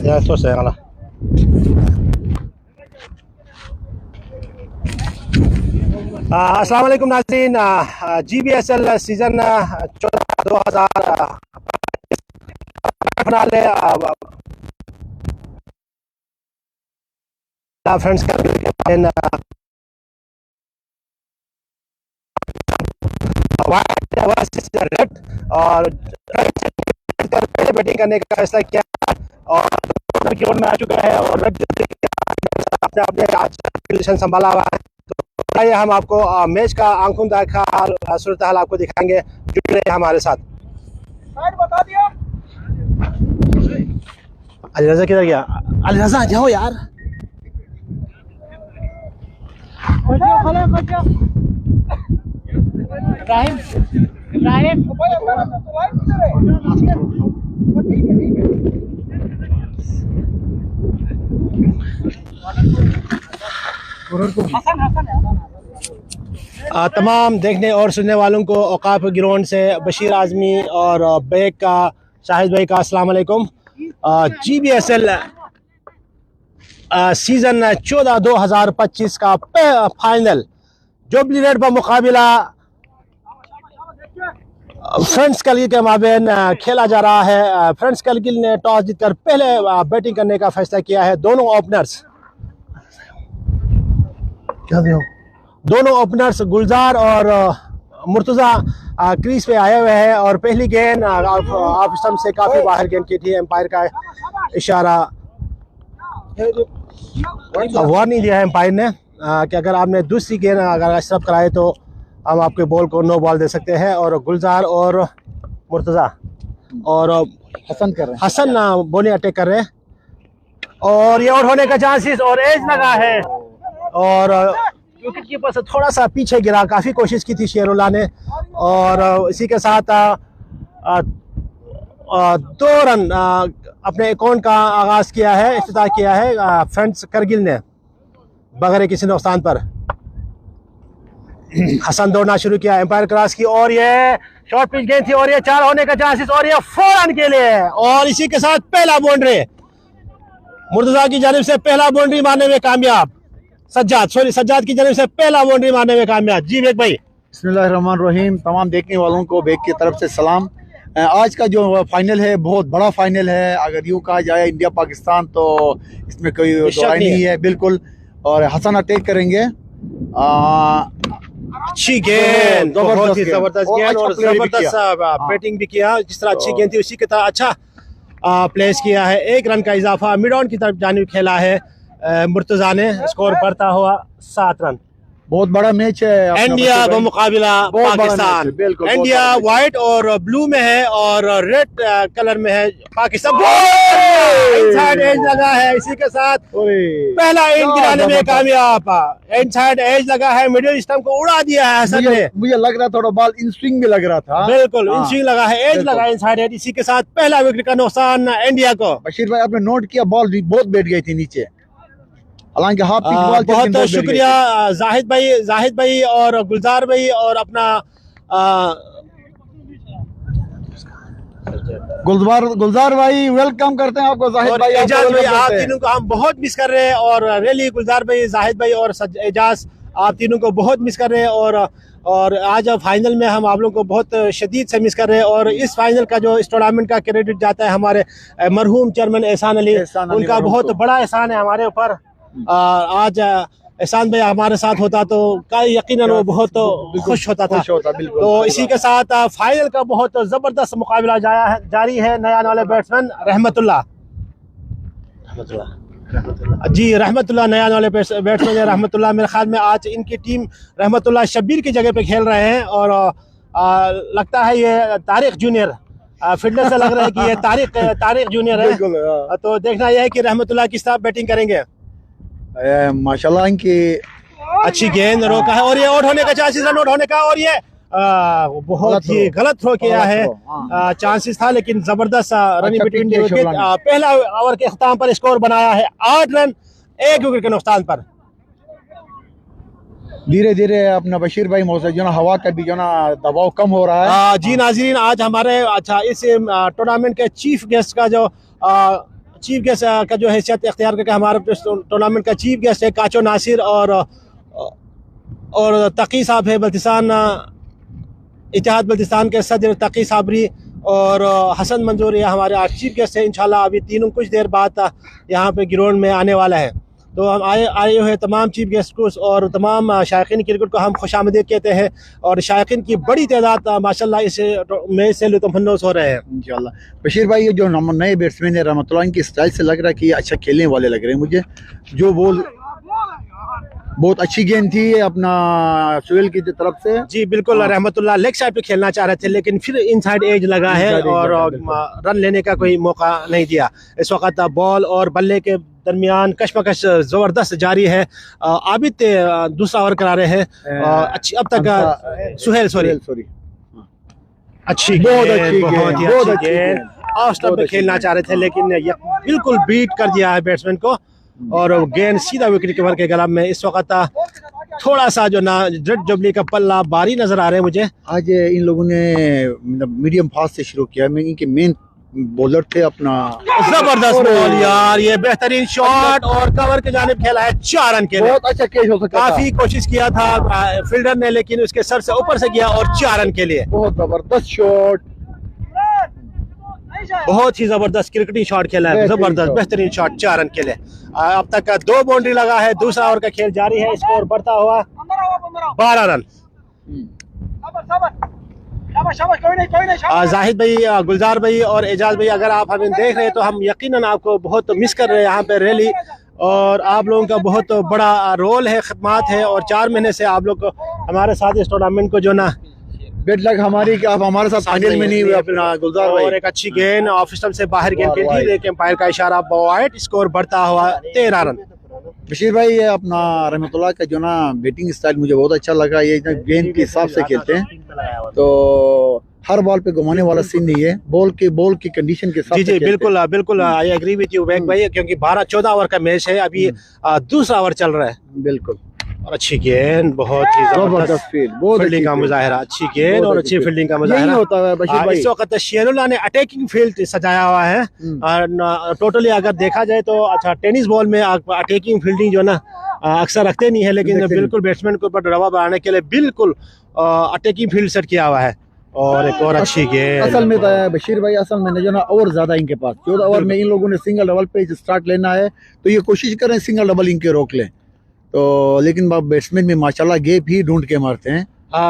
Ya, itu saya kalah. अस्सलाम वालेकुम नाज़रीन। GBSL सीज़न 14-2000 फिनाले फ्रेंड्स का रेड और पहले बैटिंग करने का फैसला किया और की ओर में आ चुका है और रेड अपने अपने पोजीशन संभाला हुआ है। तो आइए हम आपको मैच का आंखों देखा सूरत हाल आपको दिखाएंगे। जुड़ रहे हमारे साथ। बता दिया अली रजा किधर गया? अली रजा जाओ यार। इब्राहिम इब्राहिम तमाम देखने और सुनने वालों को औकाफ ग्राउंड से बशीर आज़मी और बैग का शाहिद भाई का अस्सलाम वालेकुम। GBSL सीज़न 14-2025 का फाइनल जुबली रेड पर मुकाबला फ्रेंड्स करगिल के माबेन खेला जा रहा है। फ्रेंड्स करगिल ने टॉस जीतकर पहले बैटिंग करने का फैसला किया है। दोनों ओपनर्स गुलजार और मुर्तज़ा क्रीज पे आए हुए हैं और पहली गेंद ऑफ स्टंप से काफ़ी बाहर गेंद की थी। एम्पायर का इशारा वार्निंग दिया है एम्पायर ने कि अगर आपने दूसरी गेंद अगर स्टंप कराए तो हम आपके बॉल को नो बॉल दे सकते हैं। और गुलजार और मुर्तज़ा और हसन बॉलिंग अटैक कर रहे हैं और ये आउट होने का चांसेस और एज लगा है और विकेट कीपर से थोड़ा सा पीछे गिरा। काफ़ी कोशिश की थी शेरुल्लाह ने और इसी के साथ 2 रन अपने अकाउंट का आगाज़ किया है, इफ्तिताह किया है फ्रेंड्स करगिल ने बगैर किसी नुकसान पर। हसन दौड़ना शुरू किया, एम्पायर क्रॉस की और ये शॉर्ट पिच गेंद थी और ये 4 होने का चांसेस और ये 4 रन के लिए और इसी के साथ पहला बाउंड्री मुर्तज़ा की जानिब से पहला बाउंड्री मारने में कामयाब। सज्जाद की जानिब से पहला बाउंड्री मारने में कामयाब। जी बेग भाई। बिस्मिल्लाहिर्रहमानिर्रहीम। तमाम देखने वालों को बेग की तरफ से सलाम। आज का जो फाइनल है बहुत बड़ा फाइनल है। अगर यूँ कहा जाए इंडिया पाकिस्तान तो इसमें कोई दुआई नहीं है बिल्कुल। और हसन अटैक करेंगे। अच्छी गेंद, बहुत ही जबरदस्त गेंद और जबरदस्त बैटिंग भी किया। जिस तरह अच्छी गेंद थी उसी की तरह अच्छा प्लेस किया है। 1 रन का इजाफा मिड ऑन की तरफ जानिब खेला है मुर्तज़ा ने। स्कोर बढ़ता हुआ 7 रन। बहुत बड़ा मैच है इंडिया का मुकाबला पाकिस्तान। इंडिया व्हाइट और ब्लू में है और रेड कलर में है पाकिस्तान। इनसाइड एज लगा है, इसी के साथ पहला इन गिराने में कामयाब। इनसाइड एज लगा है, मिडिल स्टंप को उड़ा दिया है हसन ने। मुझे लग रहा थोड़ा बॉल इन स्विंग में लग रहा था। बिल्कुल इन स्विंग लगा है, एज लगा है इनसाइड एज। इसी के साथ पहला विकेट का नुकसान इंडिया को। बशीर भाई आपने नोट किया बॉल बहुत बैठ गई थी नीचे, हालांकि हाफ पिच बॉल। बहुत शुक्रिया जाहिद भाई और गुलजार भाई और अपना गुलजार भाई वेलकम करते हैं आपको। जाहिद भाई एजाज भाई आप तीनों को हम बहुत मिस कर रहे हैं और रियली गुलजार भाई जाहिद भाई और एजाज आप तीनों को बहुत मिस कर रहे हैं और आज फाइनल में हम आप लोगों को बहुत शदीद से मिस कर रहे हैं। और इस फाइनल का जो इस टूर्नामेंट का क्रेडिट जाता है हमारे मरहूम चेयरमैन एहसान अली। उनका बहुत बड़ा एहसान है हमारे ऊपर। आज एहसान भाई हमारे साथ होता तो यकीनन वो बहुत खुश होता था। तो इसी के साथ फाइनल का बहुत जबरदस्त मुकाबला जारी है। नया वाले बैट्समैन रहमतुल्लाह नया वाले बैट्समैन रहमतुल्लाह। मेरे ख्याल में आज इनकी टीम रहमतुल्लाह शब्बीर की जगह पे खेल रहे हैं और लगता है ये तारिक जूनियर फिटनेस से लग रहा है कि ये तारिक जूनियर है। तो देखना यह है कि रहमतुल्लाह किस तरह बैटिंग करेंगे। माशाल्लाह इनकी अच्छी गेंद रोका है और ये आउट होने का चांसेस, रन आउट होने का और ये बहुत ही गलत थ्रो किया है। चांसेस था लेकिन जबरदस्त रनिंग बिटवीन द विकेट। पहला ओवर के अख्ताम पर स्कोर बनाया है 8 रन 1 विकेट के नुकसान पर। धीरे धीरे अपना बशीर भाई मौसम जो ना हवा का भी जो ना दबाव कम हो रहा है। जी नाज़रीन आज हमारे इस टूर्नामेंट के चीफ गेस्ट का जो चीफ गेस्ट का जो हैसियत इख्तियार करके हमारे टूर्नामेंट का चीफ गेस्ट है काचो नासिर और तकी साहब है बल्तिस्तान इत्तेहाद बल्तिस्तान के सदर तकी साबरी और हसन मंजूर ये हमारे आज चीफ गेस्ट हैं। इंशाल्लाह अभी तीनों कुछ देर बाद यहाँ पे ग्राउंड में आने वाला है। तो हम आए हुए तमाम चीफ गेस्ट को और तमाम शायकीन क्रिकेट को हम खुशामदीद कहते हैं और शायकीन की बड़ी तादाद माशाल्लाह इस मैच से लुत्फ़अंदोज़ हो रहे हैं इंशाल्लाह। बशीर भाई, ये जो नए बैट्समैन है रहमतुल्लाह, इनकी स्टाइल से लग रहा है कि ये अच्छा खेलने वाले लग रहे हैं मुझे। जो बॉल बहुत अच्छी गेंद थी अपना सुहेल की तरफ से। जी बिल्कुल, रहमतुल्लाह लेग साइड पे खेलना चाह रहे थे लेकिन फिर इनसाइड एज लगा है और रन लेने का कोई मौका नहीं दिया। इस वक्त बॉल और बल्ले के दरमियान कशमकश जबरदस्त जारी है। आबिद दूसरा ओवर करा रहे हैं। अच्छी अब तक सुहेल सॉरी अच्छी बहुत अच्छी गेंद ऑफ स्टंप पे खेलना चाह रहे थे लेकिन बिल्कुल बीट कर दिया है बैट्समैन को और गेंद सीधा विकेट कीपर के गला में। इस वक्त थोड़ा सा जो ना रेड जुबली का पल्ला भारी नजर आ रहे हैं मुझे। आज इन लोगों ने मीडियम फास्ट से शुरू किया। इनके मेन बॉलर थे अपना जबरदस्त बॉल यार, ये बेहतरीन शॉट और कवर के जानिब खेला है 4 रन के लिए। बहुत अच्छा कैच हो सकता था। काफी कोशिश किया था फील्डर ने लेकिन उसके सर से ऊपर से गया और 4 रन के लिए। बहुत जबरदस्त शॉट, बहुत ही जबरदस्त क्रिकेटिंग शॉट खेला है, जबरदस्त बेहतरीन शॉट 4 रन के लिए। अब तक का 2 बाउंड्री लगा है। दूसरा ओवर का खेल जारी है। स्कोर बढ़ता हुआ 12 रन। जाहिद भाई, गुलजार भाई और एजाज भाई, अगर आप हमें देख रहे हैं तो हम यकीनन आपको बहुत मिस कर रहे हैं यहाँ पे रैली और आप लोगों का बहुत बड़ा रोल है, खिदमत है और 4 महीने से आप लोग हमारे साथ इस टूर्नामेंट को जो ना बेड लक हमारी कि आप हमारे साथ फाइनल में नहीं हुए अपना गुलजार भाई। और एक अच्छी गेंद ऑफ स्टंप से बाहर गेंद खेली थी लेकिन अंपायर का इशारा वाइड। स्कोर बढ़ता हुआ 13 रन। बशीर भाई, ये अपना रहमतुल्लाह का जो ना बैटिंग स्टाइल मुझे बहुत अच्छा लगा। ये गेंद के हिसाब से खेलते हैं तो हर बॉल पे घुमाने वाला सीन नहीं है, बॉल की कंडीशन के साथ। जी बिल्कुल बिल्कुल, आई एग्री विद यू बैक भाई, क्योंकि 12-14 ओवर का मैच है अभी, दूसरा ओवर चल रहा है। बिल्कुल, और अच्छी गेंद, बहुत ही जबरदस्त फील्डिंग का मुजाहिरा, अच्छी गेंद और अच्छी फील्डिंग का मुजाहिरा होता है बशीर भाई। इस वक्त शेरुल्लाह ने अटैकिंग फील्ड सजाया हुआ है और टोटली अगर देखा जाए तो अच्छा टेनिस बॉल में अटैकिंग फील्डिंग जो ना अक्सर रखते नहीं है लेकिन बिल्कुल बैट्समैन के ऊपर दबाव बनाने के लिए बिल्कुल अटैकिंग फील्ड सेट किया हुआ है। और एक और अच्छी गेंद। असल में बशीर भाई, असल में जो ना और ज्यादा इनके पास 14 ओवर में इन लोगों ने सिंगल डबल पे स्टार्ट लेना है तो ये कोशिश करें सिंगल डबल इनके रोक लें तो, लेकिन बैट्समैन में माशाल्लाह गेप ही ढूंढ के मारते हैं।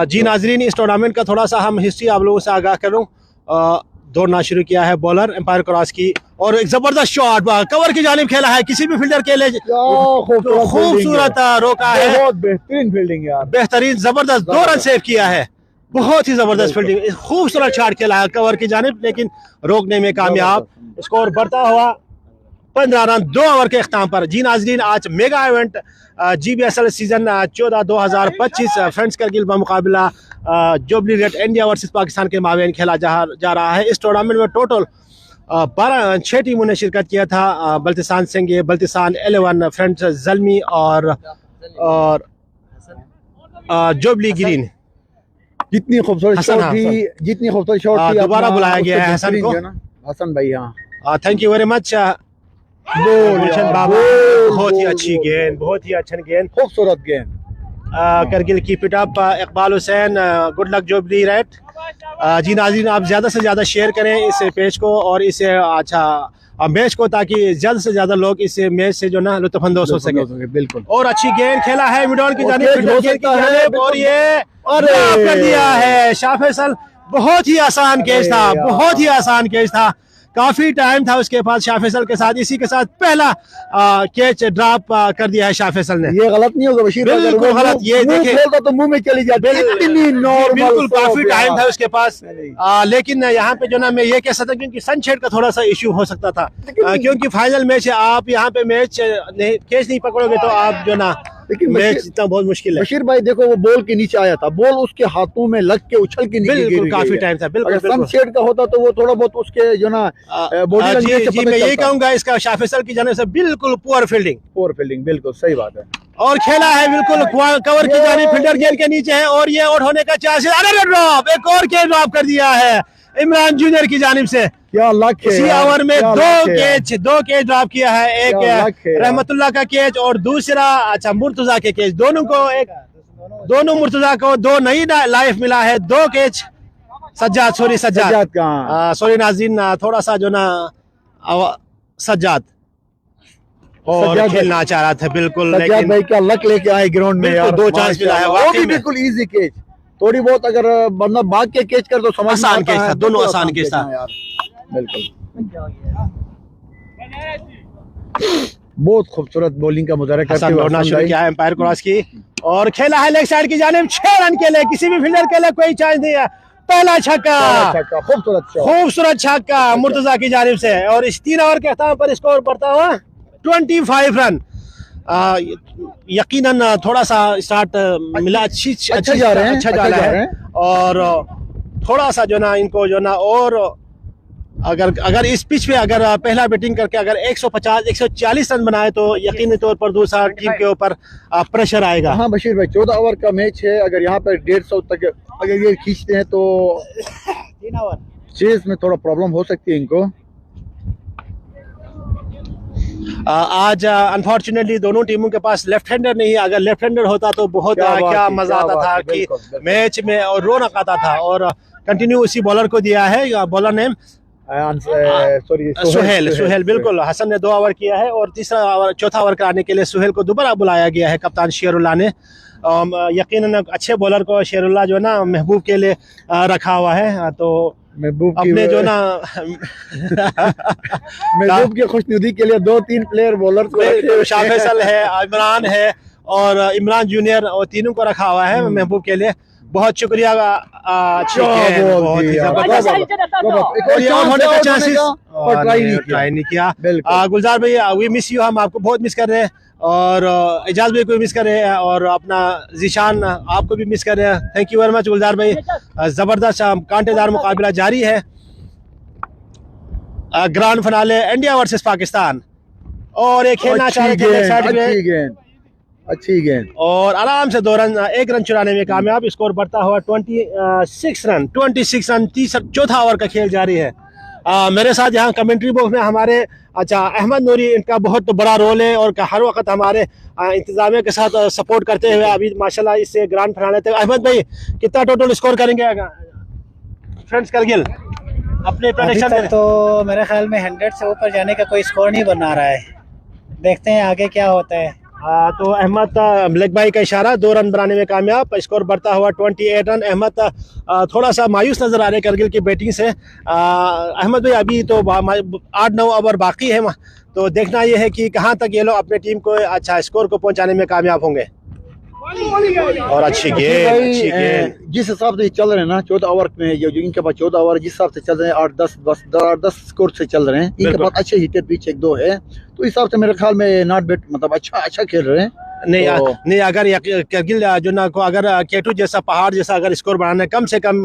जी नाजरीन, इस टूर्नामेंट का थोड़ा सा हम हिस्ट्री आप लोगों से आगाह करूं। दौड़ना शुरू किया है बॉलर, एम्पायर क्रॉस की और एक जबरदस्त शॉट कवर की जानिब खेला है, किसी भी फील्डर के लिए खूबसूरत रोका है। बहुत बेहतरीन फील्डिंग यार, बेहतरीन जबरदस्त 2 रन सेव किया है। बहुत ही जबरदस्त फील्डिंग, खूबसूरत शॉट खेला है कवर की जानिब लेकिन रोकने में कामयाब। स्कोर बढ़ता हुआ 15 रन 2 ओवर के अख्ताम पर। जी नाजरीन, आज mega event GBSL season 14-2025 friends Kargil मुकाबला jubilee red India versus Pakistan के माबेन खेला जा रहा है। इस टूर्नामेंट में टोटल 6 टीमों ने शिरकत किया था। बल्तिस्तान सिंह, बल्तिस्तान 11, फ्रेंड्स जलमी और जुबली ग्रीन। जितनी खूबसूरत शॉट थी दोबारा बुलाया गया है हसन को। हसन भाई, हाँ, थैंक यू वेरी मच गुलशन बाबा। बहुत ही अच्छी गेंद, बहुत ही अच्छी गेंद, खूबसूरत गेंद। करगिल की पिटअप Iqbal Hussain, good luck jubilee red. जी नाज़रीन, आप ज़्यादा से ज़्यादा शेयर करें इस पेज को और इसे अच्छा मैच को, ताकि ज़्यादा से ज़्यादा लोग इस मैच से जो ना लुत्फ़अंदोज़ हो सके। बिल्कुल। और अच्छी गेंद खेला है मिडॉन की जानिब और ये कर दिया है शाह फैसल। बहुत ही आसान कैच था, बहुत ही आसान कैच था, काफी टाइम था उसके पास शाह फैसल के साथ। इसी के साथ पहला कैच ड्रॉप कर दिया है शाह फैसल ने। ये गलत नहीं होगा बशीर, बिल्कुल गलत। ये देखिए तो मुंह में चली जाती है, इतनी नॉर्मल, बिल्कुल काफी टाइम था उसके पास। लेकिन यहाँ पे जो ना मैं ये कह सकता हूँ क्योंकि सनशेड का थोड़ा सा इश्यू हो सकता था, क्योंकि फाइनल मैच है, आप यहाँ पे मैच कैच नहीं पकड़ोगे तो आप जो ना लेकिन मैच जितना बहुत मुश्किल है। बशीर भाई देखो, वो बॉल के नीचे आया था, बॉल उसके हाथों में लग के उछल के नीचे बिल्कुल काफी टाइम था। बिल्कुल सनशेड का होता तो वो थोड़ा बहुत उसके जो ना बॉडी लैंग्वेज से मैं यही कहूंगा इसका शाह फैसल की जाने से बिल्कुल पुअर फील्डिंग, बिल्कुल सही बात है। और खेला है बिल्कुल कवर की जानिब, फील्डर गेंद के नीचे है और ये आउट होने का चांस है। अरे ड्रॉप, एक और गेंद ड्रॉप कर दिया है इमरान जूनियर की जानिब से। क्या लक है इसी यार, ओवर में क्या लक है यार। दो कैच ड्रॉप किया है, क्या लक है एक यार। रहमतुल्लाह का कैच और दूसरा अच्छा मुर्तजा के कैच, दोनों मुर्तजा को दो नई लाइफ मिला है, दो कैच सज्जाद सज्जाद का सॉरी नाज़रीन, थोड़ा सा जो ना सज्जाद और सज्जाद खेलना चाह रहा था बिल्कुल, सज्जाद लेकिन भाई क्या लक लेके आए ग्राउंड में बिल्कुल यार, दो चांस मिला है, वो वाकई भी में। बिल्कुल इजी कैच, थोड़ी बहुत अगर बंदा भाग के कैच कर तो समझ में आसान आता कैच है, था, दोनों बिल्कुल आसान कैच था। हाँ यार, बिल्कुल बहुत खूबसूरत बॉलिंग का मुजाहरा करते हसन हुए दौड़ना हसन शुरू भाई। किया है, एम्पायर क्रॉस की और खेला है लेग साइड की जानिब, 6 रन के लिए, किसी भी फील्डर के लिए कोई चांस नहीं है, पहला छक्का, खूबसूरत शॉट, खूबसूरत छक्का मुर्तजा की जानिब से। और इस 3 ओवर के अख्ताम पर स्कोर बढ़ता हुआ 25 रन। यकीनन थोड़ा सा स्टार्ट मिला, अच्छा जा रहे हैं, अच्छा जा रहा है और थोड़ा सा जो ना इनको जो ना, और अगर इस पिच पे अगर पहला बैटिंग करके अगर 150 140 रन बनाए तो यकीनी तौर पर दूसरा टीम के ऊपर प्रेशर आएगा। हाँ बशीर भाई 14 ओवर का मैच है, अगर यहाँ पर 150 तक अगर ये खींचते हैं तो 3 ओवर चेस में थोड़ा प्रॉब्लम हो सकती है इनको। आज अनफॉर्चुनेटली दोनों टीमों के पास लेफ्ट हैंडर नहीं है, अगर लेफ्ट हैंडर होता तो बहुत क्या मजा आता था कि मैच में और रौनक आता था। और कंटिन्यू उसी बॉलर को दिया है, बॉलर नेम सुहेल बिल्कुल। हसन ने 2 ओवर किया है और चौथा ओवर कराने के लिए सुहेल को दोबारा बुलाया गया है कप्तान शेरुल्लाह ने। यकीनन अच्छे बॉलर को शेरुल्लाह जो ना महबूब के लिए रखा हुआ है, तो महबूब अपने जो ना महबूब की खुशनुदी के लिए 2-3 प्लेयर बॉलर शाह फैसल है, इमरान है और इमरान जूनियर, और तीनों को रखा हुआ है महबूब के लिए। बहुत शुक्रिया। ट्राई नहीं किया। गुलजार भाई वी मिस यू, हम आपको बहुत मिस कर रहे हैं और एजाज भाई को भी मिस कर रहे हैं और अपना जीशान आपको भी मिस कर रहे हैं। थैंक यू वेरी मच गुलजार भाई। जबरदस्त कांटेदार मुकाबला जारी है, grand finale India versus Pakistan, और एक खेलना चाह रहे थे अच्छी गेंद और आराम से 2 रन 1 रन चुराने में कामयाब। स्कोर बढ़ता हुआ 26 रन। चौथा ओवर का खेल जारी है। मेरे साथ यहाँ कमेंट्री बॉक्स में हमारे अहमद नूरी, इनका बहुत बड़ा रोल है और हर वक्त हमारे इंतजामिया के साथ सपोर्ट करते हुए अभी माशाल्लाह इससे ग्रैंड फिनाले तक। अहमद भाई कितना टोटल स्कोर करेंगे फ्रेंड्स करगिल अपने प्रेडिक्शन? तो मेरे ख्याल में 100 से ऊपर जाने का कोई स्कोर नहीं बना रहा है, देखते हैं आगे क्या होता है। तो अहमद ब्लैक भाई का इशारा, 2 रन बनाने में कामयाब, स्कोर बढ़ता हुआ 28 रन। अहमद थोड़ा सा मायूस नजर आ रहे करगिल की बैटिंग से। अहमद भाई अभी तो 8-9 ओवर बाकी है, तो देखना यह है कि कहां तक ये लोग अपने टीम को अच्छा स्कोर को पहुंचाने में कामयाब होंगे। और अच्छी गेंद जिस हिसाब से चल रहे हैं ना 14 ओवर में, जो इनके पास 14 ओवर जिस हिसाब से चल रहे हैं 8-10 स्कोर से चल रहे हैं, इनके पास अच्छे हिटर पीछे 1-2 है, तो इस हिसाब से मेरे ख्याल में नॉट बैड मतलब अच्छा खेल रहे हैं। नहीं अगर करगिल जो ना को अगर केटू जैसा पहाड़ जैसा अगर स्कोर बनाना है, कम से कम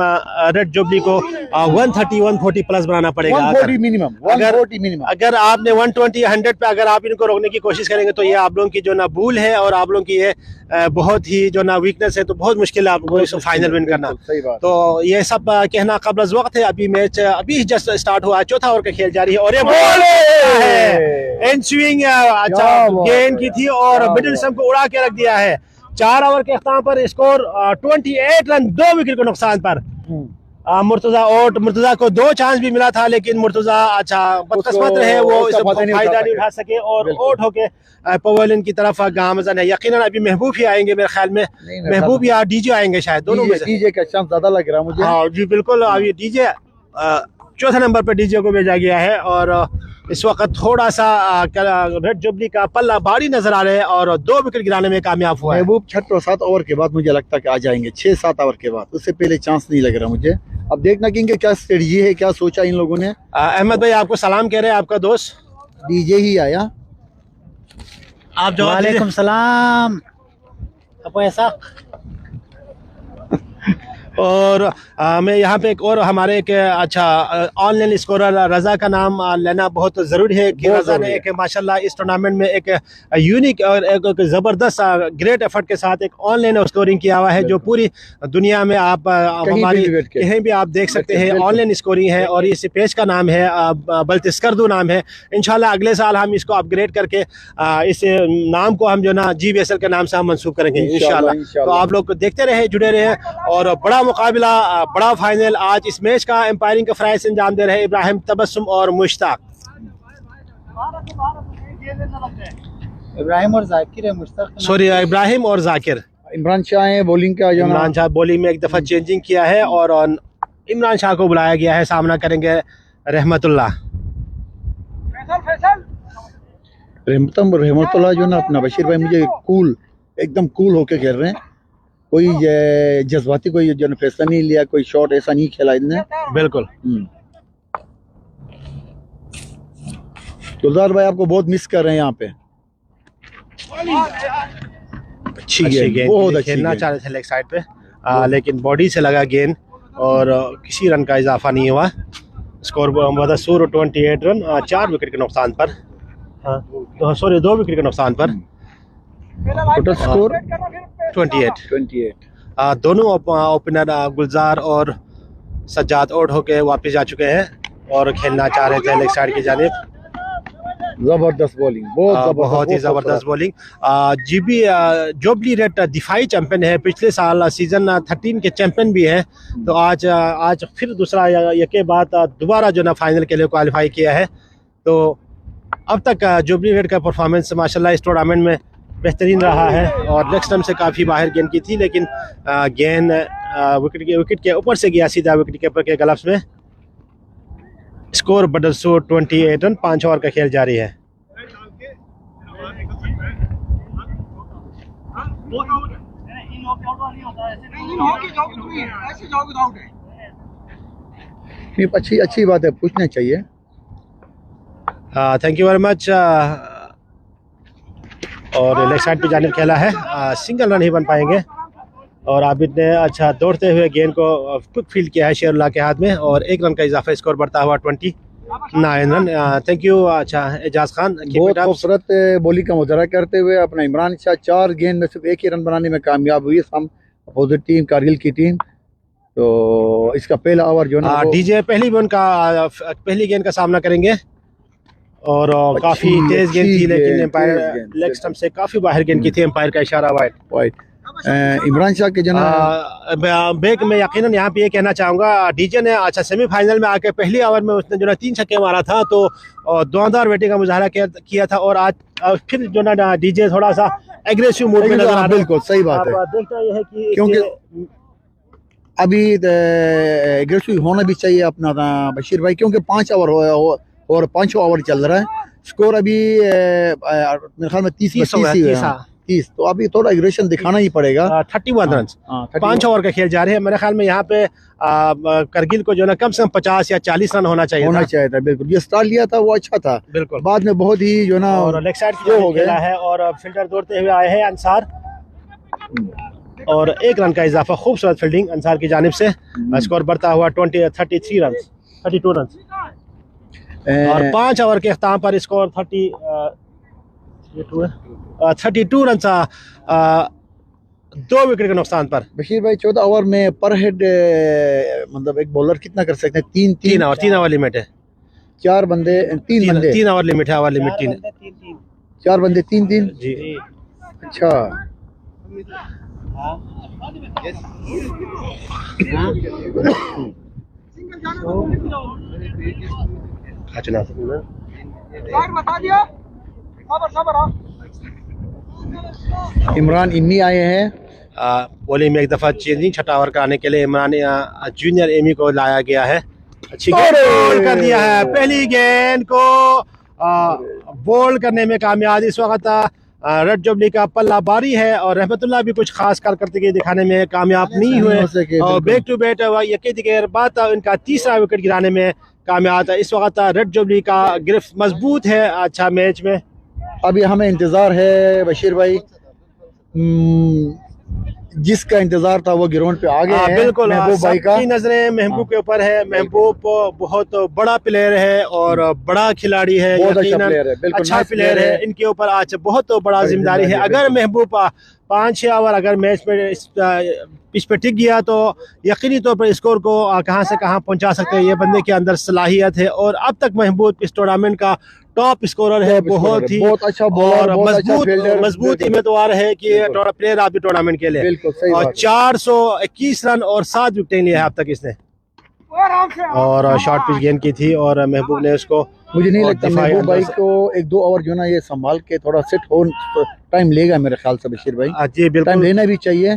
रेड जुबली को 130-140 प्लस बनाना पड़ेगा। 140 मिनिमम। अगर आपने 120-100 पे अगर आप इनको रोकने की कोशिश करेंगे तो ये आप लोगों की जो ना भूल है और आप लोगों की ये बहुत ही जो ना वीकनेस है, तो बहुत मुश्किल है आपको इस फाइनल विन करना। तो ये सब कहना कब्ल वक्त है, अभी मैच अभी जस्ट स्टार्ट हुआ, चौथा ओवर का खेल जारी है और ये बॉल है इन स्विंग गेंद की थी और मिडिल स्टंप को उड़ा के रख दिया है। 4 ओवर के अख्ताम पर स्कोर 28 रन, 2 विकेट के नुकसान पर। मुर्तजा को 2 चांस भी मिला था, लेकिन मुर्तजा बदकिस्मत रहे, वो फायदा नहीं उठा सके और आउट होके पवेलियन की तरफ गामजन है। यकीनन अभी महबूब ही आएंगे मेरे ख्याल में, महबूब या डीजे आएंगे शायद, दोनों में से डीजे का चांस ज्यादा लग रहा है मुझे। हाँ जी बिल्कुल, अभी डीजे चौथे नंबर पर डीजे को भेजा गया है और इस वक्त थोड़ा सा रेड जुबली का पल्ला भारी नजर आ रहा है और 2 विकेट गिराने में कामयाब हुआ है। महबूब 6-7 ओवर के बाद मुझे लगता है कि आ जाएंगे, 6-7 ओवर के बाद, उससे पहले चांस नहीं लग रहा मुझे। अब देखना कि इनके क्या स्ट्रेटजी है, क्या सोचा इन लोगों ने। अहमद भाई आपको सलाम कह रहे हैं, आपका दोस्त डीजे ही आया। आप जवाब वालेकुम सलाम। अब ऐसा और मैं यहाँ पे एक और हमारे एक अच्छा ऑनलाइन स्कोरर रज़ा का नाम लेना बहुत ज़रूरी है कि रज़ा ने एक माशाल्लाह इस टूर्नामेंट में एक यूनिक और एक ज़बरदस्त ग्रेट एफर्ट के साथ एक ऑनलाइन स्कोरिंग किया हुआ है जो पूरी दुनिया में आप हमारी कहीं भी आप देख सकते हैं ऑनलाइन स्कोरिंग है। और इस पेज का नाम है बल्तिस्कर्दू नाम है। इंशाल्लाह अगले साल हम इसको अपग्रेड करके इस नाम को हम जो ना GBSL के नाम से हम मंसूब करेंगे इंशाल्लाह। तो आप लोग देखते रहे, जुड़े रहे। और बड़ा मुकाबला, बड़ा फाइनल। आज इस मैच का एम्पायरिंग का फ्राइज अंजाम दे रहे इब्राहिम, तबस्सुम और मुश्ताक। इब्राहिम और जाकिर है, मुश्ताक सॉरी, इब्राहिम और जाकिर। इमरान शाह है बॉलिंग का, जो इमरान शाह बॉलिंग में एक दफ़ा चेंजिंग किया है और इमरान शाह को बुलाया गया है। सामना करेंगे रहमतुल्लाह। रहमतुल्लाह जो ना अपना बशीर भाई मुझे कूल, एकदम कूल होके खेल रहे हैं। कोई जज्बाती कोई जो फैसला नहीं लिया, कोई शॉट ऐसा नहीं खेला इनने। बिल्कुल। गुलजार भाई आपको बहुत मिस कर रहे हैं यहाँ पे। अच्छी गेंद बहुत अच्छी खेलना चाह रहे थे लेग साइड पे, लेकिन बॉडी से लगा गेंद और किसी रन का इजाफा नहीं हुआ। स्कोर बदसूर 28 रन 4 विकेट के नुकसान पर, सॉरी 2 विकेट के नुकसान पर। Total score 28। दोनों ओपनर गुलजार और सज्जाद आउट होके वापस जा चुके हैं और खेलना चाह रहे थे लेग साइड की जानिब। जबरदस्त बॉलिंग, बहुत ही जबरदस्त बॉलिंग। जोबली रेड दिफाई चैंपियन है, पिछले साल सीजन 13 के चैंपियन भी है। तो आज फिर दूसरा के बाद दोबारा जो ना फाइनल के लिए क्वालिफाई किया है। तो अब तक जोबली रेड का परफॉर्मेंस माशाल्लाह इस टूर्नामेंट में बेहतरीन रहा है और लेग स्टंप से काफ़ी बाहर गेंद की थी, लेकिन गेंद विकेट के ऊपर से गया सीधा विकेट कीपर के ग्लव्स में। स्कोर बदसूर 28 रन, 5 ओवर का खेल जारी है। अच्छी बात है, पूछना चाहिए। Thank you very much. और लेग साइड पे जानिब खेला है, सिंगल रन ही बन पाएंगे। और आबिद ने अच्छा दौड़ते हुए गेंद को क्विक फील्ड किया है शेरुल्लाह के हाथ में और 1 रन का इजाफा, स्कोर बढ़ता हुआ 29 रन। Thank you. अच्छा एजाज खान बहुत खूबसूरत बॉलिंग का मुजाहरा करते हुए अपना इमरान शाह 4 गेंद में सिर्फ 1 ही रन बनाने में कामयाब हुई अपोजिट टीम कारगिल की टीम। तो इसका पहला ओवर जो ना डीजे पहली गेंद का सामना करेंगे और काफी तेज गेंद थी, लेकिन एम्पायर लेग स्टंप से काफी बाहर गेंद की थी। एम्पायर का इशारा वाइड। इमरान शाह के जना बैक में यकीनन यहाँ पे ये कहना चाहूँगा, डीजे ने अच्छा सेमीफाइनल में आके पहली ओवर में उसने जो ना 3 छक्के मारा था, तो दौड़दार बैटिंग का मुजाहरा किया था। और आज फिर जो ना डीजे थोड़ा सा एग्रेसिव मूड में नजर आ रहा है। बिल्कुल सही बात है। देखना ये है कि क्योंकि अभी एग्रेसिव होना भी चाहिए अपना बशीर भाई, क्योंकि 5 ओवर और 5 ओवर चल रहा है। स्कोर अभी मेरे ख्याल में 30, तो अभी थोड़ा एग्रेशन दिखाना ही पड़ेगा। 31 रन 5 ओवर का खेल जा रहे हैं। मेरे ख्याल में यहाँ पे करगिल को जो ना कम से कम 50 या 40 रन होना चाहिए था। बिल्कुल, ये स्टार्ट लिया था वो अच्छा था, बिल्कुल। बाद में बहुत ही जो ना और लेग साइड हो गया है और फील्डर दौड़ते हुए आए हैं अंसार और 1 रन का इजाफा। खूबसूरत फील्डिंग अंसार की जानिब से। स्कोर बढ़ता हुआ 32 रन और 5 ओवर के अख्ताम पर स्कोर 32 रन 2 विकेट के नुकसान पर। बशीर भाई 14 ओवर में पर हेड मतलब एक बॉलर कितना कर सकते हैं? 3 ओवर लिमिट है। 4 बंदे 3 बंदे 3 ओवर लिमिट है। ओवर लिमिट 3 4 बंदे 3 जी। अच्छा इमरान इन्नी आए हैं बॉलिंग में एक दफा चेंजिंग 6 ओवर कराने के लिए इमरान जूनियर एमी को लाया गया है। अच्छी गेंद कर दिया है। पहली गेंद को बोल्ड करने में कामयाब। इस वक्त रेड जुबली का पल्ला बारी है और रहमतुल्लाह भी कुछ खास कारकर्दगी दिखाने में कामयाब नहीं हुए और बैक टू बैक के बाद इनका तीसरा विकेट गिराने में कामयाब था। इस वक्त रेड जुबली का गिरफ्त मजबूत है अच्छा मैच में। अभी हमें इंतज़ार है बशीर भाई जिसका इंतजार था वो ग्राउंड पे आ गए हैं। बिल्कुल, महबूब भाई का सबकी नजरें महबूब के ऊपर है। महबूब बहुत बड़ा प्लेयर है और बड़ा खिलाड़ी है, बहुत अच्छा यकीनन प्लेयर है, बिल्कुल अच्छा नाइस प्लेयर है। इनके ऊपर आज बहुत बड़ा जिम्मेदारी है। अगर महबूब 5-6 ओवर अगर मैच में पिच पे टिक गया तो यकीनी तौर पर स्कोर को कहां से कहां पहुंचा सकते हैं। ये बंदे के अंदर सलाहियत है और अब तक महबूब इस टूर्नामेंट का टॉप स्कोरर है। बहुत ही अच्छा बॉलर, बहुत अच्छा फील्डर, मजबूत उम्मीदवार है कि प्लेयर आपके टूर्नामेंट के लिए। बिल्कुल सही और बात है। 421 रन और 7 विकेटें लिए अब तक इसने। और शॉर्ट पिच गेंद की थी और महबूब ने उसको, मुझे नहीं और लगता दिफाई महबूब भाई अंदर से- को 1-2 ओवर जो ना ये संभाल के थोड़ा सेट हो टाइम लेगा मेरे ख्याल से बशीर भाई। जी टाइम बिल्कुल, लेना भी चाहिए,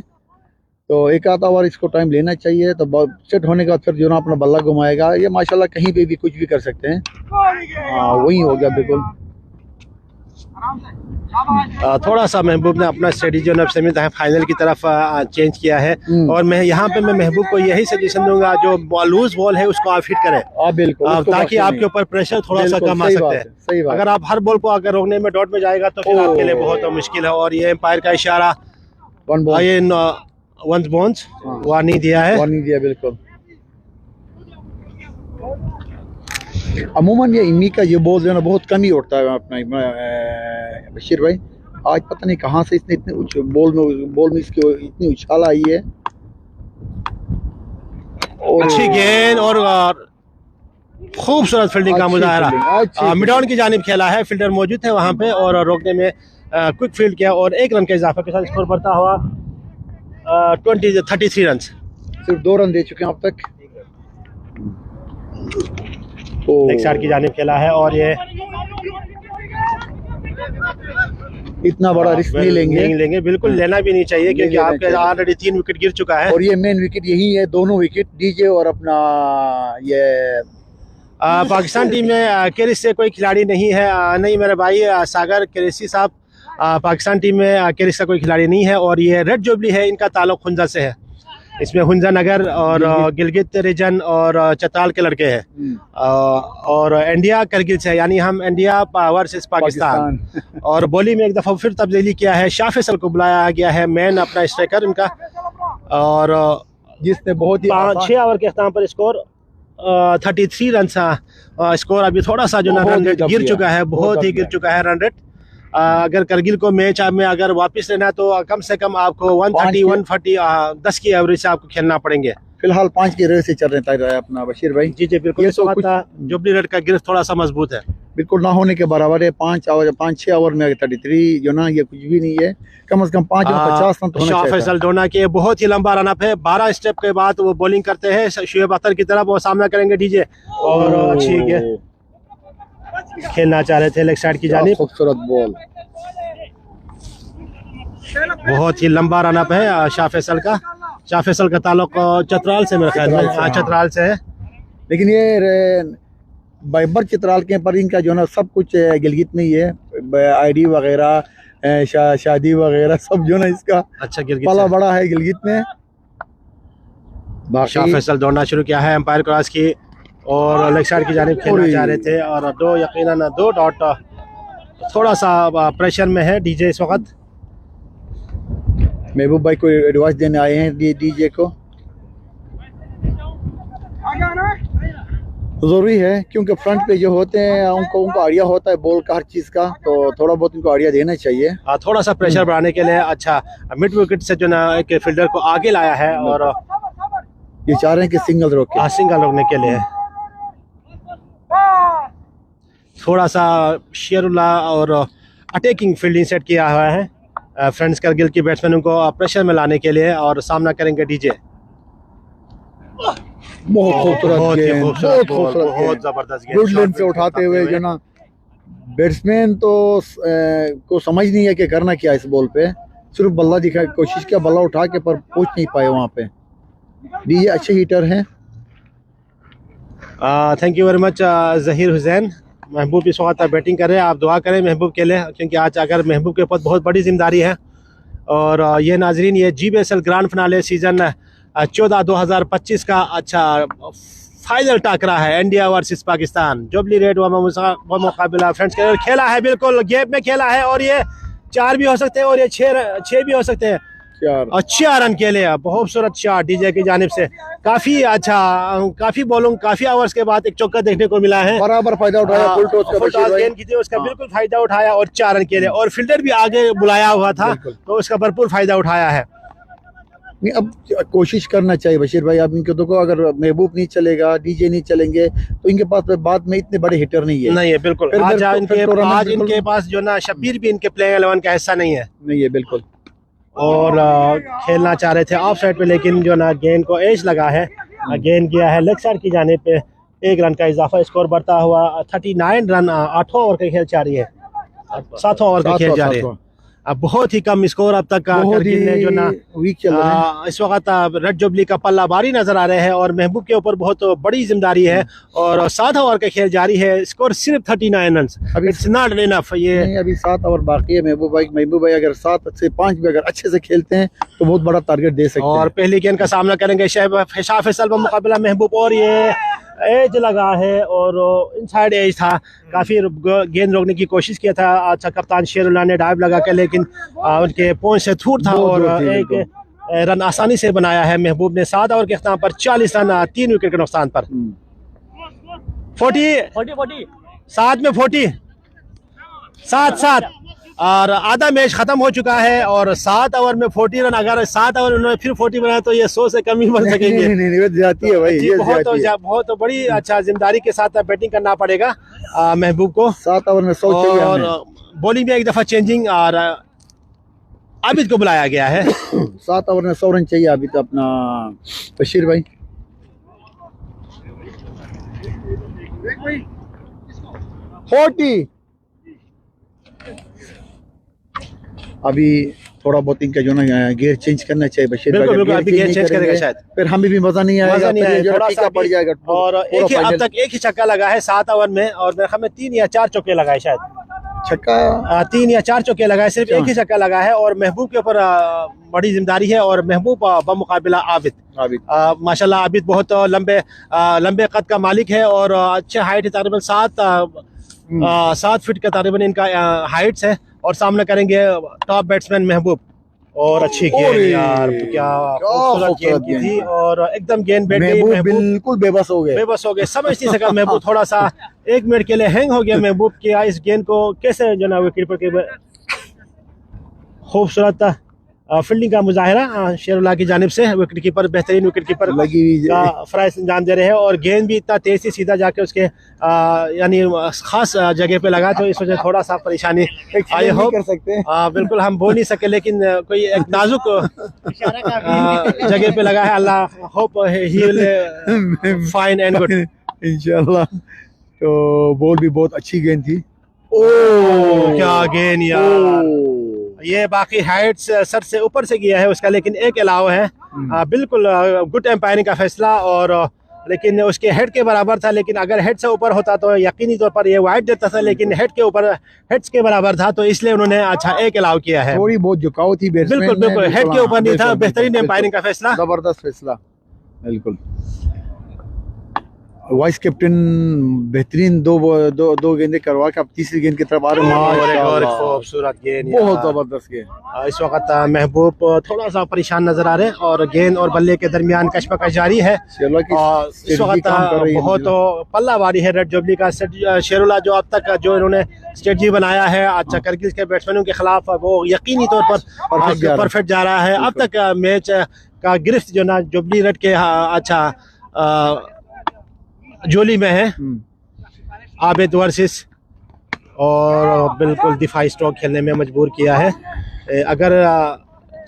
तो एक आधा ओवर इसको टाइम लेना चाहिए। तो सेट होने के बाद फिर जो ना अपना बल्ला घुमाएगा। ये माशाल्लाह कहीं पे भी कुछ भी कर सकते हैं। हाँ वही हो गया बिल्कुल। थोड़ा सा महबूब ने अपना स्ट्रेटेजी जो सेमीफाइनल की तरफ चेंज किया है। और मैं यहाँ पे मैं महबूब को यही सजेशन दूंगा, जो लूज बॉल है उसको आप फिट करें, बिल्कुल उसको ताकि बाकी आपके नहीं। ऊपर प्रेशर थोड़ा सा बिल्कुल, कम आ सही सकते बात हैं। है, सही बात अगर आप हर बॉल को अगर रोकने में डॉट में जाएगा तो फिर आपके लिए बहुत मुश्किल है। और ये एम्पायर का इशारा, वन बॉल ये वन बाउंस वार्निंग दिया है। वार्निंग दिया बिल्कुल। अमूमन ये इमी का ये बॉल जो है ना बहुत कम ही उठता है अपना बशीर भाई। आज पता नहीं कहाँ से इसने इतने बॉल में इसकी इतनी उछाल आई है। अच्छी गेंद और खूबसूरत फील्डिंग का अच्छी मुजाहरा। fielding, अच्छी मिड ऑन की जानिब खेला है, फील्डर मौजूद है वहां पे और रोकने में क्विक फील्ड किया और 1 रन के इजाफे के साथ स्कोर बढ़ता हुआ 33 रन। सिर्फ 2 रन दे चुके हैं अब तक। एक साइड की जानिब खेला है और ये इतना बड़ा रिस्क नहीं लेंगे। बिल्कुल लेना भी नहीं चाहिए, क्योंकि लेना आपके चाहिए। ऑलरेडी 3 विकेट गिर चुका है। और ये मेन विकेट यही है, दोनों विकेट डीजे और अपना ये पाकिस्तान टीम में केरिस से कोई खिलाड़ी नहीं है। नहीं मेरे भाई सागर केरेसी साहब, पाकिस्तान टीम में केरिस का कोई खिलाड़ी नहीं है। और ये रेड जुबली है, इनका ताल्लुक हुंजा से है। इसमें हुंजा नगर और गिलगित रीजन और चतराल के लड़के हैं। और इंडिया करगिल से, यानी हम इंडिया वर्सेस पाकिस्तान। और बॉलिंग में एक दफ़ा फिर तब्दीली किया है, शाह फैसल को बुलाया गया है, मैन अपना स्ट्राइकर इनका। और जिसने बहुत ही 5-6 ओवर के अख्ताम पर स्कोर 33 रन स्कोर अभी थोड़ा सा जो ना रन रेट गिर चुका है, बहुत ही गिर चुका है रन रेट। अगर करगिल को मैच में अगर वापस लेना है तो कम से कम आपको 130-140 10 की एवरेज से आपको खेलना पड़ेंगे। फिलहाल 5 की रेस से चल रहा है अपना बशीर भाई। जी बिल्कुल। ये तो कुछ जुबली रेट का गिरफ्त थोड़ा सा मजबूत है, बिल्कुल ना होने के बराबर है। 5-6 ओवर में 33 जो ना ये कुछ भी नहीं है। कम से कम 5 और 50 रन तो होना शाह चाहिए। फैसल डोना के बहुत ही लंबा रन अप है। 12 स्टेप के बाद वो बॉलिंग करते हैं, शुएब अख्तर की तरफ वो सामना करेंगे डीजे। और अच्छी खेलना चाह रहे थे लेग साइड की जानिब। खूबसूरत बॉल, बहुत ही लंबा रन अप है शाह फैसल का। शाह फैसल का ताल्लुक चतराल से मेरे ख्याल में, चतराल से है। लेकिन ये बाइबर चित्राल के पर इनका जो ना सब कुछ गिलगित में ही है। आईडी वगैरह शादी वगैरह सब जो ना इसका अच्छा गिलगित पाला से। बड़ा है गिलगित में। शाह फैसल दौड़ना शुरू किया है, एम्पायर क्रॉस की और लेग साइड की जानिब खेलना चाह रहे थे। और 2 डॉट थोड़ा सा प्रेशर में है डीजे इस वक्त। महबूब भाई को एडवाइस देने आए हैं डीजे को। जरूरी है क्योंकि फ्रंट पे जो होते हैं उनको आइडिया होता है बॉल का, हर चीज का, तो थोड़ा बहुत उनको आइडिया देना चाहिए। थोड़ा सा प्रेशर बढ़ाने के लिए अच्छा मिड विकेट से जो ना एक फील्डर को आगे लाया है और ये चाह रहे हैं कि सिंगल रोके, सिंगल रोकने के लिए थोड़ा सा शेरुल्ला और अटैकिंग फील्डिंग सेट किया हुआ है फ्रेंड्स करगिल की बैट्समैन को प्रेशर में लाने के लिए। और सामना करेंगे डीजे। बहुत खूबसूरत गेंद, बहुत खूबसूरत, बहुत जबरदस्त गेंद गुड लेंथ से उठाते हुए जो ना बैट्समैन तो को समझ नहीं है कि करना क्या इस बॉल पे। सिर्फ बल्ला दिखा, कोशिश किया बल्ला उठा के, पर पहुंच नहीं पाए वहां पे। डीजे अच्छे हिटर हैं। Thank you very much Zaheer Hussain. महबूब इस वक्त बैटिंग कर रहे हैं, आप दुआ करें महबूब के लिए, क्योंकि आज अगर महबूब के ऊपर बहुत बड़ी जिम्मेदारी है। और ये नाजरीन, ये GBSL ग्रांड फिनाले सीजन 14-2025 का अच्छा फाइनल टाकरा है India versus Pakistan. Jubilee red व मुकाबला फ्रेंड्स के खेला है, बिल्कुल गैप में खेला है। और ये 4 भी हो सकते हैं और ये 6 भी हो सकते हैं। अच्छे रन के लिए बहुत खूबसूरत शॉट डीजे की जानिब से। काफी अच्छा, काफी बॉलिंग, काफी आवर्स के बाद एक चौका देखने को मिला है। बराबर फायदा उठाया, फुल टॉस गेंद की थी उसका बिल्कुल फायदा उठाया और 4 रन के लिए, और फील्डर भी आगे बुलाया हुआ था तो उसका भरपूर फायदा उठाया है। नहीं, अब कोशिश करना चाहिए बशीर भाई। अब इनको देखो, अगर महबूब नहीं चलेगा, डीजे नहीं चलेंगे तो इनके पास बाद में इतने बड़े हिटर नहीं है। नहीं है बिल्कुल। आज इनके पास जो ना शब्बीर भी इनके प्लेइंग 11 का हिस्सा नहीं है बिल्कुल। और खेलना चाह रहे थे ऑफ साइड पे, लेकिन जो ना गेंद को एज लगा है, गेंद गया है लेग साइड की जाने पे। 1 रन का इजाफा, स्कोर बढ़ता हुआ 39 रन 8 ओवर का खेल जारी है, 7 ओवर का खेल जारी है। अब बहुत ही कम स्कोर अब तक कारगिल ने जो ना वीक चल रहा है। इस वक्त रेड जुबली का पल्ला भारी नजर आ रहे हैं और महबूब के ऊपर बहुत बड़ी जिम्मेदारी है और 7 ओवर का खेल जारी है, स्कोर सिर्फ 39 रन। It's not enough. ये अभी 7 ओवर बाकी है। महबूब भाई अगर 7 से 5 भी अगर अच्छे से खेलते हैं तो बहुत बड़ा टारगेट दे सकते हैं। और पहली गेंद का सामना करेंगे शाह फैसल का मुकाबला महबूब, और ये एज लगा है और इनसाइड एज था, काफी गेंद रोकने की कोशिश किया था। अच्छा, कप्तान शेरुल्लाह ने डाइव लगा के, लेकिन उनके पहुंच से दूर था और एक रन आसानी से बनाया है महबूब ने। 7 ओवर के अख्ताम पर 40 रन 3 विकेट के नुकसान पर। 40 7 में 40 7 और आधा मैच खत्म हो चुका है और 7 ओवर में 40 रन। अगर 7 ओवर उन्होंने फिर 40 बनाया तो ये 100 से कम ही बन सकेंगे। नहीं, जाती है भाई, ये बहुत बड़ी अच्छा जिम्मेदारी के साथ बैटिंग करना पड़ेगा महबूब को। 7 ओवर में 100 चाहिए और बॉलिंग में एक दफा चेंजिंग और आबिद को बुलाया गया है। 7 ओवर में 100 रन चाहिए अभी तो अपना बशीर भाई। 40 अभी थोड़ा बहुत इनका जो ना गियर चेंज करना चाहिए बशीर भाई। अभी गियर चेंज करेगा शायद, फिर हमें भी मजा नहीं आएगा, थोड़ा सा पड़ जाएगा। और अब तक एक ही छक्का लगा है 7 ओवर में, और मेरे ख्याल में 3 या 4 चौके लगाए शायद। छक्का 3 या 4 चौके लगाए, सिर्फ एक ही छक्का लगा है। और महबूब के ऊपर बड़ी जिम्मेदारी है और महबूब बमुकाबिला आबिद माशाल्लाह। आबिद बहुत लंबे कद का मालिक है और अच्छे हाइट है, तकरीबन 7 फीट का तकरीबन इनका हाइट्स है। और सामने करेंगे टॉप बैट्समैन महबूब। और अच्छी गेंद यार, क्या खूबसूरत गेंद की थी और एकदम गेंद बैठ गई। महबूब बिल्कुल बेबस हो गए, समझ नहीं सका महबूब। थोड़ा सा 1 मिनट के लिए हैंग हो गया महबूब कि इस गेंद को कैसे जो ना विकेट पर। खूबसूरत फील्डिंग का मुजाहिरा शेरुल्लाह की जानिब से। विकेट कीपर, बेहतरीन विकेट कीपर का फ्राइज अंजाम दे रहे हैं और गेंद भी इतना तेज से सीधा जाके उसके यानी खास जगह पे लगा, तो इस वजह थोड़ा सा परेशानी आई हो कर सकते हैं। बिल्कुल हम बोल नहीं सके, लेकिन कोई एक नाजुक जगह पे लगा है। Allah hope he will fine and good इंशाल्लाह। तो बॉल भी बहुत अच्छी गेंद थी। क्या गेंद यार, ये बाकी हाइट सर से ऊपर से गया है उसका, लेकिन एक अलाव है। बिल्कुल गुड एम्पायरिंग का फैसला, और लेकिन उसके हेड के बराबर था। लेकिन अगर हेड से ऊपर होता तो यकीनी तौर पर ये वाइड देता था, लेकिन हेड्स के बराबर था, तो इसलिए उन्होंने अच्छा एक अलाव किया है। थोड़ी बहुत झुकाव थी, बिल्कुल हेड के ऊपर नहीं था। बेहतरीन एम्पायरिंग का फैसला, जबरदस्त फैसला बिल्कुल। वाइस कैप्टन बेहतरीन दो गेंदें करवा के अब तीसरी गेंद की तरफ आ रहे हैं। और खूबसूरत गेंद, बहुत जबरदस्त गेंद। इस वक्त महबूब थोड़ा सा परेशान नजर आ रहे हैं और गेंद और बल्ले के दरमियान कशमकश जारी है। इस वक्त बहुत पल्ला वारी है रेड जुबली का। शेरुल्लाह जो अब तक जो इन्होंने स्ट्रेटजी बनाया है अच्छा करगिल के बैट्समैनों के खिलाफ, वो यकीनी तौर पर परफेक्ट जा रहा है। अब तक मैच का गिरफ्त जो ना जुबली रेड के अच्छा जोली में है आबिद वर्सेस, और बिल्कुल दिफाई स्ट्रोक खेलने में मजबूर किया है। अगर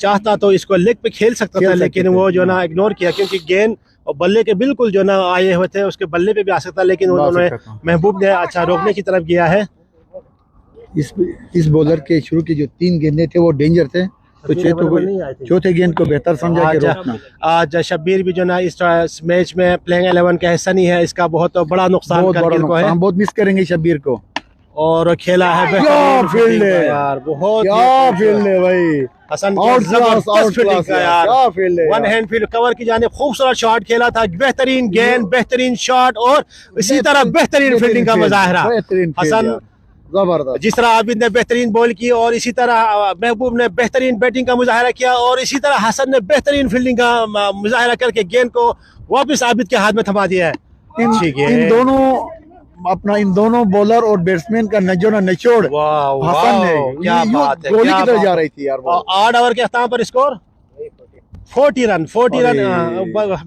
चाहता तो इसको लेग पे खेल सकता था, लेकिन वो जो ना इग्नोर किया, क्योंकि गेंद और बल्ले के बिल्कुल जो ना आए हुए थे, उसके बल्ले पे भी आ सकता, लेकिन उन्होंने महबूब ने अच्छा रोकने की तरफ गया है। इस बॉलर के शुरू की जो 3 गेंदें थे वो डेंजर थे, तो चौथे गेंद को बेहतर समझा के रोकना। आज शब्बीर भी जो ना इस मैच में प्लेइंग 11 का हिस्सा नहीं है, इसका बहुत बड़ा नुकसान करगिल को है। हम बहुत मिस करेंगे शब्बीर को। और खेला है बेहतरीन फील्ड है यार, बहुत क्या फील्ड है भाई हसन, जबरदस्त फील्डिंग का यार। वन हैंड फील्ड कवर की जाने खूबसूरत शॉट खेला था, बेहतरीन गेंद, बेहतरीन शॉट और इसी तरह बेहतरीन फील्डिंग का मुजाहिरा। हसन जबरदस्त। जिस तरह आबिद ने बेहतरीन बॉल की और इसी तरह महबूब ने बेहतरीन बैटिंग का मुजाहरा किया और इसी तरह हसन ने बेहतरीन फील्डिंग का मुजाहरा करके गेंद को वापस आबिद के हाथ में थमा दिया है। इन दोनों बॉलर और बैट्समैन का निचोड़ हसन ने क्या बात है, गोली क्या की तरफ बात जा रही थी यार। 8 ओवर के अख्ताम पर स्कोर 40 रन।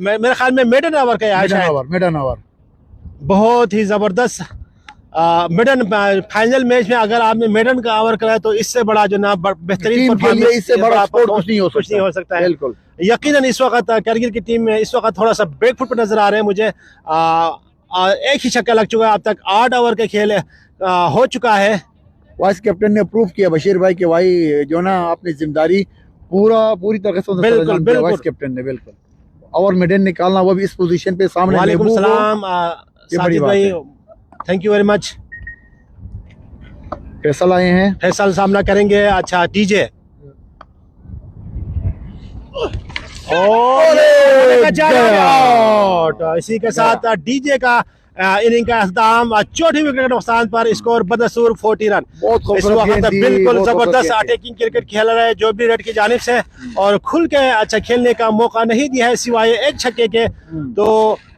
मेरे ख्याल में मेडन ओवर का मिडन ओवर बहुत ही जबरदस्त मेडन फाइनल मैच में अगर आपने मेडन का ओवर कराया तो इससे बड़ा जो ना बेहतरीन परफॉर्मेंस, इससे बड़ा स्कोर कुछ नहीं हो सकता है। बिल्कुल यकीनन इस वक्त करगिल की टीम में इस वक्त थोड़ा सा बैकफुट पर नजर आ रहे हैं मुझे। एक ही छक्का लग चुका है, अब तक 8 ओवर के खेल हो चुका है। वाइस कैप्टन ने प्रूव किया बशीर भाई के भाई जो ना अपनी जिम्मेदारी पूरी तरह से बिल्कुल वाइस कैप्टन ने बिल्कुल। और मेडन निकालना वो भी इस पोजीशन पे सामने। वालेकुम सलाम साजिद भाई, thank you very much. Faisal आए हैं, फैसल सामना करेंगे। अच्छा डीजे इसी के साथ डीजे का इनिंग का अख्ताम। चौथी विकेट के नुकसान पर स्कोर बदसूर 40 रन। इस वक्त बिल्कुल जबरदस्त अटैकिंग क्रिकेट खेल रहे हैं जोबली रेड की जानिब से और खुल के अच्छा खेलने का मौका नहीं दिया है सिवाय एक छक्के के। तो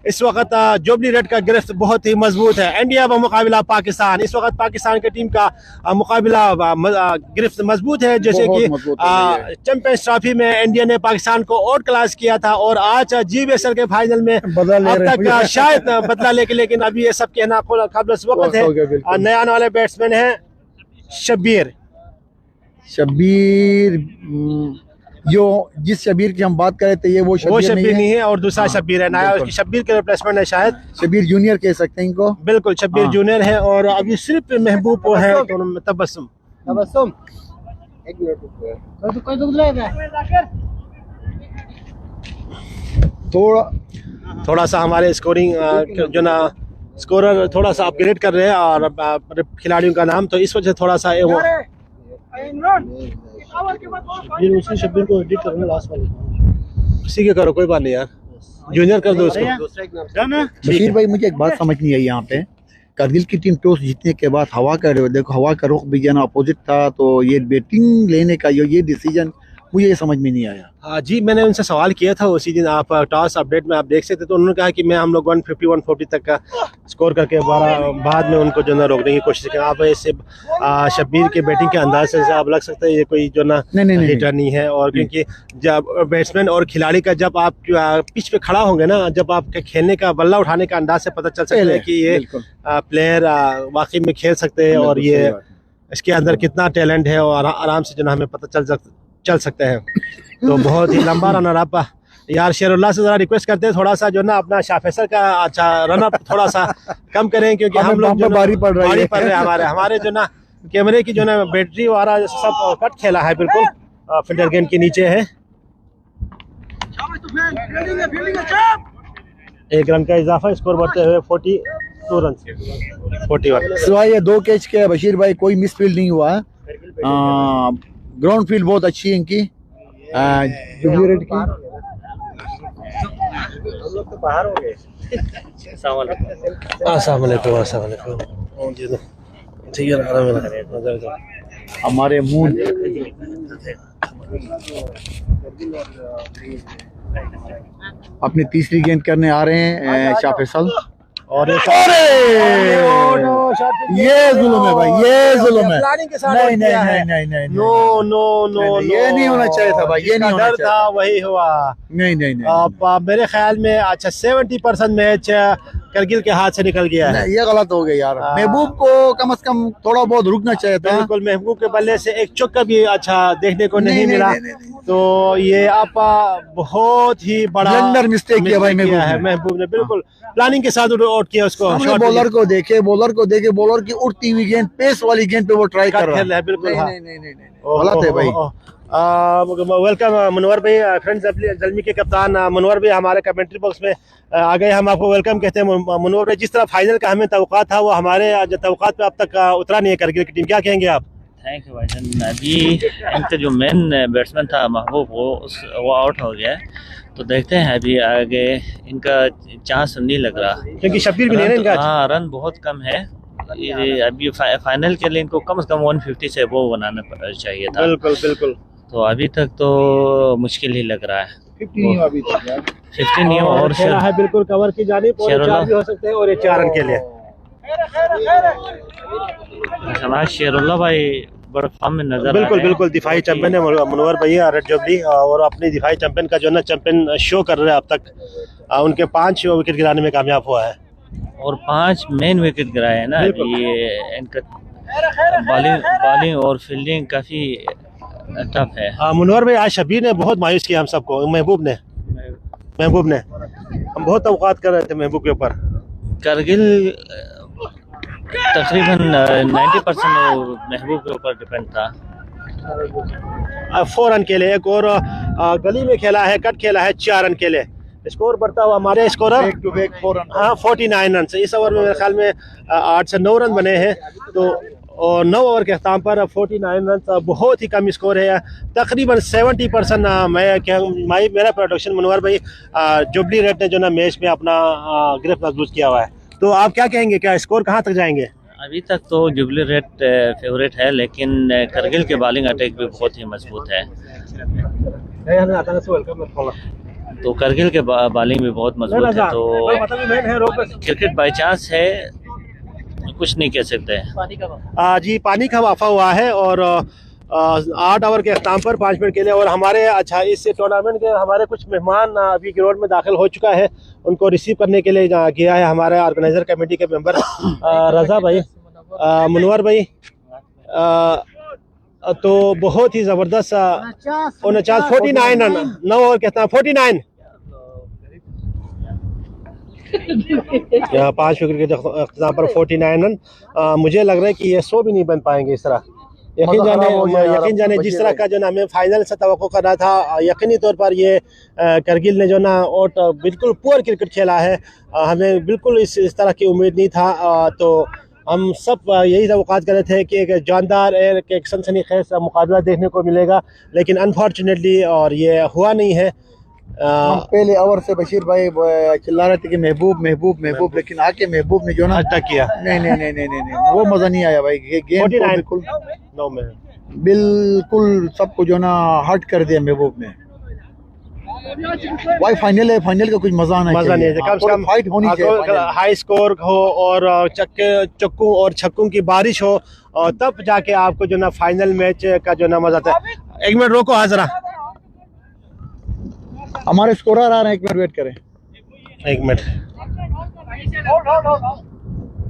इस वक्त जोबली रेड का गिरफ्त बहुत ही मजबूत है। इंडिया का मुकाबला पाकिस्तान, इस वक्त पाकिस्तान की टीम का मुकाबला गिरफ्त मजबूत है। जैसे कि चैंपियंस ट्रॉफी में इंडिया ने पाकिस्तान को आउट क्लास किया था और आज GBSL के फाइनल में अब तक शायद बदला लेके, लेकिन अभी ये सब कहना काबिल वक्त है। नया आने वाले बैट्समैन है शब्बीर जो जिस शब्बीर की हम बात कर रहे थे, ये वो शब्बीर नहीं है और दूसरा शब्बीर है नया। उसकी शब्बीर के रिप्लेसमेंट है, शायद शब्बीर जूनियर कह सकते हैं इनको। बिल्कुल शब्बीर जूनियर है और अभी सिर्फ महबूब है तबस्सुम। थोड़ा सा हमारे स्कोरिंग जो ना स्कोरर थोड़ा सा अपग्रेड कर रहे हैं और खिलाड़ियों का नाम, तो इस वजह से थोड़ा सा वो उसी शब्बीर को एडिट करना लास्ट वाले उसी के करो, कोई बात नहीं यार, जूनियर कर दो उसको। बशीर भाई मुझे एक बात समझ नहीं आई यहाँ पे, करगिल की टीम टॉस जीतने के बाद हवा का देखो हवा का रुख भी जाना अपोजिट था, तो ये बैटिंग लेने का ये डिसीजन मुझे ये समझ में नहीं आया। हाँ जी, मैंने उनसे सवाल किया था उसी दिन, आप टॉस अपडेट में आप देख सकते, तो उन्होंने कहा कि मैं हम लोग 150-140 तक का स्कोर करके बाद में उनको जो ना रोकने की कोशिश करें। आप इससे शब्बीर के बैटिंग के अंदाज से आप लग सकते हैं ये कोई जो ना हिटर नहीं है। और क्योंकि जब बैट्समैन और खिलाड़ी का जब आप पिच पे खड़ा होंगे ना, जब आपके खेलने का बल्ला उठाने का अंदाज से पता चल सकता है कि ये प्लेयर वाकई में खेल सकते हैं और ये इसके अंदर कितना टैलेंट है और आराम से जो ना हमें पता चल सकते हैं। तो बहुत ही लंबा रनर अप यार, शेरुल्लाह से जरा रिक्वेस्ट करते हैं थोड़ा सा जो ना अपना शाह फैसल का अच्छा रनअप थोड़ा सा कम करें, क्योंकि हम लोग बारी पड़ रही है हमारे जो ना कैमरे की जो ना बैटरी वाला सब कट खेला है, बिल्कुल फिल्टर गेंद के नीचे है। 1 रन का इजाफा, स्कोर बढ़ते हुए 42 रन 41। सिवाय ये 2 कैच के बशीर भाई कोई मिस फील्ड नहीं हुआ। ग्राउंड फील्ड बहुत अच्छी है इनकी जुबली रेड की। हम लोग तो बाहर हो गए। अस्सलाम वालेकुम। ठीक है, हमारे मुंह अपनी तीसरी गेंद करने आ रहे हैं शाह फैसल। और ये जुल्म है भाई, ये जुल्म है। नहीं, नो ये नहीं होना चाहिए था भाई, ये नहीं होना चाहिए था, वही हुआ। नहीं मेरे ख्याल में अच्छा 70% मैच करगिल के हाथ से निकल गया है। ये गलत हो गया यार। महबूब को कम से कम थोड़ा बहुत रुकना चाहिए था। बिल्कुल, महबूब के बल्ले से एक चौका भी अच्छा देखने को नहीं मिला। तो ये आप बहुत ही बड़ा ब्लंडर मिस्टेक किया भाई महबूब ने, बिल्कुल प्लानिंग के साथ आउट किया उसको। बॉलर को देखे बॉलर की उड़ती हुई गेंद, पेस वाली गेंद पे वो ट्राई कर रहा है। बिल्कुल गलत है भाई। वेलकम मुनवर भाई, फ्रेंड्स जलमी के कप्तान मुनवर भाई हमारे कमेंट्री बॉक्स में आ गए। हम आपको वेलकम कहते हैं मुनवर भाई। जिस तरह फाइनल का हमें तवक्का था वो हमारे तवक्कात पे अब तक उतरा नहीं है करगिल की टीम, क्या कहेंगे आप? थैंक यू भाईजान। अभी इनका जो मेन बैट्समैन था महबूब वो आउट हो गया है, तो देखते हैं अभी आगे इनका चांस नहीं लग रहा, क्योंकि शब्बीर भी नहीं है इनका। हाँ, रन बहुत कम है ये अभी फाइनल के लिए इनको कम से कम 150 से वो बनाना चाहिए था। बिल्कुल बिल्कुल। तो अभी तक तो मुश्किल ही लग रहा है। 15 अभी तक यार। 15 नहीं और खेला है बिल्कुल कवर की जानिब, और शेरुल्ला। 4 भी हो सकते हैं और ये 4 रन के लिए। शहबाज शेरुल्ला भाई बड़ा फॉर्म में नजर बिल्कुल बिल्कुल दिफाई चैंपियन है मुनव्वर भैया रेड जुबली, और अपनी दिफाई चैंपियन का जो ना चैंपियन शो कर रहे हैं अब तक। उनके 5 विकेट गिराने में कामयाब हुआ है और 5 मेन विकेट गिराए हैं ना। ये इनका बॉलिंग और फील्डिंग काफी टफ है। मुनव्वर भाई आज शबीर ने बहुत मायूस किया हम सबको, महबूब ने हम बहुत तवक्कात कर रहे थे महबूब के ऊपर। करगिल तकरीबन 90% महबूब के ऊपर डिपेंड था। 4 रन के लिए एक और गली में खेला है, कट खेला है 4 रन के लिए। स्कोर बढ़ता हुआ हमारे scorer back to back 4 run. हाँ 49 रन से इस ओवर में मेरे ख्याल में 8 से 9 रन बने हैं। तो और 9 ओवर के अख्ताम पर 49 रन बहुत ही कम स्कोर है। तकरीबन 70% मेरा प्रोडक्शन मुनव्वर भाई जुबली रेड ने जो ना मैच में अपना गिरफ्त मजबूत किया हुआ है। तो आप क्या कहेंगे, क्या स्कोर कहाँ तक जाएंगे? अभी तक तो जुबली रेड फेवरेट है, लेकिन करगिल के बॉलिंग अटैक भी बहुत ही मजबूत है। तो करगिल के बॉलिंग भी बहुत मजबूत है। तो क्रिकेट बाई चांस है, कुछ नहीं कह सकते। जी पानी का वाफा हुआ है और 8 ओवर के अख्ताम पर 5 मिनट के लिए। और हमारे अच्छा इस टूर्नामेंट के हमारे कुछ मेहमान अभी ग्राउंड में दाखिल हो चुका है, उनको रिसीव करने के लिए गया है हमारे ऑर्गेनाइजर कमेटी के मेंबर रजा भाई, मुनव्वर भाई। तो बहुत ही ज़बरदस्त 49 रन 9 ओवर के अख्ताम 49 5 विकेट के अख्ताम पर 49 रन। मुझे लग रहा है कि ये 100 भी नहीं बन पाएंगे इस तरह। यकीन जाने जिस तरह का जो ना हमें फाइनल से तवक्को कर रहा था, यकीनी तौर पर ये करगिल ने जो ना और बिल्कुल पुअर क्रिकेट खेला है। हमें बिल्कुल इस तरह की उम्मीद नहीं था। तो हम सब यही तवक्कात कर रहे थे कि एक जानदार एक सनसनीखेज मुकाबला देखने को मिलेगा, लेकिन अनफॉर्चुनेटली और ये हुआ नहीं है। हम पहले ओवर से बशीर भाई चिल्ला रहे थे कि महबूब महबूब महबूब, लेकिन आके महबूब ने जो ना अटैक किया। नहीं वो मजा नहीं आया भाई। गेम को बिल्कुल 9 में बिल्कुल सबको जो ना हट कर दिया महबूब ने। भाई फाइनल है, फाइनल का कुछ मजा नहीं है। कम से कम फाइट होनी चाहिए, हाई स्कोर हो और चक्कों और छक्कों की बारिश हो, और तब जाके आपको जो ना फाइनल मैच का जो ना मजा आता है। 1 मिनट रोको हाजरा, हमारे स्कोरर आ रहे हैं, 1 मिनट वेट करें। 1 मिनट।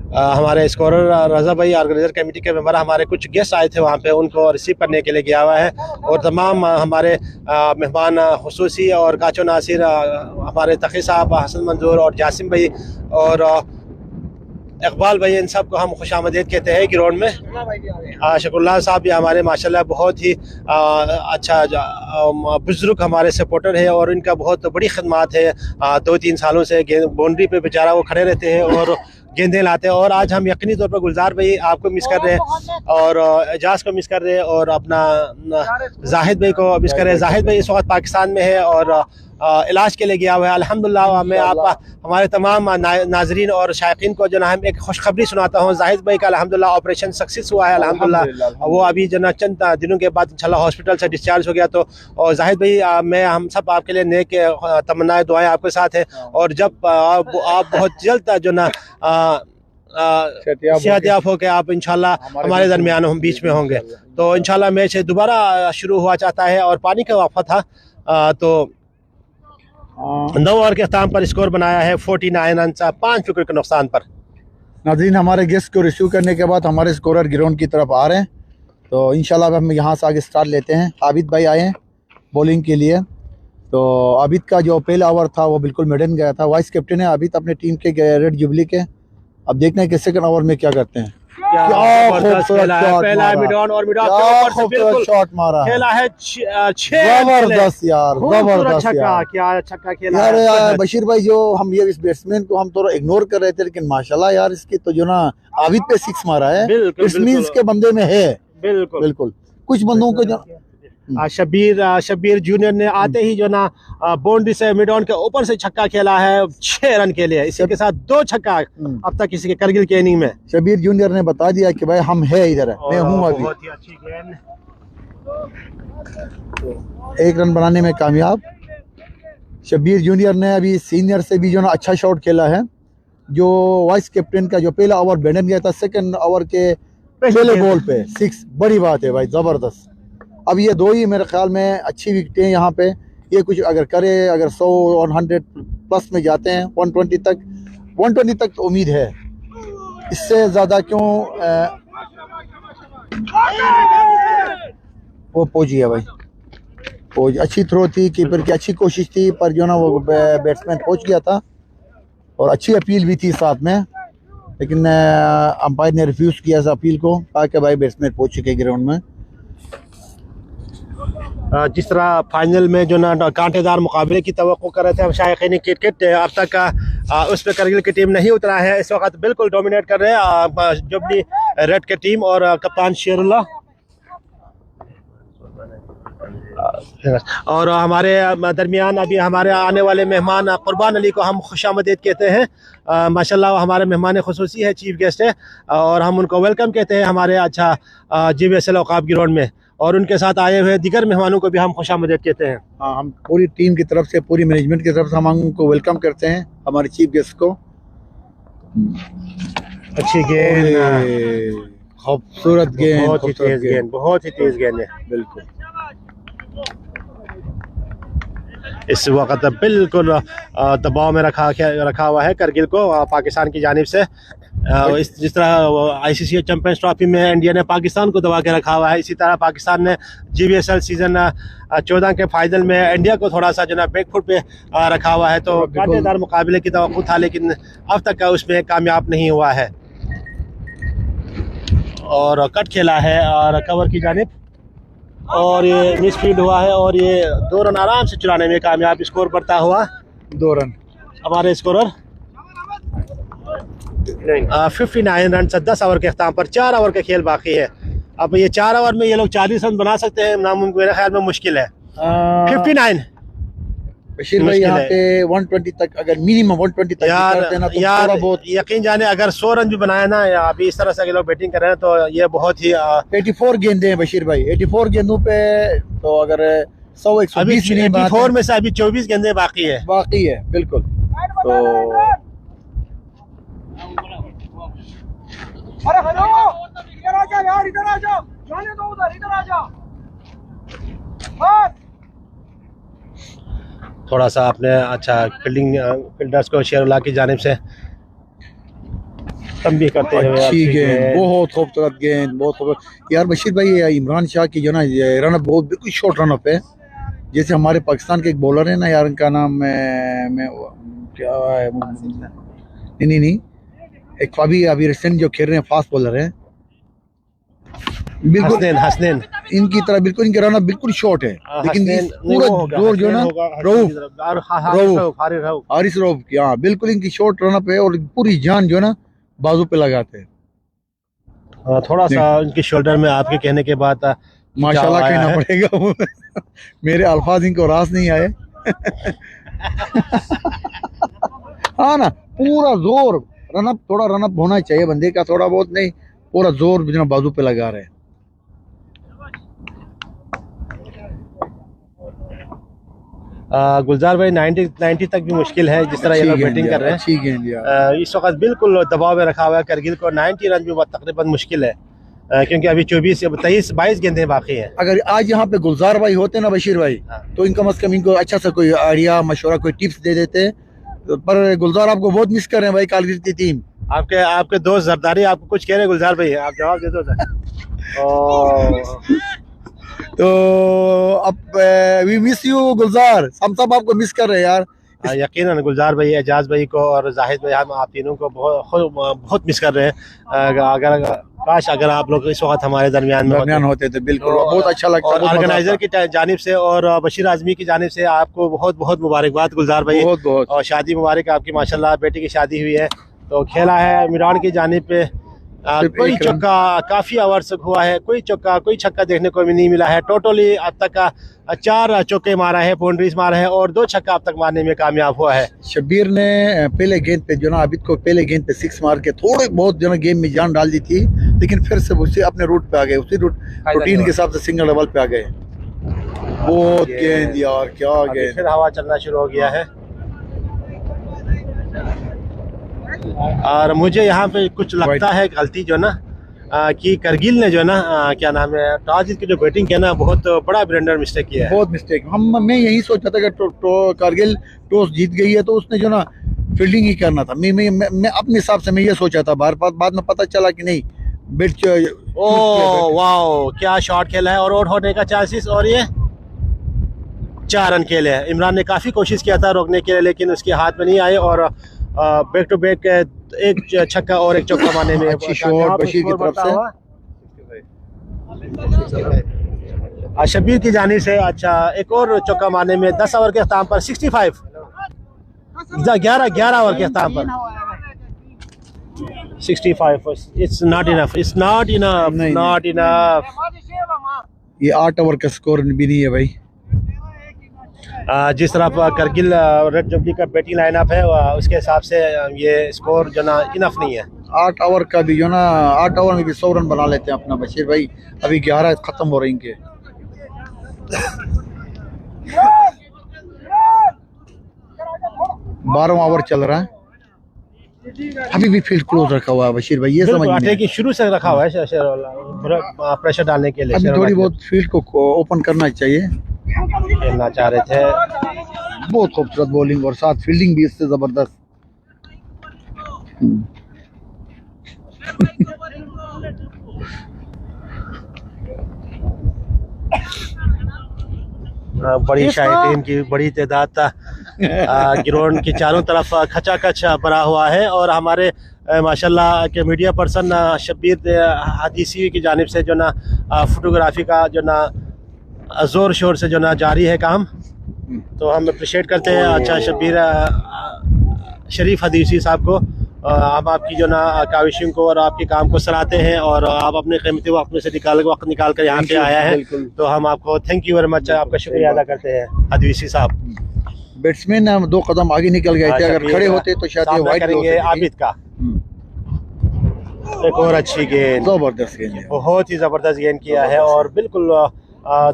हमारे स्कोरर रजा भाई ऑर्गेनाइजर कमेटी के मेंबर, हमारे कुछ गेस्ट आए थे वहाँ पे, उनको रिसीव करने के लिए गया हुआ है। और तमाम हमारे मेहमान खुसूसी और काचो नासिर, हमारे तकी साहब, हसन मंजूर और जासिम भाई और इकबाल भाई, इन सब को हम खुशामदीद कहते हैं ग्राउंड में। शकुल्ला साहब भी हमारे माशाल्लाह बहुत ही अच्छा बुजुर्ग हमारे सपोर्टर है, और इनका बहुत बड़ी खिदमत है। 2-3 सालों से बाउंड्री पे बेचारा वो खड़े रहते हैं और गेंदें लाते हैं। और आज हम यकीनी तौर पर गुलजार भाई आपको मिस कर रहे हैं, और एजाज को मिस कर रहे हैं, और अपना जाहिद भाई को मिस कर रहे हैं। जाहिद भाई इस वक्त पाकिस्तान में है और इलाज के लिए गया हुआ है। अल्हम्दुलिल्लाह मैं हमारे तमाम नाजरीन और शायकीन को जो ना हम एक खुशखबरी सुनाता हूँ। जाहिद भाई का अल्हम्दुलिल्लाह ऑपरेशन सक्सेस हुआ है अल्हम्दुलिल्लाह। वो अभी जो ना चंद दिनों के बाद इंशाल्लाह हॉस्पिटल से डिस्चार्ज हो गया। तो और जाहिद भाई मैं हम सब आपके लिए नेक तमन्नाएं दुआएं आपके साथ हैं, और जब आप बहुत जल्द जो ना सेहतियाब हो के आप इंशाल्लाह हमारे दरमियान हम बीच में होंगे। तो इंशाल्लाह मैच दोबारा शुरू हुआ चाहता है, और पानी का वाफा था। तो 9 ओवर के अख्ताम पर स्कोर बनाया है 49 रन 5 विकेट के नुकसान पर। नाज़रीन, हमारे गेस्ट को रिसीव करने के बाद हमारे स्कोरर ग्राउंड की तरफ आ रहे हैं, तो इंशाल्लाह हम यहाँ से आगे स्टार्ट लेते हैं। आबिद भाई आए हैं बॉलिंग के लिए। तो आबिद का जो पहला ओवर था वो बिल्कुल मिडन गया था। वाइस कैप्टन है आबिद अपने टीम के रेड जुबली के। अब देखना है कि सेकंड ओवर में क्या करते हैं। शॉट मारा खेला है जबरदस्त यार, जबरदस्त क्या छक्का खेला यार। बशीर भाई जो हम ये इस बैट्समैन को हम थोड़ा इग्नोर कर रहे थे, लेकिन माशाल्लाह यार इसकी तो जो ना आबिद पे 6 मारा है। इट्स मींस के बंदे में है। बिल्कुल कुछ बंदों को जो शब्बीर जूनियर ने आते ही जो ना बाउंड्री से मिड ऑन के ऊपर से छक्का खेला है 6 रन के लिए। इसी के साथ 2 छक्का अब तक किसी के करगिल के इनिंग में। शब्बीर जूनियर ने बता दिया कि भाई हम है इधर, मैं हूँ अभी। बहुत ही अच्छी गेंद, 1 रन बनाने में कामयाब। शब्बीर जूनियर ने अभी सीनियर से भी जो ना अच्छा शॉट खेला है। जो वाइस कैप्टन का जो पहला ओवर बैनर गया था, सेकंड ओवर के पहले बॉल पे 6, बड़ी बात है भाई, जबरदस्त। अब ये 2 ही मेरे ख्याल में अच्छी विकेटें हैं यहाँ पे। ये कुछ अगर करे, अगर 100 और 100 प्लस में जाते हैं, 120 तक तो उम्मीद है। इससे ज़्यादा क्यों वो पहुँच गया भाई, पहुँच। अच्छी थ्रो थी, कीपर की अच्छी कोशिश थी, पर जो ना वो बैट्समैन पहुँच गया था। और अच्छी अपील भी थी साथ में, लेकिन अंपायर ने रिफ्यूज़ किया इस अपील को, कहा कि भाई बैट्समैन पहुँच चुके ग्राउंड में। जिस तरह फाइनल में जो ना कांटेदार मुकाबले की तवक्को कर रहे थे हम शायकीन क्रिकेट, अब तक उस पर करगिल की टीम नहीं उतरा है। इस वक्त बिल्कुल डोमिनेट कर रहे हैं जुबली रेड की टीम और कप्तान शेरुल्ला। और हमारे दरमियान अभी हमारे आने वाले मेहमान कुर्बान अली को हम खुशामदीद कहते हैं। माशाल्लाह हमारे मेहमान खुसूसी है, चीफ गेस्ट है, और हम उनको वेलकम कहते हैं हमारे अच्छा GVSL औकाफ ग्राउंड में। और उनके साथ आए हुए दीगर मेहमानों को भी हम खुशामदीद कहते हैं। हाँ, हम पूरी टीम की तरफ से, पूरी मैनेजमेंट की तरफ से हम उनको वेलकम करते हैं, हमारे चीफ गेस्ट को। अच्छी गेंद, खूबसूरत गेंद, बहुत ही तेज गेंद, बहुत ही तेज गेंद है। बिल्कुल इस वक्त बिल्कुल दबाव में रखा हुआ है करगिल को पाकिस्तान की जानिब से। जिस तरह ICC चैंपियंस ट्रॉफी में इंडिया ने पाकिस्तान को दबा के रखा हुआ है, इसी तरह पाकिस्तान ने GVSL सीजन 14 के फाइनल में इंडिया को थोड़ा सा जो ना बैकफुट पे रखा हुआ है। तो कांटेदार मुकाबले की तवक्को था, लेकिन अब तक का उसमें कामयाब नहीं हुआ है। और कट खेला है और कवर की जानिब, और ये मिसफील्ड हुआ है, और ये 2 रन आराम से चुराने में कामयाब। स्कोर बढ़ता हुआ 2 रन। हमारे स्कोरर 59 रन 10 ओवर के अख्ताम पर। 4 ओवर का खेल बाकी है। अब ये 4 ओवर में ये लोग 40 रन बना सकते हैं, नामुमकिन, मेरे ख्याल में मुश्किल है। 59 बशीर भाई यहाँ पे 120 तक, अगर मिनिमम 120 तक कर देना तो यार थोड़ा बहुत। यकीन जाने अगर 100 रन भी बनाए ना, या अभी इस तरह से लोग बैटिंग कर रहे हैं, तो ये बहुत ही 84 गेंदें हैं बशीर भाई, 84 गेंदों पे तो अगर 100-120 अभी भी नहीं 84 में से अभी 24 गेंदें बाकी है। बाकी है। बिल्कुल। तो अरे हेलो, इधर आ जा यार, इधर आ जा, जाने दो उधर, इधर आ जा। थोड़ा सा अपने अच्छा फील्डर्स को शेरुल्ला की जानिब से तंबीह करते हुए। अच्छी गेंद, बहुत खूबसूरत गेंद, बहुत खूबसूरत। यार बशीर भाई, इमरान शाह की जो ना रनअप बहुत बिल्कुल शॉर्ट रनअप है। जैसे हमारे पाकिस्तान के एक बॉलर है ना यार, उनका नाम क्या है, नहीं, एक अभी रिसेंट जो खेल रहे हैं फास्ट बॉलर है, बिल्कुल हसनैन इनकी तरह, बिल्कुल इनके रनअप बिल्कुल शॉर्ट है, लेकिन पूरा जोर जो ना हारिस रऊफ की, हाँ बिल्कुल इनकी शॉर्ट रनअप है, और पूरी जान जो ना बाजू पे लगाते हैं। थोड़ा सा उनके शोल्डर में आपके कहने के बाद माशाल्लाह कहना पड़ेगा। मेरे अल्फाज इनको रास नहीं आए। हाँ ना, पूरा जोर रनअप, थोड़ा रनअप होना चाहिए बंदे का, थोड़ा बहुत नहीं, पूरा जोर जो बाजू पे लगा रहे हैं। गुलजार भाई 90 तक भी मुश्किल है, जिस तरह ये लोग बैटिंग कर रहे हैं। अच्छी गेंद यार। इस वक्त बिल्कुल दबाव में रखा हुआ है करगिल को। 90 रन भी तकरीबन मुश्किल है, क्योंकि अभी 22 गेंदें बाकी हैं। अगर आज यहाँ पे गुलजार भाई होते ना बशीर भाई, तो इनका कम से कम इनको अच्छा सा कोई आइडिया, मशवरा, कोई टिप्स दे देते। पर गुलजार आपको बहुत मिस कर रहे हैं भाई, कालगिर की टीम। आपके दोस्त जरदारी आपको कुछ कह रहे हैं गुलजार भाई, आप जवाब दे दो। तो अब वी मिस यू गुलजार, हम सब आपको मिस कर रहे हैं यार। यकीनन गुलजार भाई, एजाज भाई को और जाहिद भाई, हम आप तीनों को बहुत मिस कर रहे हैं। अगर आप लोग इस वक्त हमारे दरमियान होते थे, बिल्कुल बहुत अच्छा लगता है। ऑर्गेनाइजर की जानिब से और बशीर आजमी की जानिब से आपको बहुत बहुत मुबारकबाद गुलजार भाई, बहुत। और शादी मुबारक आपकी, माशाल्लाह बेटी की शादी हुई है। तो खेला है इमरान की जानिब पे कोई एक रन। चौका काफी आवर्स हुआ है, कोई चौका कोई छक्का देखने को भी नहीं मिला है। टोटली अब तक 4 चौके मारा है, बाउंड्रीज मारा है और 2 छक्का अब तक मारने में कामयाब हुआ है। शब्बीर ने पहले गेंद पे जो ना आबिद को पहले गेंद पे 6 मार के थोड़े बहुत जो ना गेम में जान डाल दी थी, लेकिन फिर से उसी अपने रूट पे आ गए, उसी रूटीन के हिसाब से सिंगल डबल पे आ गए। बहुत गेंद यार, क्या अभी गेंद। फिर हवा चलना शुरू हो गया है और मुझे यहाँ पे कुछ लगता है गलती जो ना कि करगिल ने जो ना क्या नाम है टॉस जीत के जो बैटिंग किया ना, बहुत बड़ा ब्लेंडर मिस्टेक किया है। बहुत मिस्टेक। मैं यही सोचा था कि कारगिल टॉस जीत गई है तो उसने जो ना फील्डिंग ही करना था। मैं अपने हिसाब से मैं ये सोचा था, बाद में पता चला कि नहीं बैट। ओ वाओ, क्या शॉट खेला है और आउट होने का चांसेस, और ये 4 रन खेले हैं। इमरान ने काफी कोशिश किया था रोकने के लिए, लेकिन उसके हाथ में नहीं आए और बैक टू बैक एक छक्का और एक चौका मारने में अच्छी शॉट बशीर की तरफ से। शब्बीर की जानिब से अच्छा एक और चौका मारने में 10 ओवर के अख्ताम पर 65 11 ओवर के अख्ताम पर 65। It's not enough, it's not enough, नहीं। Not enough. ये 8 ओवर का स्कोर भी नहीं है भाई। जिस तरह करगिल रेड जुबली का बैटिंग लाइनअप है उसके हिसाब से ये स्कोर जो ना इनफ नहीं है। 8 ओवर का भी जो ना 8 ओवर में भी 100 रन बना लेते हैं अपना बशीर भाई। अभी 11 खत्म हो रही इनके। 12वां ओवर चल रहा है, अभी भी फील्ड क्लोज रखा हुआ है बशीर भाई। ये समझ में कि शुरू से रखा हुआ है प्रेशर डालने के लिए। अभी थोड़ी बहुत फील्ड को ओपन करना चाहिए। खेलना चाह रहे थे। बहुत खूबसूरत बॉलिंग और साथ फील्डिंग भी इससे जबरदस्त। बड़ी शाही टीम की बड़ी तादाद ग्राउंड की चारों तरफ खचाखच भरा हुआ है और हमारे माशाल्लाह के मीडिया पर्सन शब्बीर हदीसी की जानिब से जो ना फोटोग्राफी का जो ना जोर शोर से जो ना जारी है काम, तो हम अप्रिशिएट करते हैं। अच्छा शब्बीर शरीफ हदीसी साहब को हम आपकी जो ना काविशों को और आपके काम को सराहते हैं और आप अपने कीमती वक्त में से वक्त निकाल कर यहाँ पे आया है, तो हम आपको थैंक यू वेरी मच, आपका शुक्रिया अदा करते हैं हदीसी साहब। बैट्समैन 2 कदम आगे निकल गए थे, अगर खड़े होते तो शायद ये वाइड करेंगे। आबिद का एक और अच्छी गेंद, जबरदस्त गेंद, बहुत ही जबरदस्त गेंद किया है और बिल्कुल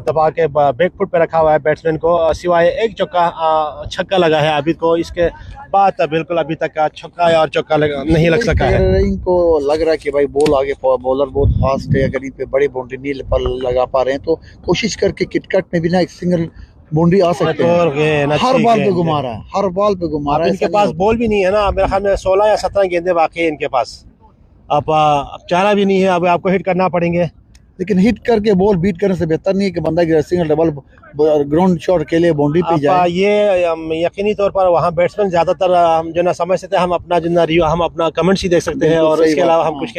दबा के बैक फुट पे रखा हुआ है बैट्समैन को। सिवाय एक छक्का लगा है आबिद को, इसके बाद बिल्कुल अभी तक छक्का और चौका नहीं लग सका है। इनको लग रहा है कि भाई बॉल आगे बॉलर बहुत फास्ट है, अगर इन पे बड़ी बाउंड्री नहीं लगा पा रहे हैं तो कोशिश करके किटकट में भी ना एक सिंगल बाउंड्री आ सकते हैं। हर बॉल पे घुमा रहा है, हर बॉल पे घुमा रहा है। इनके पास बॉल भी नहीं है ना, मेरे ख्याल में 16 या 17 गेंदे बाकी है इनके पास। अब चारा भी नहीं है, अब आपको हिट करना पड़ेंगे। लेकिन हिट करके बॉल बीट करने से बेहतर नहीं है कि बंदा सिंगल डबल ग्राउंड शॉट के लिए बाउंड्री पे जाए। ये यकीनी तौर पर वहाँ बैट्समैन ज्यादातर हम जो ना समझ सकते हैं, हम अपना जो ना हम अपना कमेंट्स ही देख सकते हैं और इसके अलावा हम कुछ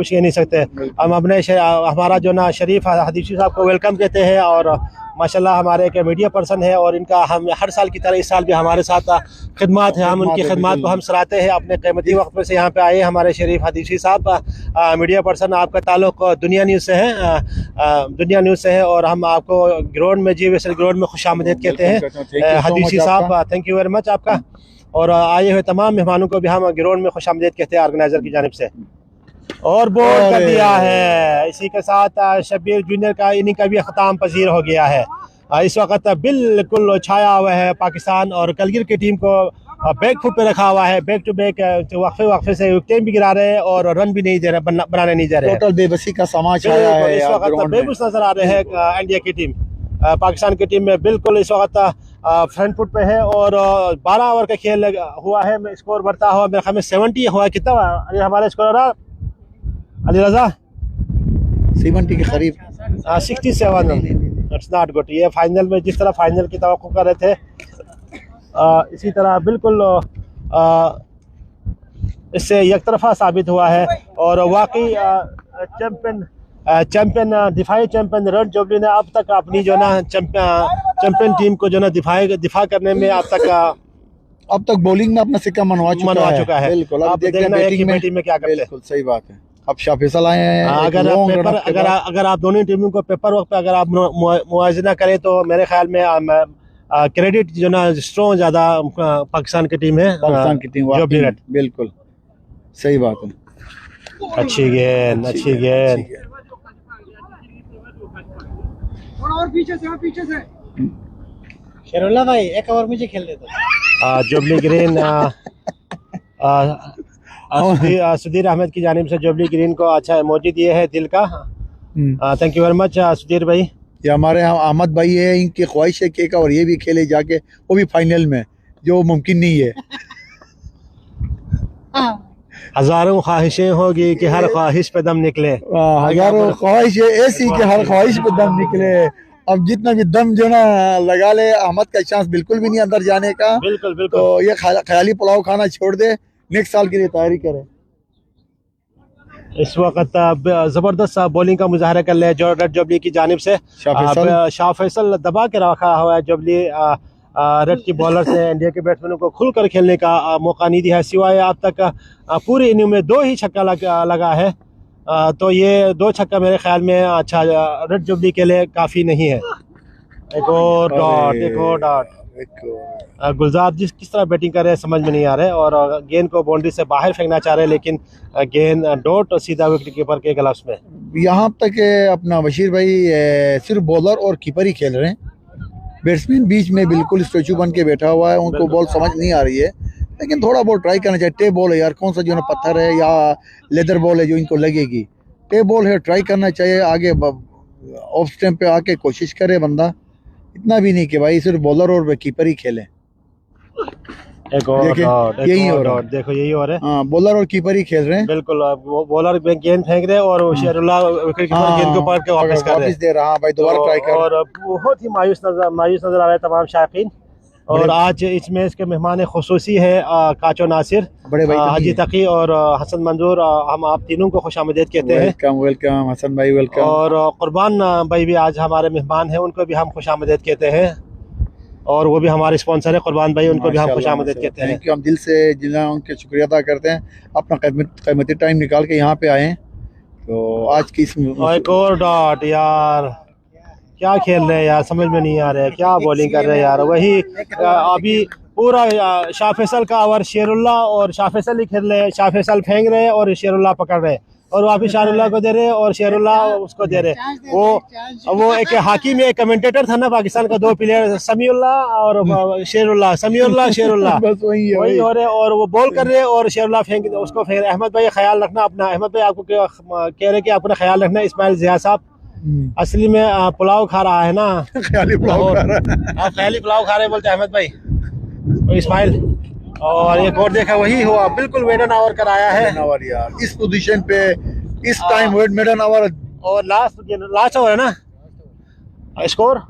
कह नहीं सकते। हम अपने हमारा जो ना शरीफ हदीसी साहब को वेलकम कहते हैं और माशाल्लाह हमारे एक मीडिया पर्सन है और इनका हम हर साल की तरह इस साल भी हमारे साथ खिदमत है, हम उनकी खिदमत को हम सराहते हैं। अपने कीमती वक्त में से यहाँ पे आए हमारे शरीफ हदीसी साहब, मीडिया पर्सन। आपका ताल्लुक दुनिया न्यूज़ से है, दुनिया न्यूज़ से है और हम आपको ग्राउंड में GVSL ग्राउंड में खुशामदीद कहते हैं हदीसी साहब। थैंक यू वेरी मच आपका, और आए हुए तमाम मेहमानों को भी हम ग्राउंड में खुशामदीद कहते हैं ऑर्गेनाइजर की जानिब से। और बोल कर दिया है, इसी के साथ शब्बीर जूनियर का इनिंग का भी अख्ताम पजीर हो गया है। इस वक्त बिल्कुल छाया हुआ है पाकिस्तान और करगिल की टीम को बैक फुट पे रखा हुआ है, बैक टू बैक वक्फे से विकेट भी गिरा रहे हैं और रन भी नहीं दे रहे, बनाने नहीं दे रहे। टोटल बेबसी का समाज छाया है। इस वक्त बेबस नजर आ रहे हैं इंडिया की टीम, पाकिस्तान की टीम में बिल्कुल इस वक्त फ्रंट फुट पे है और 12 ओवर का खेल हुआ है, स्कोर बढ़ता हुआ मेरे ख्याल में 70 हुआ। कितना हमारा स्कोर अली रजा 70 के करीब 67। It's not good. ये फाइनल में जिस तरह फाइनल की तवक्को कर रहे थे इसी तरह बिल्कुल इससे एक तरफा साबित हुआ है और वाकई चैंपियन दिफाई चैंपियन रेड जुबली ने अब तक अपनी जो ना चैंपियन टीम को जो ना दिफा करने में अब तक बॉलिंग में अपना सिक्का मनवा चुका है। बिल्कुल। अब देखना है कि बैटिंग में क्या करते हैं। बिल्कुल सही बात है। अब शाह फैसल आए हैं। एक अगर long पेपर run up के बाद। अगर आप दोनों टीमों को पेपर वर्क पे अगर आप मुआवजा करें तो मेरे ख्याल में क्रेडिट जो ना स्ट्रॉन्ग ज्यादा पाकिस्तान की टीम है। पाकिस्तान की टीम जो विराट बिल्कुल सही बात है। अच्छी गेंद अच्छी गेंद। और पीछे से शेरुल्ला भाई एक ओवर मुझे खेल देता। जुबली ग्रीन सुधीर अहमद की जानिब से जुबली ग्रीन को अच्छा इमोजी दिए है दिल का। Thank you very much Sudhir भाई। ये हमारे यहाँ अहमद भाई है, इनकी ख्वाहिश है कि एक और ये भी खेले जाके, वो भी फाइनल में, जो मुमकिन नहीं है। हजारों ख्वाहिशें होगी कि हर ख्वाहिश पे दम निकले। हजारों ख्वाहिशें ऐसी कि हर ख्वाहिश पे दम निकले। अब जितना भी दम जो ना लगा ले, अहमद का चांस बिल्कुल भी नहीं अंदर जाने का। बिल्कुल बिल्कुल। तो ये ख्याली पुलाव खाना छोड़ दे, नेक्स्ट साल के लिए तैयारी करे। इस वक्त जबरदस्त बॉलिंग का मुजाहरा कर ले जो रेड जुबली की जानिब से। शाह फैसल दबा के रखा हुआ है जुबली रेड की बॉलर से इंडिया के बैट्समैनों को खुलकर खेलने का मौका नहीं दिया है, सिवाय अब तक पूरी इनिंग में 2 ही छक्का लगा है। तो ये 2 छक्का मेरे ख्याल में अच्छा रेड जुबली के लिए काफ़ी नहीं है। एक और डॉट। गुलजार किस तरह बैटिंग कर रहे हैं समझ में नहीं आ रहा है, और गेंद को बाउंड्री से बाहर फेंकना चाह रहे हैं, लेकिन गेंद डॉट सीधा विकेट कीपर के ग्लव्स में। यहाँ तक अपना बशीर भाई सिर्फ बॉलर और कीपर ही खेल रहे हैं। बैट्समैन बीच में बिल्कुल स्टैचू बन के बैठा हुआ है, उनको बॉल समझ नहीं आ रही है, लेकिन थोड़ा बहुत ट्राई करना चाहिए। टेप बॉल है यार, कौन सा जो है पत्थर है या लेदर बॉल है जो इनको लगेगी। टेप बॉल है, ट्राई करना चाहिए। आगे ऑफ स्टैम्प पे आके कोशिश करे बंदा, इतना भी नहीं कि भाई सिर्फ बॉलर और कीपर ही खेले। एक और डॉट, यही हो रहा है, देखो यही हो रहा है। हाँ, बॉलर और कीपर ही खेल रहे हैं। बिल्कुल, बॉलर गेंद फेंक रहे हैं और शेरुल्लाह विकेट कीपर गेंद को पकड़ के वापस कर रहे हैं। दे रहा भाई, दोबारा ट्राई कर। और बहुत ही मायूस नजर आ रहे हैं तमाम शायकीन। और आज इस मैच के मेहमान खुसूसी है काचो नासिर, बड़े भाई हाजी तकी और हसन मंजूर। हम आप तीनों को खुशामदीद कहते हैं। वेलकम हसन भाई, वेलकम। और कुर्बान भाई भी आज हमारे मेहमान हैं, उनको भी हम खुशामदीद कहते हैं, और वो भी हमारे स्पॉन्सर है कुर्बान भाई, उनको भी हम खुशामदीद कहते हैं। हम दिल से उनके शुक्रिया अदा करते हैं, अपना कीमती टाइम निकाल के यहाँ पे आए हैं। तो आज की एक और डॉट यार, क्या खेल रहे हैं यार, समझ में नहीं आ रहा है, क्या बॉलिंग कर रहे हैं यार। वही अभी पूरा शाह फैसल का ओवर शेरुल्लाह और शाह फैसल ही खेल रहे हैं। शाह फैसल फेंक रहे हैं और शेरुल्लाह पकड़ रहे हैं, और वापिस शाहरुल्लाह को दे रहे हैं और शेरुल्लाह उसको दे रहे हैं। वो एक हाकी में एक कमेंटेटर था ना पाकिस्तान का, 2 प्लेयर समीउल्लाह और शेरुल्लाह, समीउल्लाह शेरुल्लाह बस वही हो रहे, और वो बॉल कर रहे हैं और शेरुल्लाह फेंक उसको फेंक। अहमद भाई ख्याल रखना अपना, अहमद भाई आपको कह रहे कि अपना ख्याल रखना। इस्माइल जिया साहब असली में पुलाव खा रहा है ना, ख्याली पुलाव खा रहा है। आप ख्याली पुलाव खा रहे बोलते अहमद भाई और इस्माइल। और एक और देखा वही हुआ, बिल्कुल मेडन ओवर कराया है यार, इस पोजीशन पे इस टाइम मेडन ओवर। और लास्ट ओवर है ना, स्कोर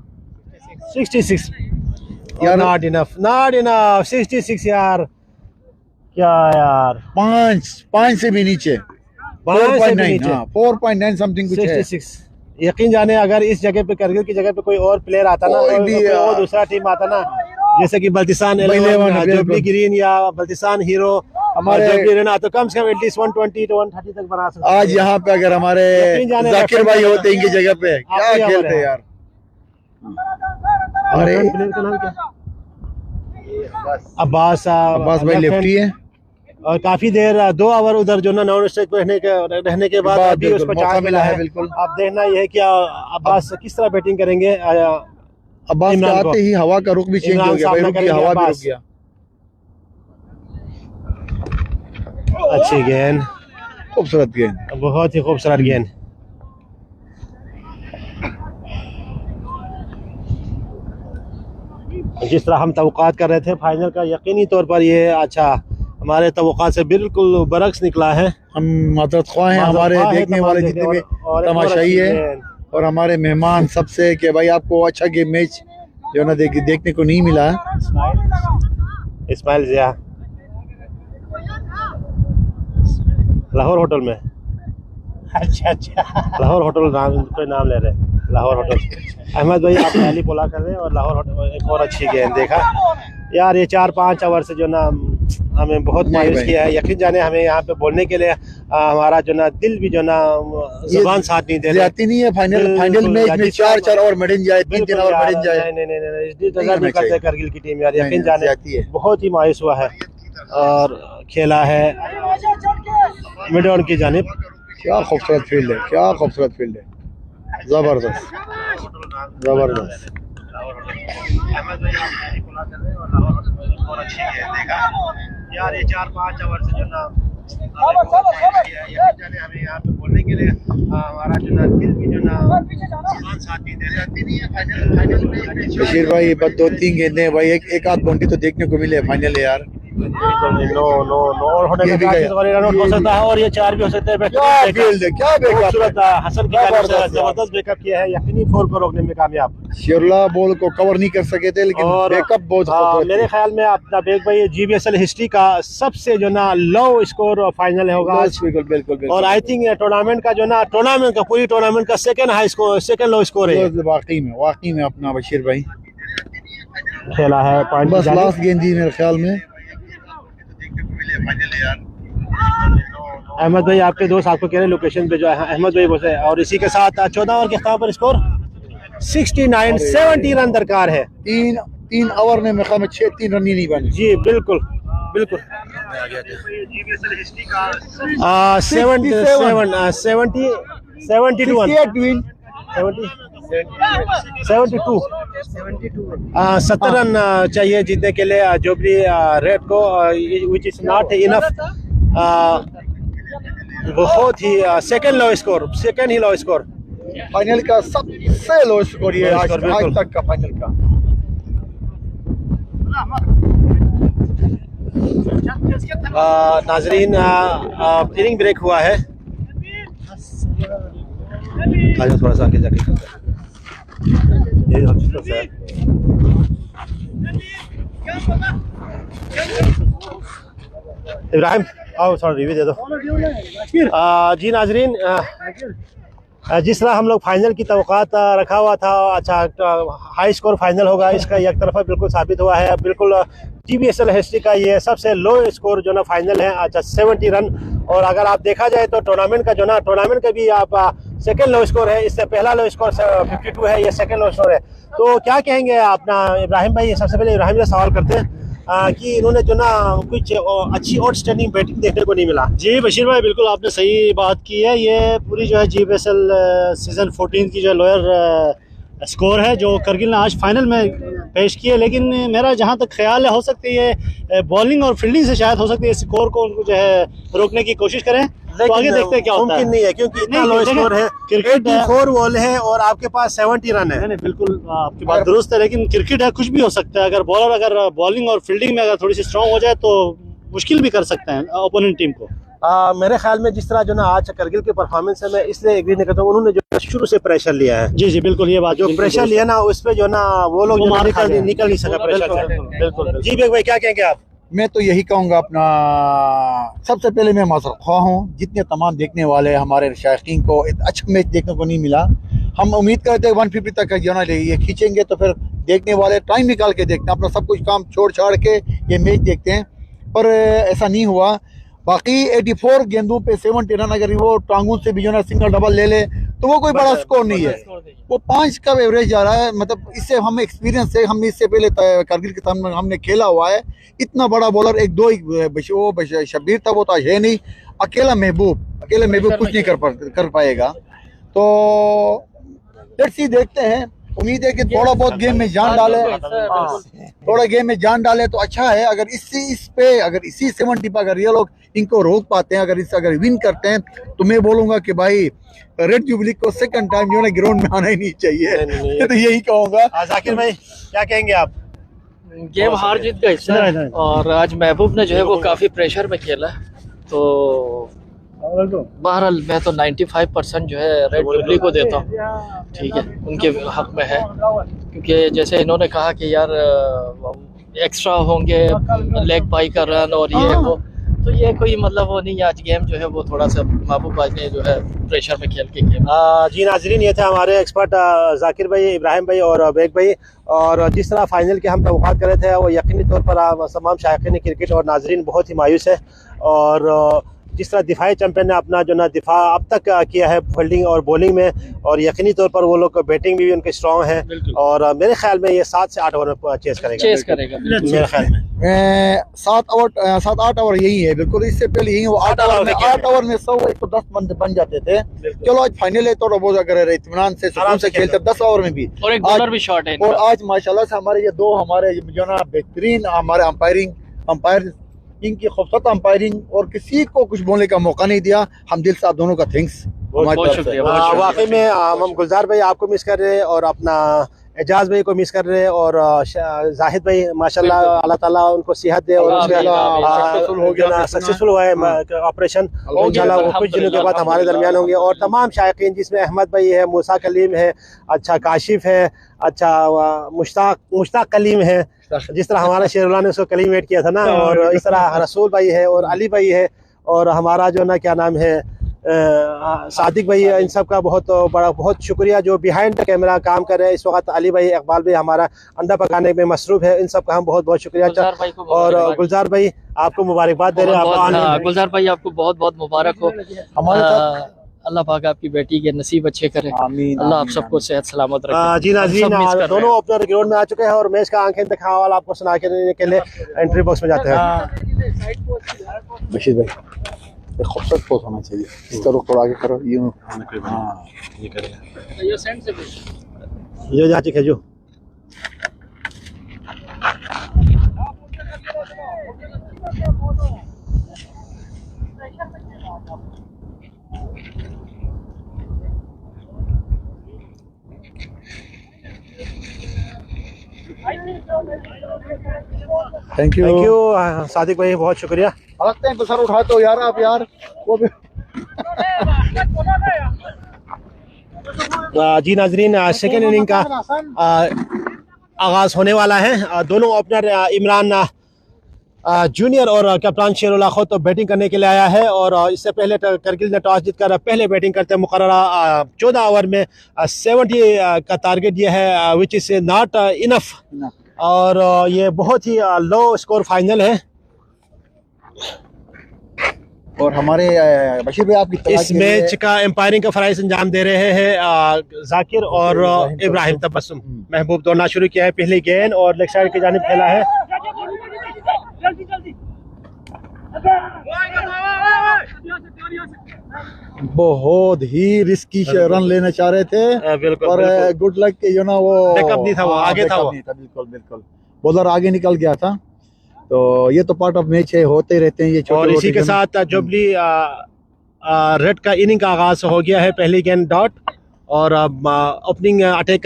66 यार। नॉट इनफ 66 यार, क्या यार, 5 से भी नीचे, 4.9 समथिंग कुछ है। 66 यकीन जाने अगर इस जगह पे करगिल की जगह पे कोई और प्लेयर आता ना, और दूसरा टीम आता ना, जैसे कि बल्तिसान जुबली ग्रीन या बल्तिसान हीरो हमारे तो कम से कम एटलीस्ट 120 to 130 तक बना सकते। आज यहाँ पे अगर हमारे जाकिर भाई होते इनकी जगह पे, क्या खेलते यार। अरे अब्बास भाई लेफ्टी है, और काफी देर 2 ओवर उधर जो ना नॉन स्ट्राइक पे रहने के बाद अभी उसको चांस मिला है। बिल्कुल, अब देखना यह है कि अब्बास किस तरह बैटिंग करेंगे। अब्बास के आते ही हवा का रुख भी चेंज हो गया, हवा भी रुक गया। अच्छी गेंद, खूबसूरत गेंद, बहुत ही खूबसूरत गेंद। जिस तरह हम तवक्कात कर रहे थे फाइनल का, यकीनी तौर पर ये अच्छा हमारे तवक्कात से बिल्कुल बरक्स निकला है। हम मदद ख्वाह हैं, हमारे देखने वाले जितने भी तमाशाई है और हमारे मेहमान सबसे कि भाई आपको अच्छा गेम मैच जो ना देखने को नहीं मिला है। इस्माइल जिया लाहौर होटल में, अच्छा लाहौर होटल कोई नाम ले रहे, लाहौर होटल। अहमद भाई आप पहली पोला कर रहे हैं और लाहौर होटल। एक और अच्छी गेंद देखा यार, ये 4-5 ओवर से जो ना हमें बहुत नहीं मायूस भाई। किया है। यकीन जाने हमें यहाँ पे बोलने के लिए हमारा जो ना दिल भी जो ना जुबान साथ नहीं दे रहे। ज्यादती नहीं है फाइनल बिल्कुल, मैच में ज्यादती 4 और मडन जाए 3 बिल्कुल और यार, मडन जाए। नहीं नहीं डिजर्व होना नहीं करते चाहिए। करगिल की टीम यार। नहीं, यकीन नहीं, जाने ज्यादती है। बहुत ही मायूस हुआ है और खेला है मिडॉन की जानिब। क्या खूबसूरत फील्ड है, क्या खूबसूरत फील्ड है, जबरदस्त जबरदस्त। यार ये 4-5 ओवर से जो ना हमें यहाँ पे बोलने के लिए हमारा जो ना दिल भी जो ना जुबान साथ नहीं दे रहे। बशीर भाई बस 2-3 गेंदें भाई, एक आध बाउंड्री तो देखने को मिले फाइनल है यार। नो और होने ये के भी बाद गया। रन आउट हो सकता है और ये 4 भी हो सकते हैं। क्या फील्ड है, क्या बैकअप खूबसूरत हसन की जानिब से जबरदस्त यार। जबरदस्त बैकअप किया है, यकीनी 4 को रोकने में कामयाब। शिरला बॉल को कवर नहीं कर सके थे, लेकिन और बैकअप बहुत खूबसूरत मेरे थी। ख्याल में अपना बेग भाई GBSL हिस्ट्री का सबसे जो ना लो स्कोर फाइनल होगा आज। बिल्कुल बिल्कुल बिल्कुल। और आई थिंक टूर्नामेंट का जो ना पूरी टूर्नामेंट का सेकंड लो स्कोर है वाकई में अपना बशीर भाई खेला है पॉइंट बस लास्ट गेंद थी मेरे ख्याल में। अहमद भाई आपके दोस्त आपको कह रहे लोकेशन पे जो है अहमद भाई बोले। और इसी के साथ 14 ओवर के अख्ताम पर स्कोर 69-70 रन दरकार है। 3 ओवर में मेरे ख्याल में 3 रन ही नहीं बने। जी बिल्कुल बिल्कुल। 70 रन चाहिए जीतने के लिए जुबली रेड को, विच इज नॉट इनफ। बहुत ही सेकंड ही लो स्कोर फाइनल का सबसे लो स्कोर ये लो आज स्कोर, बिल्कुल। तक का फाइनल का। नाजरीन इनिंग ब्रेक हुआ है। आजा थोड़ा सा आगे जाके ये इब्राहिम आओ थोड़ा रिव्यू दे दो। जी नाजरीन, जिस तरह हम लोग फाइनल की तवक्कात रखा हुआ था, अच्छा हाई स्कोर फाइनल होगा, इसका एक तरफा बिल्कुल साबित हुआ है। बिल्कुल GBSL हिस्ट्री का ये सबसे लो स्कोर जो ना फाइनल है, अच्छा 70 रन। और अगर आप देखा जाए तो टूर्नामेंट का भी आप सेकंड लो स्कोर है। इससे पहला लो स्कोर 52 है, ये सेकंड लो स्कोर है। तो क्या कहेंगे अपना इब्राहिम भाई? सबसे पहले इब्राहिम से सवाल करते हैं कि इन्होंने जो ना कुछ अच्छी आउटस्टैंडिंग बैटिंग देखने को नहीं मिला। जी बशीर भाई, बिल्कुल आपने सही बात की है। ये पूरी जो है GBSL सीज़न 14 की जो लोअर स्कोर है जो करगिल ने आज फाइनल में पेश किए, लेकिन मेरा जहां तक ख्याल है हो सकती है बॉलिंग और फील्डिंग से शायद हो सकती है स्कोर को उनको जो है रोकने की कोशिश करें। तो आगे देखते हैं क्या होता है। मुमकिन नहीं है क्योंकि इतना नहीं, लो देखें, स्कोर है, क्रिकेट है। 84 बॉल है और आपके पास 70 रन है। नहीं, बिल्कुल आपकी बात दुरुस्त है, लेकिन क्रिकेट है, कुछ भी हो सकता है। अगर बॉलर अगर बॉलिंग और फील्डिंग में अगर थोड़ी सी स्ट्रांग हो जाए तो मुश्किल भी कर सकते हैं ओपोनेंट टीम को। मेरे ख्याल में जिस तरह जो ना आज करगिल की परफॉर्मेंस है, मैं इसलिए एग्री नहीं करता हूँ। उन्होंने जो शुरू से प्रेशर लिया है, जी बिल्कुल, ये बात जो बिल्कुल प्रेशर दुरुस्त लिया ना उस पे जो ना वो लोग वो जो ना मार खा गए। निकल नहीं सका प्रेशर से। बिल्कुल। जी बेग भाई क्या कहेंगे आप? मैं तो यही कहूँगा अपना, सबसे पहले मैं माज़रत ख्वाह हूँ जितने तमाम देखने वाले हमारे शायकीन को एक अच्छा मैच देखने को नहीं मिला। हम उम्मीद करते हैं 150 तक का जो ना ये खींचेंगे तो फिर देखने वाले टाइम निकाल के देखते हैं, अपना सब कुछ काम छोड़ छाड़ के ये मैच देखते हैं, पर ऐसा नहीं हुआ। बाकी 84 गेंदों पे 70 रन अगर वो टांगों से भी जो ना सिंगल डबल ले ले तो वो कोई बड़ा स्कोर नहीं है। वो 5 का एवरेज जा रहा है। मतलब इससे हम एक्सपीरियंस है, हमने इससे पहले करगिल के सामने हमने खेला हुआ है। इतना बड़ा बॉलर एक दो शब्बीर था, वो तो है नहीं। अकेला महबूब कुछ नहीं कर पाएगा। तो लेट्स सी, देखते हैं। उम्मीद है कि थोड़ा बहुत गेम में जान डाले, थोड़ा गेम में जान डाले तो अच्छा है। अगर इसी 70 पर अगर ये लोग इनको रोक पाते हैं, अगर विन करते हैं, तो मैं बोलूंगा कि भाई रेड जुबली को सेकंड टाइम जो है ना ग्राउंड में आना ही नहीं चाहिए। तो यही कहूँगा। जाकिर भाई क्या कहेंगे आप? गेम हार जीत का हिस्सा है और आज महबूब ने जो है वो काफ़ी प्रेशर में खेला है। तो बहरहाल मैं तो 95% जो है रेड जुबली को देता हूँ, ठीक है, उनके हक में है। क्योंकि जैसे इन्होंने कहा कि यार एक्स्ट्रा होंगे, लेग पाई का रन और ये वो, तो ये कोई मतलब वो नहीं, आज गेम जो है वो थोड़ा सा महबूब भाई ने जो है प्रेशर में खेल के गेम। जी नाजरीन, ये थे हमारे एक्सपर्ट जाकिर भाई, इब्राहिम भाई और बेग भाई। और जिस तरह फाइनल के हम तवक़्क़ात कर रहे थे वो यकीनी तौर पर तमाम शायकीन क्रिकेट और नाजरीन बहुत ही मायूस है। और जिस तरह दिफाई चैम्पियन ने अपना जो ना दिफा अब तक किया है फील्डिंग और बॉलिंग में, और यकीनी तौर पर वो लोग बैटिंग भी उनके स्ट्रॉन्ग है। और मेरे ख्याल में ये 7 से 8 ओवर में चेस करेगा मेरे ख्याल में। 7-8 ओवर यही है बिल्कुल। इससे पहले यही वो 8 ओवर में 100 110 बन जाते थे। चलो आज फाइनल है, थोड़ा बहुत अगर इत्मीनान से सुकून से खेलते 10 ओवर में भी, और एक बॉलर भी शॉट है। और आज माशाल्लाह से हमारे ये दो हमारे जो ना बेहतरीन हमारे अंपायर इनकी खूबसूरत अंपायरिंग और किसी को कुछ बोलने का मौका नहीं दिया। हम दिल से आप दोनों का थैंक्स। बहुत शुक्रिया। वाकई में हम गुलजार भाई आपको मिस कर रहे हैं और अपना एजाज भाई को मिस कर रहे हैं। और जाहिद भाई माशाल्लाह अल्लाह ताला उनको सेहत दे और सक्सेसफुल हुआ है ऑपरेशन। इंशाल्लाह वो कुछ दिनों के बाद हमारे दरमियान होंगे। और तमाम शायकीन जिसमें अहमद भाई है, मूसा कलीम है, अच्छा काशिफ है, अच्छा मुश्ताक कलीम है, जिस तरह हमारा शेरुल्लाह ने उसको कलीम ऐड किया था ना, और इस तरह रसूल भाई है और अली भाई है, और हमारा जो ना क्या नाम है सादिक भाई है। इन सब का बहुत शुक्रिया जो बिहाइंड द कैमरा काम कर रहे हैं इस वक्त। अली भाई, इकबाल भाई हमारा अंडा पकाने में मसरूफ है। इन सब का हम बहुत शुक्रिया। और गुलजार भाई आपको मुबारकबाद दे रहे हैं। गुलजार भाई आपको बहुत बहुत मुबारक हो। हमारे अल्लाह पाक आपकी बेटी के नसीब अच्छे करे। आमीन। अल्लाह आप सबको सेहत सलामत रखे। जी नाज़रीन, दोनों ओपनर ग्राउंड में आ चुके हैं और मैच का आंखें दिखा हवाला आपको सुना के देने के लिए एंट्री बॉक्स में जाते हैं। बशीर भाई एक खूबसूरत पोज होना चाहिए। इसका रुख थोड़ा आगे करो। यूं हाँ ये करेगा। ये सेंड से जो जा चुके जो थैंक यू सादिक भाई, बहुत शुक्रिया। लगते हैं तो सर उठाते हो यार आप यार वो भी। जी नाजरीन, सेकेंड इनिंग का आगाज होने वाला है। दोनों ओपनर इमरान जूनियर और कप्तान शेरुल्लाह खुद तो बैटिंग करने के लिए आया है। और इससे पहले करगिल ने टॉस जीतकर पहले बैटिंग करते मुकर्ररा 14 ओवर में 70 का टारगेट दिया है, विच इज नॉट इनफ। और ये बहुत ही लो स्कोर फाइनल है। और हमारे बशीर भाई आपकी इस मैच का एम्पायरिंग का फराइज अंजाम दे रहे हैं जाकिर और इब्राहिम तबस्सुम। महबूब दौड़ना शुरू किया है, पहली गेंद और लेग साइड की जानिब खेला है। बहुत ही रिस्की रन लेना चाह रहे थे। बिल्कुल, और गुड लक यू नो वो बैकअप नहीं था, वो आगे था। बिल्कुल बॉलर आगे निकल गया था। तो ये तो पार्ट ऑफ मैच है, होते रहते हैं ये। और इसी के साथ जुबली रेड का इनिंग का आगाज हो गया है। पहली गेंद डॉट और ओपनिंग अटैक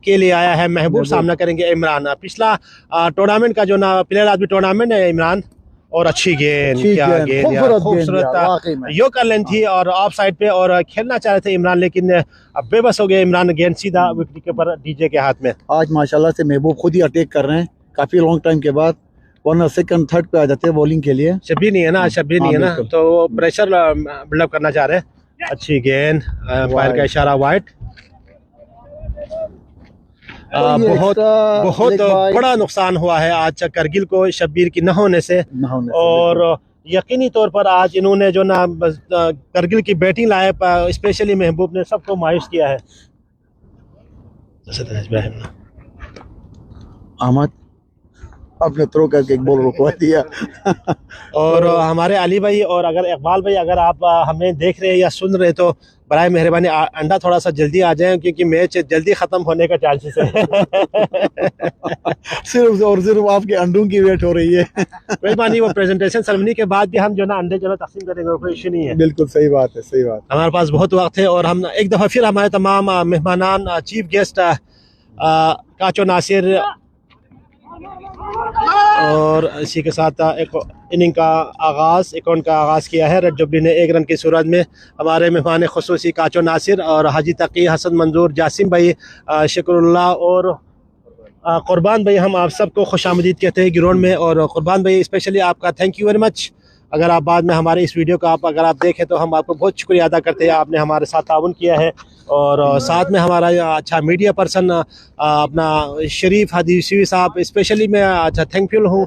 के लिए आया है महबूब। सामना करेंगे इमरान। पिछला टूर्नामेंट का जो ना प्लेयर ऑफ द टूर्नामेंट है इमरान। और अच्छी गेंद, क्या गेंद यार, खूबसूरत यो कर लेन थी और ऑफ साइड पे और खेलना चाह रहे थे इमरान, लेकिन अब बेबस हो गए इमरान। गेंद सीधा विकेट कीपर डीजे के हाथ में। आज माशाल्लाह से महबूब खुद ही अटैक कर रहे हैं काफी लॉन्ग टाइम के बाद, वरना सेकंड थर्ड पे आ जाते हैं बॉलिंग के लिए। शब्बीर नहीं है ना, शब्बीर नहीं है ना, तो वो प्रेशर बिल्डअप करना चाह रहे हैं। अच्छी गेंद, अंपायर का इशारा वाइड। बहुत बड़ा नुकसान हुआ है आज करगिल को शब्बीर की न होने से। और यकीनी तौर पर आज इन्होंने जो ना करगिल की बैटिंग लाए, स्पेशली महबूब ने सबको मायूस किया है। अहमद आपने थ्रो करके एक बॉल रुकवा दिया। और हमारे अली भाई और अगर इकबाल भाई अगर आप हमें देख रहे हैं या सुन रहे तो बराए मेहरबानी अंडा थोड़ा सा जल्दी आ जाए, क्योंकि मैच जल्दी खत्म होने का चांसेस है। सिर्फ आपके अंडों की वेट हो रही है। कोई बात नहीं, वो प्रेजेंटेशन सेरेमनी के बाद भी हम जो ना अंडे जो ना तकसीम करेंगे, कोई इशू नहीं है। बिल्कुल सही बात है, सही बात। हमारे पास बहुत वक्त है और हम एक दफ़ा फिर हमारे तमाम मेहमानान चीफ गेस्ट काचो नासिर और इसी के साथ एक इनिंग का आगाज़ अकाउंट का आगाज़ किया है। रेड जुबली ने 1 रन की सूरत में। हमारे मेहमान खुसूसी काचो नासिर और हाजी तकी, हसन मंजूर, जासिम भाई, शकरुल्लाह और कुर्बान भाई, हम आप सबको खुशामदीद कहते हैं ग्राउंड में। और कुर्बान भाई स्पेशली आपका थैंक यू वेरी मच। अगर आप बाद में हमारे इस वीडियो को अगर आप देखें तो हम आपको बहुत शुक्रिया अदा करते हैं, आपने हमारे साथ ताउन किया है। और साथ में हमारा अच्छा मीडिया पर्सन अपना शरीफ हदीसी साहब, स्पेशली मैं अच्छा थैंकफुल हूँ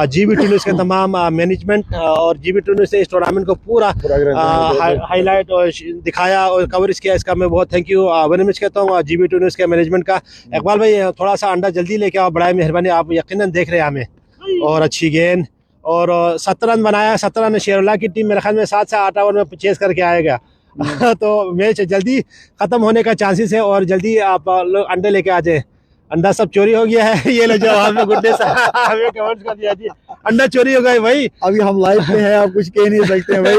GB2 न्यूज़ के तमाम मैनेजमेंट और GB2 न्यूज़ से इस टूर्नामेंट को पूरा हाईलाइट और दिखाया और कवरेज किया, इसका मैं बहुत थैंक यू वेरी मच कहता हूँ GB2 न्यूज़ के मैनेजमेंट का। इकबाल भाई थोड़ा सा अंडा जल्दी लेके आओ, बड़ा मेहरबानी, आप यकीनन देख रहे हैं हमें। और अच्छी गेंद और 17 रन बनाया, 17 रन शेरुल्लाह की टीम मेरे ख्याल में 7 से 8 ओवर में चेस करके आएगा। तो मैच जल्दी ख़त्म होने का चांसेस है और जल्दी आप लोग अंडे लेके आ जाए। अंडा सब चोरी हो गया है, ये ले जाओ, हमें गुड्डे से हमें कमेंट्स कर दिया जी, अंडा चोरी हो गए भाई। अभी हम लाइव पे हैं, आप कुछ कह नहीं सकते हैं भाई।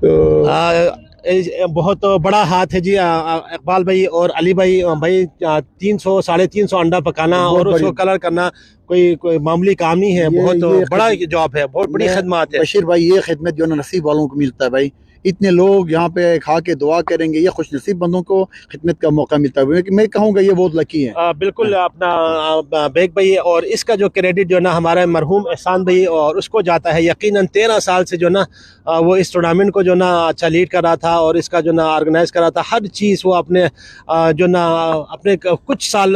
तो बहुत बड़ा हाथ है जी इकबाल भाई और अली भाई। भाई 300 350 अंडा पकाना और उसको कलर करना कोई मामूली काम नहीं है, बहुत बड़ा जॉब है, बहुत बड़ी खिदमत है। बशीर भाई ये खिदमत जो नसीब वालों को मिलता है भाई, इतने लोग यहाँ पे खा के दुआ करेंगे, ये खुश नसीब बंदों को खिदमत का मौका मिलता है। मैं कहूँगा ये बहुत लकी है। बिल्कुल अपना बेग भाई, और इसका जो क्रेडिट जो ना हमारे मरहूम एहसान भाई और उसको जाता है। यकीनन 13 साल से जो ना वो इस टूर्नामेंट को जो ना अच्छा लीड कर रहा था और इसका जो ना ऑर्गेनाइज कर रहा था, हर चीज़ वो अपने जो ना अपने कुछ साल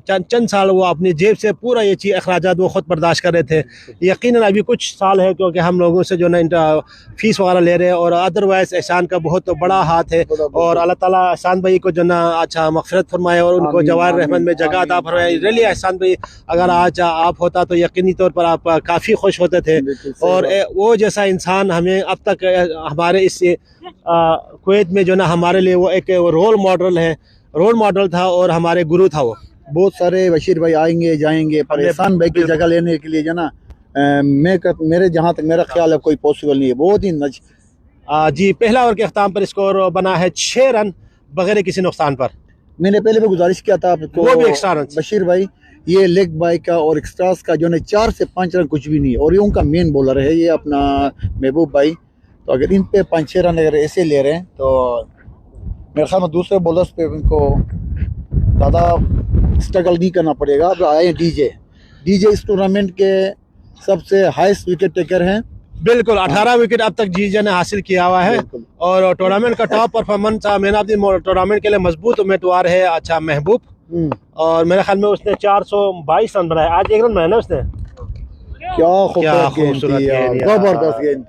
चंद साल वो अपनी जेब से पूरा ये चीज़ अखराजात वो ख़ुद बर्दाश्त कर रहे थे। यकीनन अभी कुछ साल है क्योंकि हम लोगों से जो ना फीस वगैरह ले रहे हैं, और अदरवाइज एहसान का बहुत बड़ा हाथ है। और अल्लाह ताला एहसान भाई को जो ना अच्छा मग़फ़िरत फरमाए और उनको जवार रहमत में जगह अता फरमाए। रियली एहसान भाई अगर आज आप होता तो यकीनी तौर पर आप काफ़ी खुश होते थे। और वो जैसा इंसान हमें अब तक हमारे इस कुवैत में जो ना हमारे लिए वो एक रोल मॉडल था और हमारे गुरु था वो। बहुत सारे बशीर भाई आएंगे जाएंगे, पर एहसान भाई की जगह लेने के लिए जो ना मेरे जहाँ तक मेरा ख्याल है कोई पॉसिबल नहीं है। बहुत ही जी पहला ओवर के अख्ताम पर स्कोर बना है 6 रन बगैर किसी नुकसान पर। मैंने पहले भी गुजारिश किया था आपको, वो भी एक्स्ट्रा रन बशीर भाई, ये लेग बाय का और एक्स्ट्रास का जो है 4 से 5 रन कुछ भी नहीं है, और ये उनका मेन बॉलर है ये अपना महबूब भाई। तो अगर इन पे 5-6 रन अगर ऐसे ले रहे हैं तो मेरे ख्याल में दूसरे बॉलर्स पे उनको ज़्यादा स्ट्रगल नहीं करना पड़ेगा। अब आए डीजे इस टूर्नामेंट के सबसे हाईएस्ट विकेट टेकर हैं। बिल्कुल 18 विकेट अब तक जीजे ने हासिल किया हुआ है और टूर्नामेंट का top performance man of the tournament के लिए मजबूत उम्मीदवार है अच्छा महबूब। और मेरे ख्याल में उसने 422 रन बनाए, आज 1 रन बनाया ना उसने। क्या खूबसूरत गेंद,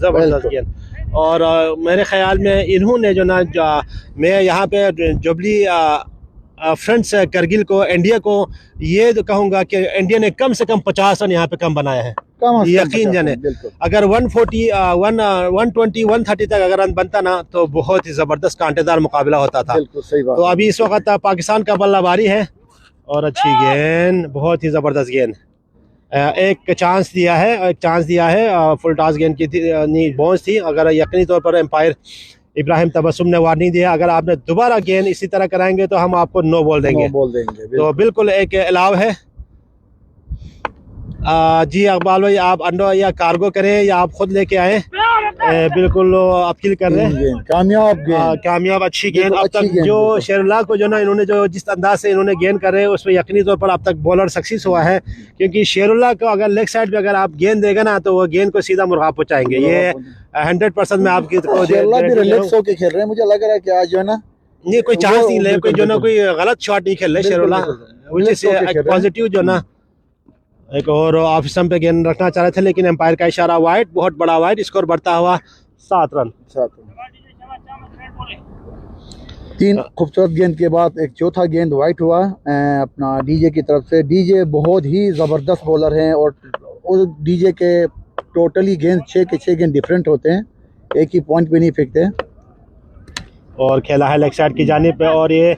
जबरदस्त गेंद। और मेरे ख्याल में इन्होंने जो ना मैं यहाँ पे जुबली फ्रेंड्स करगिल को, इंडिया को ये तो कहूँगा कि इंडिया ने कम से कम 50 रन यहाँ पे कम बनाया है। यकीन जाने अगर 140 120 130 तक अगर रन बनता ना तो बहुत ही ज़बरदस्त कांटेदार मुकाबला होता था। तो अभी इस वक्त पाकिस्तान का बल्लेबाजी है और अच्छी गेंद, बहुत ही ज़बरदस्त गेंद। एक चांस दिया है फुल टॉस गेंद की थी, बाउंस थी। अगर यकीनी तौर पर एम्पायर इब्राहिम तबस्सुम ने वार्निंग दिया, अगर आपने दोबारा गेंद इसी तरह कराएंगे तो हम आपको नो बॉल देंगे। तो बिल्कुल एक अलाव है। जी इकबाल भाई आप अंडो या कार्गो करें या आप खुद लेके आए, बिल्कुल अपील कर रहे हैं। कामयाब अच्छी गेंद। अब तक जो शेरुल्लाह को जो ना इन्होंने जो जिस अंदाज से इन्होंने गेंद कर रहे हैं उसमें यकीनी तौर पर अब तक बॉलर सक्सेस हुआ है, क्योंकि शेरुल्लाह को अगर लेग साइड पे अगर आप गेंद देगा ना तो वो गेंद को सीधा मुर्गा पहुंचाएंगे। ये 100% में आपकी रिलैक्स होके खेल रहे हैं। मुझे लग रहा है कि आज जो है ना ये कोई चांस नहीं ले, कोई जो ना कोई गलत शॉट नहीं खेल रहे शेरुल्लाह, पॉजिटिव जो ना एक और ऑफ स्टंप पे गेंद रखना चाह रहे थे, लेकिन एम्पायर का इशारा वाइड, बहुत बड़ा वाइड, स्कोर बढ़ता हुआ 7 रन। 3 खूबसूरत गेंद के बाद एक चौथा गेंद वाइट हुआ अपना डीजे की तरफ से। डीजे बहुत ही ज़बरदस्त बॉलर हैं और डीजे के टोटली गेंद 6 के 6 गेंद डिफरेंट होते हैं, एक ही पॉइंट पे नहीं फेंकते। और खेला है लेग साइड की जानिब पे और ये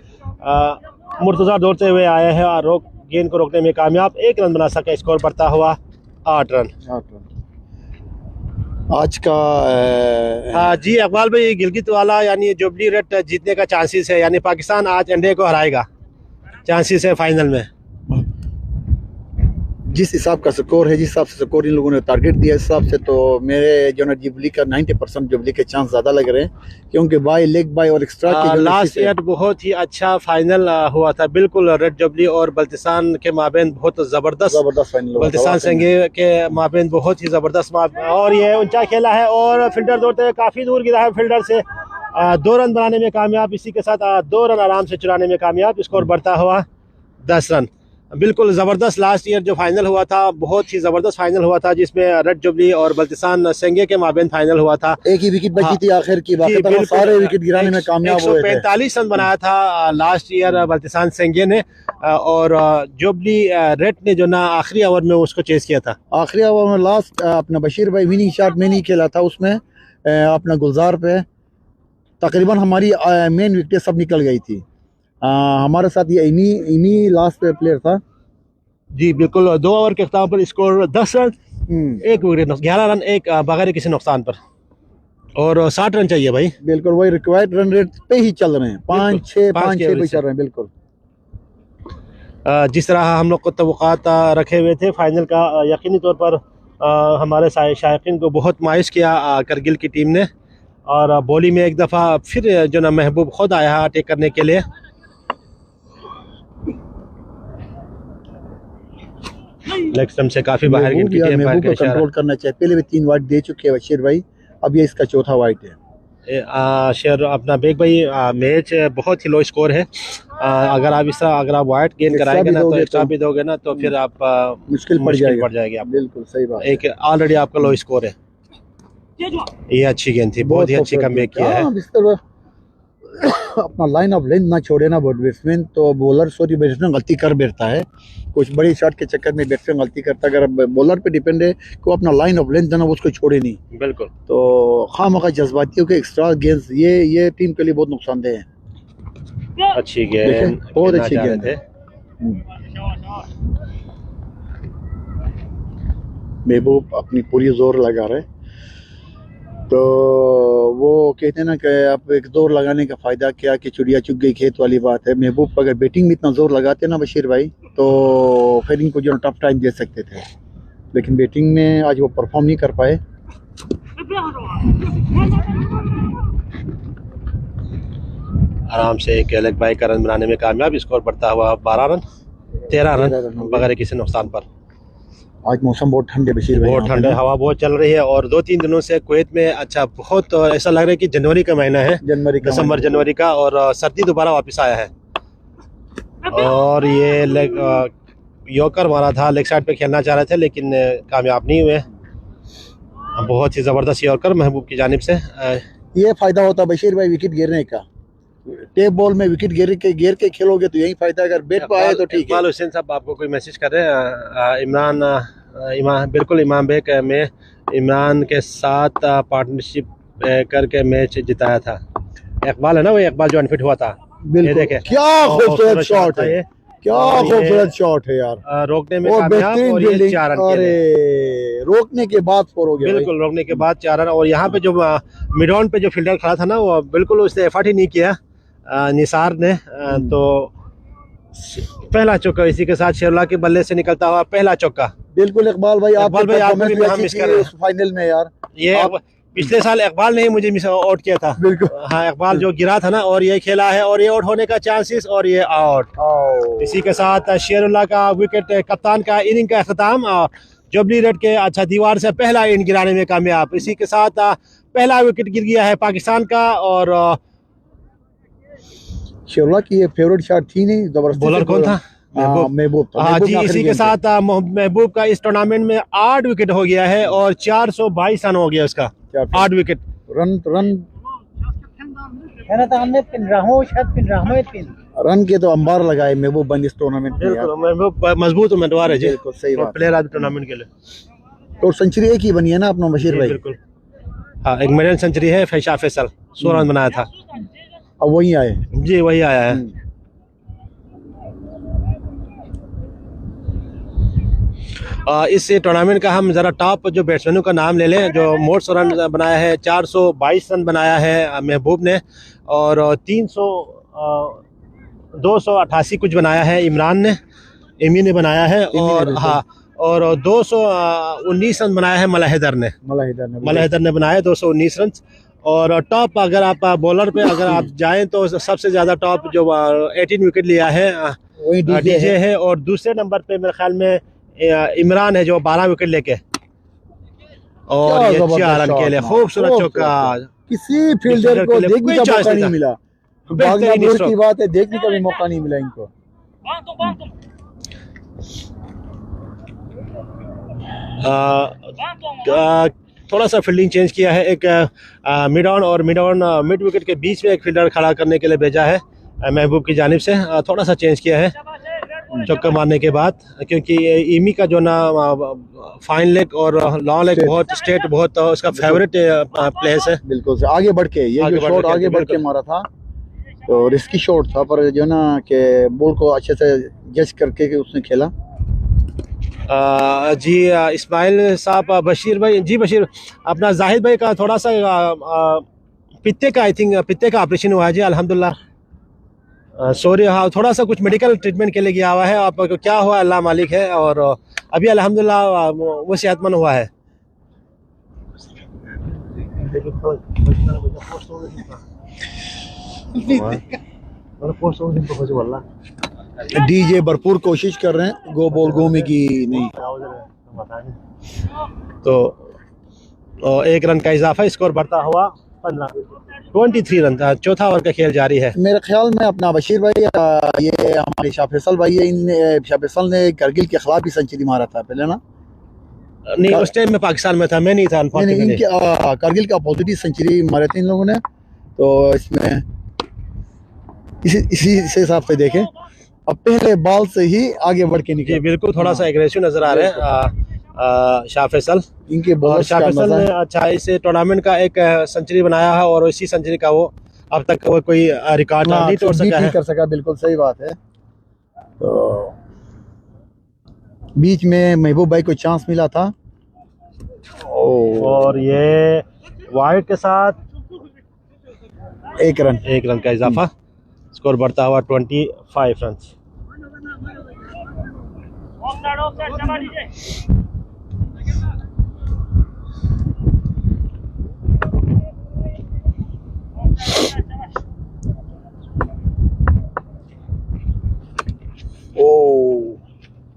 मुर्तज़ा दौड़ते हुए आया है और गेंद को रोकने में कामयाब, 1 रन बना सका, स्कोर बढ़ता हुआ 8 रन। आज का हाँ जी इकबाल भाई, गिलगित वाला यानी जुबली रेड जीतने का चांसेस है, यानी पाकिस्तान आज इंडिया को हराएगा, चांसेस है फाइनल में। जिस हिसाब का स्कोर है, जिस हिसाब से स्कोर इन लोगों ने टारगेट दिया, इस हिसाब से तो मेरे जो ना जुबली का 90% जुबली के चांस ज़्यादा लग रहे हैं, क्योंकि बाय लेग बाय और एक्स्ट्रा लास्ट ईयर बहुत ही अच्छा फाइनल हुआ था, बिल्कुल रेड जुबली और बल्तिस्तान के माबेन बहुत ज़बरदस्त फाइनल, बल्तिस्तान संगे के माबेन बहुत ही ज़बरदस्त और ये ऊंचा खेला है और फील्डर दौड़ते हुए काफ़ी दूर गिरा है, फील्डर से 2 रन बनाने में कामयाब, इसी के साथ 2 रन आराम से चुराने में कामयाब, स्कोर बढ़ता हुआ 10 रन। बिल्कुल ज़बरदस्त लास्ट ईयर जो फाइनल हुआ था, बहुत ही ज़बरदस्त फाइनल हुआ था, जिसमें रेड जुबली और बल्तिस्तान संगे के माबेन फाइनल हुआ था। एक ही विकेट बची थी आखिर की, बाकी सारे विकेट गिराने में कामयाब हुए थे। 145 रन बनाया था लास्ट ईयर बल्तिस्तान संगे ने, और जुबली रेड ने जो ना आखिरी ओवर में उसको चेस किया था। आखिरी ओवर में लास्ट अपना बशीर भाई विनिंग शॉट में नहीं खेला था, उसमें अपना गुलजार पे तकरीबन हमारी मेन विकेट सब निकल गई थी। हमारे साथ ये इमी लास्ट पे प्लेयर था जी, बिल्कुल 2 ओवर के अख्ताम पर स्कोर 10 रन, 1 विकेट, 11 रन, एक बगैर किसी नुकसान पर, और 60 रन चाहिए भाई। बिल्कुल वही रिक्वायर्ड रन रेट पे ही चल रहे हैं, 5-6 पे चल रहे हैं। बिल्कुल जिस तरह हम लोग को तवक्कात रखे हुए थे फाइनल का, यकीनी तौर पर हमारे शायकीन को बहुत मायूस किया करगिल की टीम ने, और बॉलिंग में एक दफ़ा फिर जो ना महबूब खुद आया अटैक करने के लिए। लेग स्टंप से काफ़ी बाहर गिन की महबूब को कंट्रोल करना चाहिए, पहले भी 3 वाइड दे चुके हैं बशीर भाई, अब ये इसका चौथा वाइड है। शेर अपना बेग भाई, मैच बहुत ही लो स्कोर है, अगर आप वाइड गेन कराएंगे ना तो एक्स्ट्रा भी दोगे ना तो फिर आप मुश्किल पड़ जाएगी आप। बिल्कुल सही बात, एक ऑलरेडी आपका लो स्कोर है। ये अच्छी गेंद थी, बहुत ही अच्छी कमबैक किया है। अपना लाइन ऑफ लेंथ ना छोड़े ना बैट्समैन, तो बॉलर बैट्समैन गलती कर बैठता है, कुछ बड़ी शॉट के चक्कर में बैट्समैन गलती करता है। अगर बॉलर पे डिपेंड है कि अपना लाइन ऑफ लेंथ ना वो उसको छोड़े नहीं, बिल्कुल, तो खामखा जज्बातियों के एक्स्ट्रा गेंद ये टीम के लिए बहुत नुकसानदेह है। अच्छी गेंद, बहुत अच्छी गेंद है। महबूब अपनी पूरी जोर लगा रहे, तो वो कहते हैं ना कि आप एक जोर लगाने का फ़ायदा क्या कि चिड़िया चुग गई खेत वाली बात है। महबूब अगर बैटिंग में इतना जोर लगाते ना बशीर भाई, तो फिर इनको जो टफ टाइम दे सकते थे, लेकिन बैटिंग में आज वो परफॉर्म नहीं कर पाए। आराम से एक लेग बाई का रन बनाने में कामयाब, स्कोर बढ़ता हुआ 13 रन बगैर किसी नुकसान पर। आज मौसम बहुत ठंडे बशीर भाई, बहुत ठंडे, हवा बहुत चल रही है, और 2-3 दिनों से कुवैत में अच्छा बहुत ऐसा लग रहा है कि जनवरी का महीना है, दिसंबर जनवरी का, और सर्दी दोबारा वापस आया है। और ये लेग यॉर्कर मारा था, लेग साइड पे खेलना चाह रहे थे लेकिन कामयाब नहीं हुए। बहुत ही ज़बरदस्त यॉर्कर महबूब की जानिब से। ये फ़ायदा होता बशीर भाई विकेट गिरने का, टेप बॉल में विकेट गिर के खेलोगे तो यही फायदा, अगर बैट पे आए तो ठीक है। इकबाल हुसैन साहब आपको कोई मैसेज कर रहे हैं, इमरान बिल्कुल इमाम बेग में इमरान के साथ पार्टनरशिप करके मैच जिताया था। इकबाल है ना, वो इकबाल जो अनफिट हुआ था, ये देखे क्या खूबसूरत शॉट है, क्या खूबसूरत शॉट है यार, रोकने में कामयाब, और ये 4 रन के रोकने के बाद 4 हो गया, बिल्कुल रोकने के बाद 4 रन। और यहाँ पे जो मिड ऑन पे जो फील्डर खड़ा था ना, वो बिल्कुल उसने एफर्ट ही नहीं किया निसार ने, तो पहला चौका इसी के साथ शेरला के बल्ले से निकलता हुआ पहला चौका। बिल्कुल इकबाल भाई, आप मिस कर रहे हैं फाइनल में यार, ये पिछले साल इकबाल ने ही मुझे मिस आउट किया था। बिल्कुल हाँ, इकबाल जो गिरा था ना, और ये खेला है, और ये आउट होने का चांसेस, और ये आउट। इसी के साथ शेरुल्लाह का विकेट, कप्तान का इनिंग का अख्ताम, जुबली रेड के अच्छा दीवार से पहला इनिंग गिराने में कामयाब। इसी के साथ पहला विकेट गिर गया है पाकिस्तान का, और शेरुल्लाह की ये फेवरेट शॉट थी नहीं, जबरदस्त। बॉलर कौन था? महबूब। हाँ जी, इसी के साथ महबूब का इस टूर्नामेंट में 8 विकेट हो गया है, और 422 रन हो गया उसका, 8 विकेट रन के तो अंबार लगाए महबूब बंद इस टूर्नामेंट में। महबूब मजबूत उम्मीदवार है जी, सही बात, प्लेयर आज टूर्नामेंट के लिए। तो सेंचुरी एक ही बनी है ना अपना बशीर भाई? बिल्कुल, हाँ, एक मिडिल सेंचुरी है फैशा फैसल, 16 रन बनाया था, अब वही आए जी, वही आया है। इस टूर्नामेंट का हम ज़रा टॉप जो बैट्समैनों का नाम ले लें, जो मोस्ट रन बनाया है, 422 रन बनाया है महबूब ने, और 288 कुछ बनाया है इमरान ने, एमी ने बनाया है, और हाँ, और 219 रन बनाया है मलाहिदर ने बनाया 219 रन। और टॉप अगर आप बॉलर पे अगर आप जाएं तो सबसे ज़्यादा टॉप जो 18 विकेट लिया है डीजे है। और दूसरे नंबर पे मेरे ख्याल में इमरान है जो 12 विकेट लेके, और ये 4 रन के लिए खूबसूरत चौका। किसी फील्डर को देखने का मौका नहीं मिला, भागना दूर की बात है, देखने का भी मौका नहीं मिला इनको। थोड़ा सा फील्डिंग चेंज किया है, एक मिड ऑन और मिड विकेट के बीच में एक फील्डर खड़ा करने के लिए भेजा है महबूब की जानिब से। थोड़ा सा चेंज किया है चौका मारने के बाद, क्योंकि इमी का जो ना फाइन लेग और लॉन्ग लेग बहुत स्ट्रेट बहुत उसका फेवरेट प्लेस है। बिल्कुल आगे बढ़ के ये जो शॉट आगे बढ़ के मारा था तो रिस्की शॉट था, पर जो ना कि बॉल को अच्छे से जज करके उसने खेला। जी इस्माइल साहब, बशीर भाई जी, बशीर अपना जाहिद भाई का थोड़ा सा पित्ते का आई थिंक पित्ते का ऑपरेशन हुआ है जी अल्हम्दुलिल्लाह। सॉरी, हाँ थोड़ा सा कुछ मेडिकल ट्रीटमेंट के लिए गया हुआ है, आपको क्या हुआ अल्लाह मालिक है, और अभी अल्हम्दुलिल्लाह वो सेहतमंद हुआ है। डीजे भरपूर कोशिश कर रहे हैं गो बॉल गो में की नहीं, तो 1 रन का इजाफा, स्कोर बढ़ता हुआ 23 रन। चौथा ओवर का खेल जारी है। मेरे ख्याल में अपना बशीर भाई, ये हमारे शाह फैसल भाई है, शाह फैसल ने करगिल के खिलाफ ही सेंचुरी मारा था पहले ना? नहीं, उस टाइम में पाकिस्तान में था, मैं नहीं था। इनके करगिल का पॉजिटिव सेंचुरी मारे थे इन लोगों ने, तो इसमें इसी से हिसाब से देखें अब पहले बॉल से ही आगे बढ़ के निकले। बिल्कुल थोड़ा सा एग्रेसिव नजर आ रहे हैं शाह फैसल इनके बहुत। शाह फैसल ने अच्छा इस टूर्नामेंट का एक सेंचुरी बनाया है, और इसी सेंचुरी का वो अब तक वो कोई रिकॉर्ड नहीं तोड़ सका है। कर सका, बिल्कुल सही बात है। तो बीच में महबूब भाई को चांस मिला था, और ये वाइड के साथ 1 रन का इजाफा, स्कोर बढ़ता हुआ 25 रन।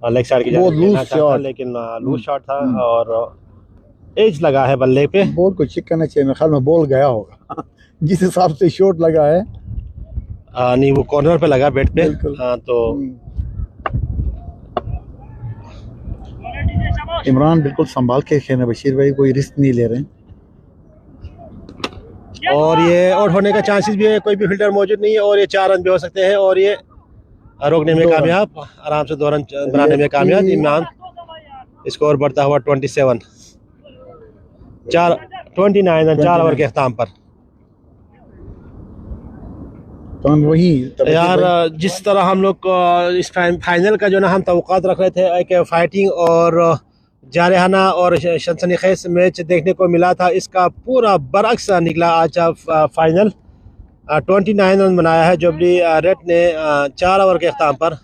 लेग साइड की वो लूज शॉट, लेकिन लूज शॉट था और एज लगा है बल्ले पे। बॉल को चेक करना चाहिए, मेरे ख्याल में बॉल गया होगा जिस हिसाब से शॉट लगा है। नहीं, वो कॉर्नर पे लगा बैट पे। तो इमरान बिल्कुल संभाल के खेलना, बशीर भाई कोई रिस्क नहीं ले रहे हैं। और ये आउट होने का चांसेस भी है, कोई भी फील्डर मौजूद नहीं है, और ये 4 रन भी हो सकते हैं, और ये रोकने में कामयाब, आराम से 2 रन बनाने में कामयाब इमरान। स्कोर बढ़ता हुआ 27 29 रन 4 ओवर के अख्ताम पर। तो हम वही यार जिस तरह हम लोग इस फाइनल का जो ना हम तवक्कात रख रहे थे, एक फाइटिंग और जारहाना और सनसनीखेज मैच देखने को मिला था, इसका पूरा बरअक्स निकला आज फाइनल। 29 रन बनाया है जुबली रेड ने 4 ओवर के अख्ताम पर।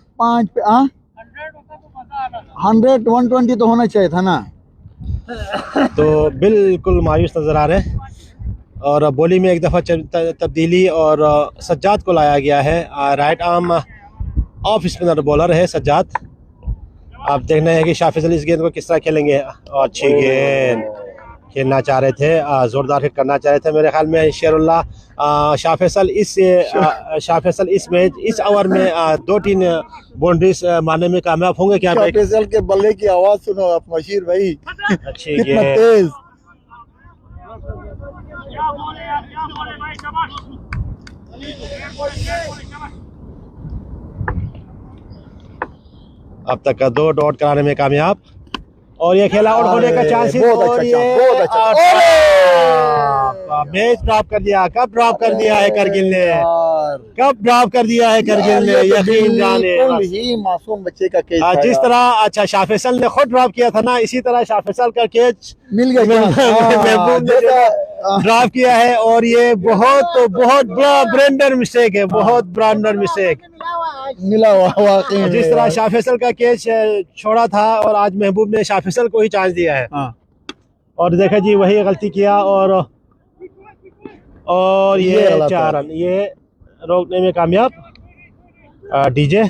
100-120 तो होना चाहिए था ना। तो बिल्कुल मायूस नजर आ रहे हैं, और बॉलिंग में एक दफ़ा तब्दीली और सज्जाद को लाया गया है। Right arm off spinner bowler है सज्जाद। आप देखना है कि शाह फैसल इस गेंद को किस तरह खेलेंगे। अच्छी गेंद खेलना चाह रहे थे, ज़ोरदार हिट करना चाह रहे थे। मेरे ख्याल में शेरुल्लाह शाह फैसल इस मैच इस ओवर में 2-3 बाउंड्रीज मारने में कामयाब होंगे क्या? शाह फैसल के बल्ले की आवाज़ सुनो आप बशीर भाई, अच्छी कितना तेज। अब तक का 2 डॉट कराने में कामयाब, और ये खेला आउट होने का चांसेस, और ये मैच ड्रॉप कर दिया। कब ड्रॉप कर दिया है करगिल ने, कब ड्रॉप कर दिया है करगिल ने, यकीन जाने। ही मासूम बच्चे का कैच जिस तरह अच्छा शाह फैसल ने खुद ड्रॉप किया था ना, इसी तरह शाह फैसल का कैच मिल गया। ड्रॉप किया है और ये बहुत बहुत बड़ा ब्लंडर मिस्टेक है, बहुत ब्लंडर मिस्टेक। मिला हुआ वाकई जिस तरह शाह फैसल का कैच छोड़ा था और आज महबूब ने शाह फैसल को ही चांस दिया है। हाँ। और देखा जी वही गलती किया और ये गलत 4 रन ये रोकने में कामयाब डीजे।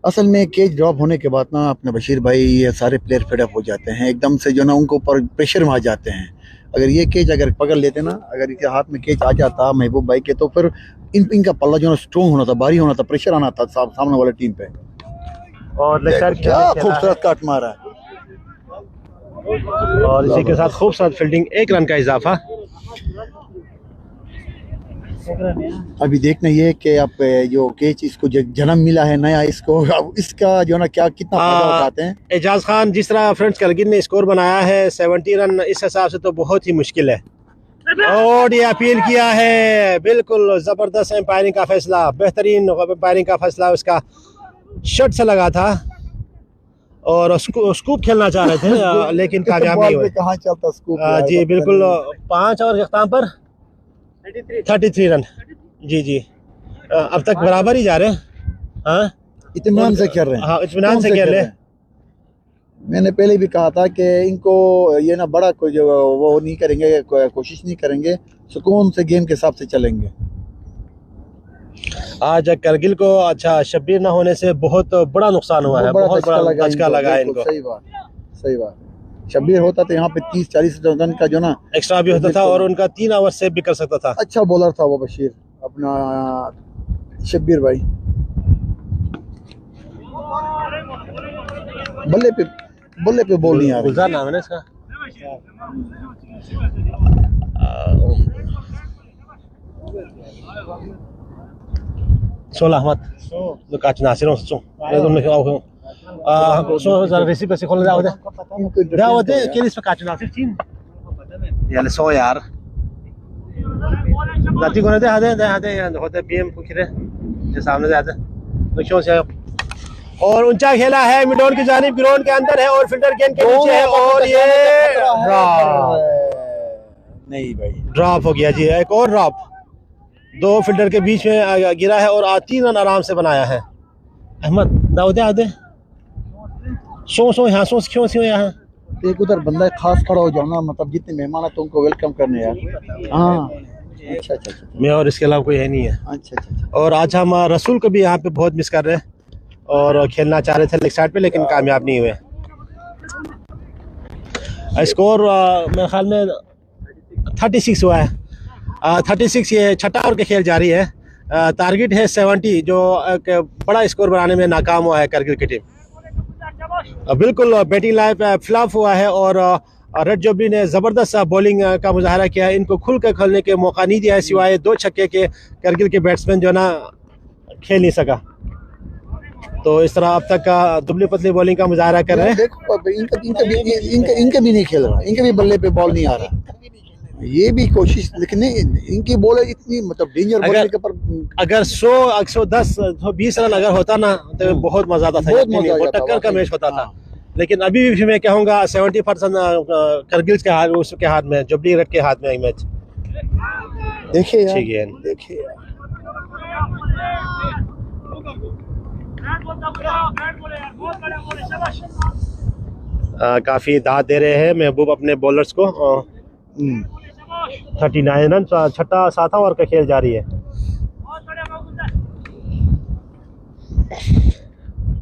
असल में कैच ड्रॉप होने के बाद ना अपने बशीर भाई ये सारे प्लेयर फेड अप हो जाते हैं एकदम से, जो ना उनको ऊपर प्रेशर में आ जाते हैं। अगर ये कैच अगर पकड़ लेते ना, अगर इनके हाथ में कैच आ जाता महबूब भाई के, तो फिर इनका पल्ला जो ना स्ट्रॉन्ग होना था, भारी होना था, प्रेशर आना था सामने वाले टीम पे। और क्या खूबसूरत काट मारा है। और इसी के साथ खूबसूरत फील्डिंग, 1 रन का इजाफा। अभी देखना ये कि आप जो कैच इसको जन्म मिला है नया, इसको अब इसका जो ना क्या कितना फायदा उठाते हैं। एजाज खान जिस तरह फ्रेंड्स करगिल ने स्कोर बनाया है 70 रन, इस हिसाब से तो बहुत ही मुश्किल है। और ये अपील किया है, बिल्कुल जबरदस्त एम्पायरिंग का फैसला, बेहतरीन एम्पायरिंग का फैसला उसका शर्ट से लगा था और स्कूप खेलना चाह रहे थे लेकिन कामयाब नहीं हुए। कहाँ चलता स्कूप जी बिल्कुल 5 ओवर के अख्ताम पर 33 रन। जी अब तक बराबर ही जा रहे हैं। हाँ इत्मीनान से खेल रहे हैं। हाँ इत्मीनान से खेल रहे हैं। मैंने पहले भी कहा था कि इनको ये ना बड़ा कोई जो वो नहीं करेंगे, कोशिश नहीं करेंगे, सुकून से गेम के हिसाब से चलेंगे। आज करगिल को अच्छा शब्बीर ना होने से बहुत बड़ा नुकसान हुआ है, बहुत बड़ा धचका लगा है इनको। सही बात। शब्बीर होता तो यहाँ पे 30-40 रन का जो ना एक्स्ट्रा भी होता था और उनका 3 ओवर सेव भी कर सकता था। अच्छा बॉलर था वो बशीर अपना शब्बीर भाई। बल्ले पे बॉल नहीं आ रही। गुलजार नाम है ना इसका। सोलह अहमद जो काच नासिरों से रेसिपी से खोल दावत है के इस पे काच नासिर चीन यार 100 यार जाती कोने दे आधे होते बीएम को खिरे जो सामने से आते तो क्यों से। और ऊंचा खेला है मिडोन की जानिब, ग्राउंड के अंदर है और फील्डर गेंद के नीचे है और ये नहीं भाई ड्रॉप हो गया जी। एक और ड्रॉप 2 फील्डर के बीच में गिरा है और 3 रन आराम से बनाया है। अहमद दाऊदे आधे सो यहाँ सो क्यों यहाँ एक उधर बंदा खास खड़ा हो जाओ ना, मतलब जितने मेहमान है तो उनको वेलकम करने यार। हाँ अच्छा मैं और इसके अलावा कोई है नहीं है। अच्छा। और और आज हम रसूल को भी यहाँ पे बहुत मिस कर रहे हैं और खेलना चाह रहे थे लेग साइड पे लेकिन कामयाब नहीं हुए। स्कोर मेरे ख्याल में 36 हुआ है। 36 ये 6ठा ओवर के खेल जारी है। टारगेट है 70 जो एक बड़ा स्कोर बनाने में नाकाम हुआ है करगिल की टीम। बिल्कुल बैटिंग लाइन फ्लॉप हुआ है और रेड जोबली ने ज़बरदस्त बॉलिंग का मुजाहरा किया है। इनको खुल कर खेलने के मौका नहीं दिया है सिवाय 2 छक्के के। करगिल के बैट्समैन जो ना खेल नहीं सका, तो इस तरह अब तक का दुबली पतली बॉलिंग का मुजाहरा कर रहे हैं। देखो इनके भी नहीं खेल रहा, इनके भी बल्ले पे बॉल नहीं आ रहा। ये भी कोशिश, लेकिन इनकी बॉल इतनी मतलब डेंजर बॉल के पर अगर 100-110 120 रन अगर होता ना तो बहुत मजा आता था, वो टक्कर का मैच होता था। लेकिन अभी भी मैं कहूँगा 70% करगिल के हाथ उसके हाथ में, जुबली रेड के हाथ में मैच। देखिए काफी दाद दे रहे हैं महबूब अपने बॉलर्स को। 39 रन 7वां ओवर का खेल जारी है।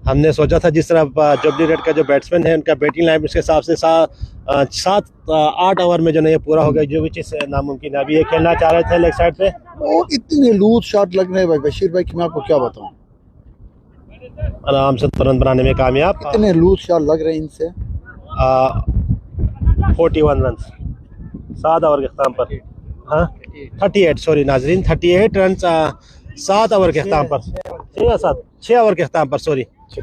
हमने सोचा था जिस तरह जुबली रेड का जो बैट्समैन है उनका बैटिंग लाइन उसके हिसाब से 7-8 ओवर में जो है ये पूरा हो गया, जो भी चीज़ नामुमकिन है। अभी ये खेलना चाह रहे थे लेग साइड पे और इतने लूज शॉट लग रहे हैं भाई बशीर भाई कि मैं आपको क्या बताऊं। आराम से रन बनाने में कामयाब। इतने लूज शॉट लग रहे हैं इनसे। 41 रन 7 ओवर के अख्ताम पर। हाँ 38 सॉरी नाजरीन 38 रन 7 ओवर के अख्ताम पर। 6 ओवर के अख्ताम पर सॉरी 6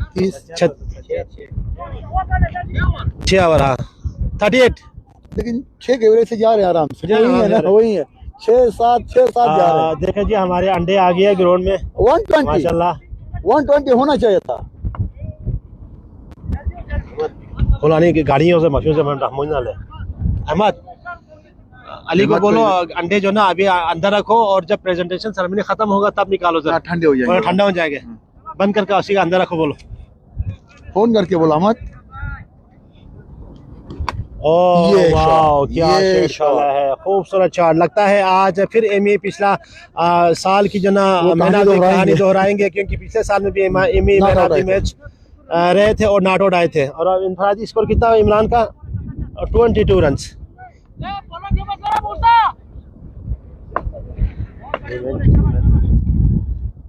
ओवर। हाँ 38 लेकिन 6 के एवरेज से जा रहे हैं आराम से। वही है 6-7 जा रहे हैं। देखें जी हमारे अंडे आ गए ग्राउंड में 120 माशाल्लाह 120 होना चाहिए था। खुलानी की गाड़ियों से मशहूर से अहमद अली को मत बोलो कोई- अंडे जो ना अभी अंदर रखो और जब प्रेजेंटेशन सेरेमनी खत्म होगा तब निकालो हाँ, जरा, ठंडे हो और जाएंगे। ठंडा हो जाएंगे। बंद करके उसी का अंदर रखो बोलो। फोन करके बोला मत। ओह ये वाह शॉट, क्या ये शॉट डाला है, खूबसूरत शॉट। लगता है आज फिर एमी पिछला साल की जो ना वो मैन कहानी ऑफ द दोहराएंगे। कहानी दोहराएंगे, क्योंकि पिछले साल में भी एमी Not मैन out ऑफ आए द थे। मैच रहे थे और नॉट आउट आए थे। और अब इनफरादी स्कोर कितना हुआ इमरान का? 22 रन।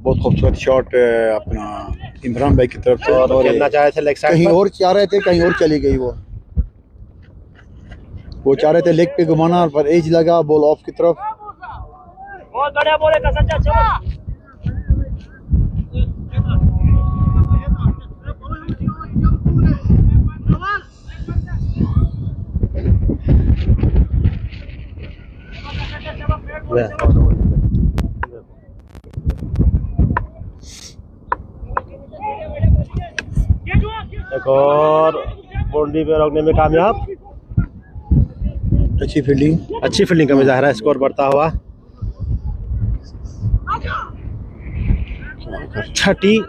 बहुत खूबसूरत शॉट अपना इमरान भाई की तरफ से। और खेलना चाहे थे लेग साइड कहीं पर। और चाह रहे थे, कहीं और चली गई वो चाह रहे थे लेग पे घुमाना, पर एज लगा बॉल ऑफ की तरफ। बहुत बढ़िया बोले कसम से अच्छा। एक और बाउंड्री पे रोकने में कामयाब। अच्छी फील्डिंग। अच्छी फील्डिंग का मुजाहरा, स्कोर बढ़ता हुआ 36।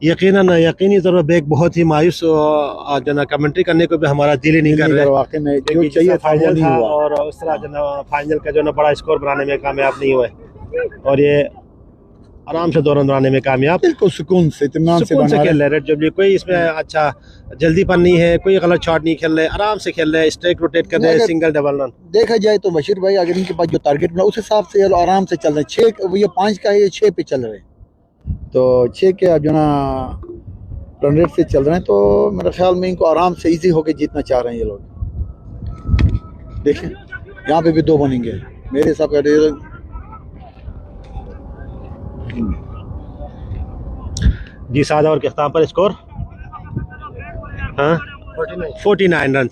यकीनी तौर पर बैग बहुत ही मायूस जो ना कमेंट्री करने को भी हमारा दिल ही नहीं कर रहा है, वाकई में जो क्योंकि चाहिए था वो फाइनल नहीं था हुआ। और उस तरह जो ना फाइनल का जो ना बड़ा स्कोर बनाने में कामयाब नहीं हुए, और ये आराम से 2 रन बनाने में कामयाब। बिल्कुल सुकून से इत्मीनान से सुकून से बना खेल रहे। रहे रेड जुबली, कोई इसमें अच्छा जल्दीपन नहीं है, कोई गलत शॉट नहीं खेल रहे, आराम से खेल रहे हैं, स्ट्राइक रोटेट कर रहे हैं, अगर- सिंगल डबल रन। देखा जाए तो बशीर भाई अगर इनके पास जो टारगेट बना उस हिसाब से ये लोग आराम से चल रहे हैं। 6 ये 5 का है, ये 6 पे चल रहे हैं, तो 6 के अब जो ना रन रेट से चल रहे हैं, तो मेरे ख्याल में इनको आराम से इजी होके जीतना चाह रहे हैं ये लोग। देखें यहाँ पे भी 2 बनेंगे मेरे हिसाब का। जी 7 ओवर के अख्ताम पर स्कोर 49 रन।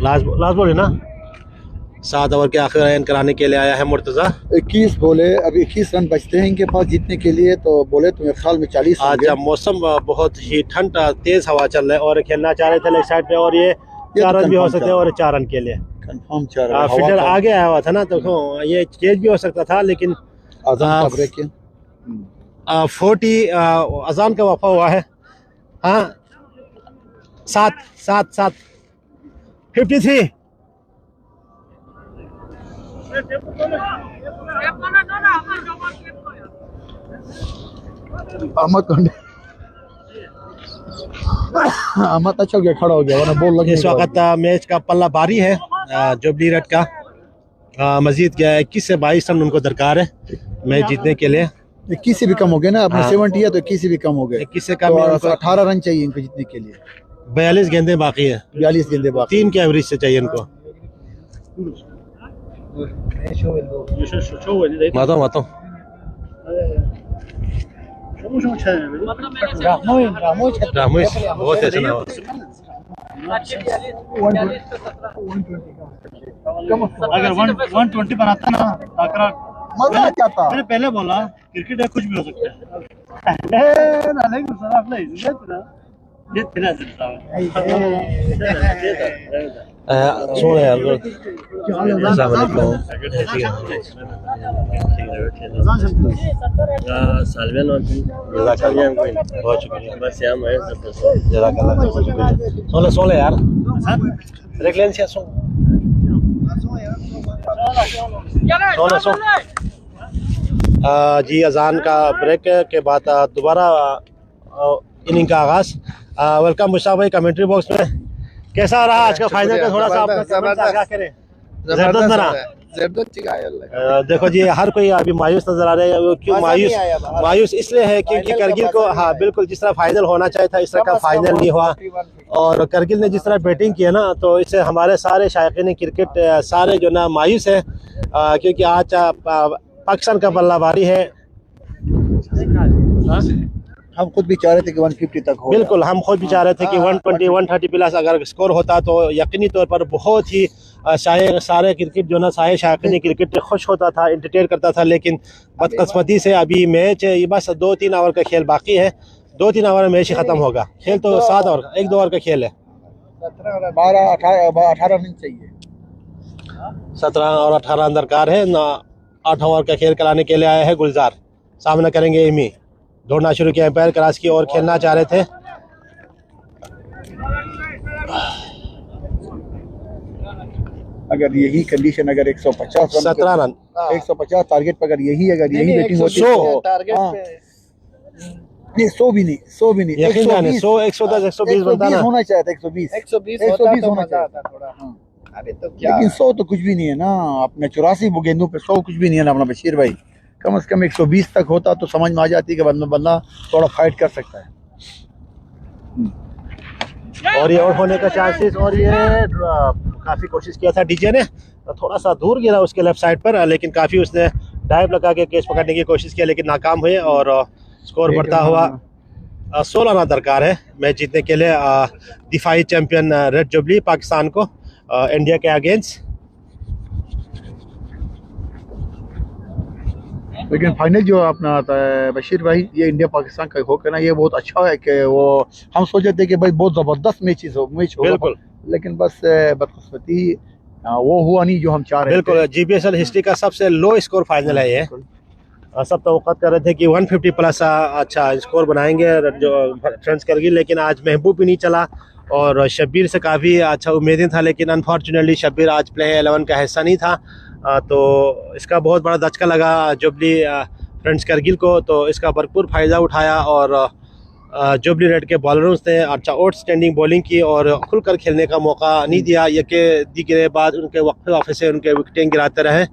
लास्ट बॉल है ना, 7 ओवर के आखिर एंड कराने के लिए आया है मुर्तजा। 21 बोले, अभी 21 रन बचते हैं इनके पास जीतने के लिए, तो बोले तो मेरे ख्याल में 40 आज जब मौसम बहुत ही ठंड तेज हवा चल रहा है और खेलना चाह रहे थे लेग साइड पे, और ये 4 रन भी हो सकते हैं, और 4 रन के लिए कंफर्म 4 रन। फील्डर आगे आया हुआ था ना, तो ये चेज भी हो सकता था, लेकिन आज़ान का ब्रेक है। 40 अजान का वफा हुआ है। हाँ 7 53। अहमद अच्छा हो गया, खड़ा हो गया, वरना बॉल लग इस वक्त मैच का पल्ला भारी है जुबली रेड का। मजीद क्या है, 21 से 22 रन उनको दरकार है मैच जीतने के लिए। 21 से भी कम हो गया ना, अपने हाँ। 70 है तो 21 से भी कम हो गए। 21 से कम है तो उनको। 18 रन चाहिए इनको जीतने के लिए। 42 गेंदें बाकी है, 42 गेंदे बाकी। 3 के एवरेज से चाहिए इनको। माता रामोश बहुत ऐसे ना हो। अगर 120 बनाता ना टाकरा, मजा आ जाता। मैंने पहले बोला क्रिकेट है कुछ भी हो सकता है। सुन यार बहुत शुक्रिया, बस सोलह यार देख लें जी। अजान का ब्रेक के बाद दोबारा इनिंग का आगाज। वेलकम मुश्ताक भाई कमेंट्री बॉक्स में। कैसा रहा आज का फाइनल का, थोड़ा सा अपना कमेंट आगाह करें। जबरदस्त रहा। देखो जी हर कोई अभी मायूस नजर आ रहा है। क्यों मायूस इसलिए है क्योंकि करगिल को, हाँ बिल्कुल, जिस तरह फाइनल होना चाहिए था इस तरह का फाइनल नहीं हुआ, और करगिल ने जिस तरह बैटिंग किया ना, तो इससे हमारे सारे शायकीन क्रिकेट सारे जो ना मायूस है, क्योंकि आज पाकिस्तान का बल्ला भारी है। हम खुद भी चाह रहे थे कि 150 तक हो। बिल्कुल, हम खुद भी चाह रहे थे कि 120 130 प्लस अगर स्कोर होता तो यकीनी तौर पर बहुत ही सारे क्रिकेट जो ना सारे शायकीन क्रिकेट खुश होता था, एंटरटेन करता था। लेकिन बदकिस्मती से अभी मैच ये बस 2-3 ओवर का खेल बाकी है, 2-3 ओवर में मैच ही खत्म होगा। खेल तो 7 ओवर का, 1-2 ओवर का खेल है। 12 18 रन चाहिए। 17 और 18 दरकार है ना। 8 ओवर का खेल कराने के लिए आया है गुलजार, सामना करेंगे एमी। दौड़ना शुरू किया, एम्पायर क्रॉस की ओर खेलना चाह रहे थे। अगर यही कंडीशन, अगर 150 रन 17 रन 150 टारगेट पर अगर यही बैटिंग होती तो नहीं 100 भी नहीं, 100 भी नहीं, यकीन जाने 100 110 120 बनता ना। होना चाहिए था। 120 होना चाहिए थोड़ा। अभी तो क्या, लेकिन 100 तो कुछ भी नहीं है ना। अपने 84 गेंदों पे 100 कुछ भी नहीं है ना अपना बशीर भाई। कम से कम 120 तक होता तो समझ में आ जाती कि बंदा थोड़ा फाइट कर सकता है। और ये आउट होने का चांसेस, और ये काफी कोशिश किया था डीजे ने, थोड़ा सा दूर गिरा उसके लेफ्ट साइड पर, लेकिन काफी उसने डाइव लगा के कैच पकड़ने की कोशिश की, लेकिन नाकाम हुए। और स्कोर बढ़ता हुआ 16 रन दरकार है मैच जीतने के लिए। दिफाई चैंपियन रेड जुबली पाकिस्तान को इंडिया के अगेंस्ट। लेकिन फाइनल जो अपना आता है बशीर भाई, ये इंडिया पाकिस्तान का होकर ना, ये बहुत अच्छा है कि वो हम सोचे थे कि भाई बहुत ज़बरदस्त मैच होगा, बिल्कुल, लेकिन बस बदकिस्मती वो हुआ नहीं जो हम चाह रहे थे। बिल्कुल GBSL हिस्ट्री का सबसे लो स्कोर फाइनल है ये। सब तवक्कुत कर रहे थे कि 150 प्लस अच्छा स्कोर बनाएंगे जो फ्रेंड्स करगिल, लेकिन आज महबूब भी नहीं चला और शब्बीर से काफ़ी अच्छा उम्मीदें था, लेकिन अनफॉर्चुनेटली शब्बीर आज प्ले 11 का हिस्सा नहीं था। तो इसका बहुत बड़ा धचका लगा जुबली फ्रेंड्स करगिल को, तो इसका भरपूर फ़ायदा उठाया और जुबली रेड के बॉलरों ने अच्छा आउटस्टैंडिंग बॉलिंग की और खुलकर खेलने का मौका नहीं दिया। यके दिगरे बाद उनके वक्फे से उनके विकेटें गिराते रहे।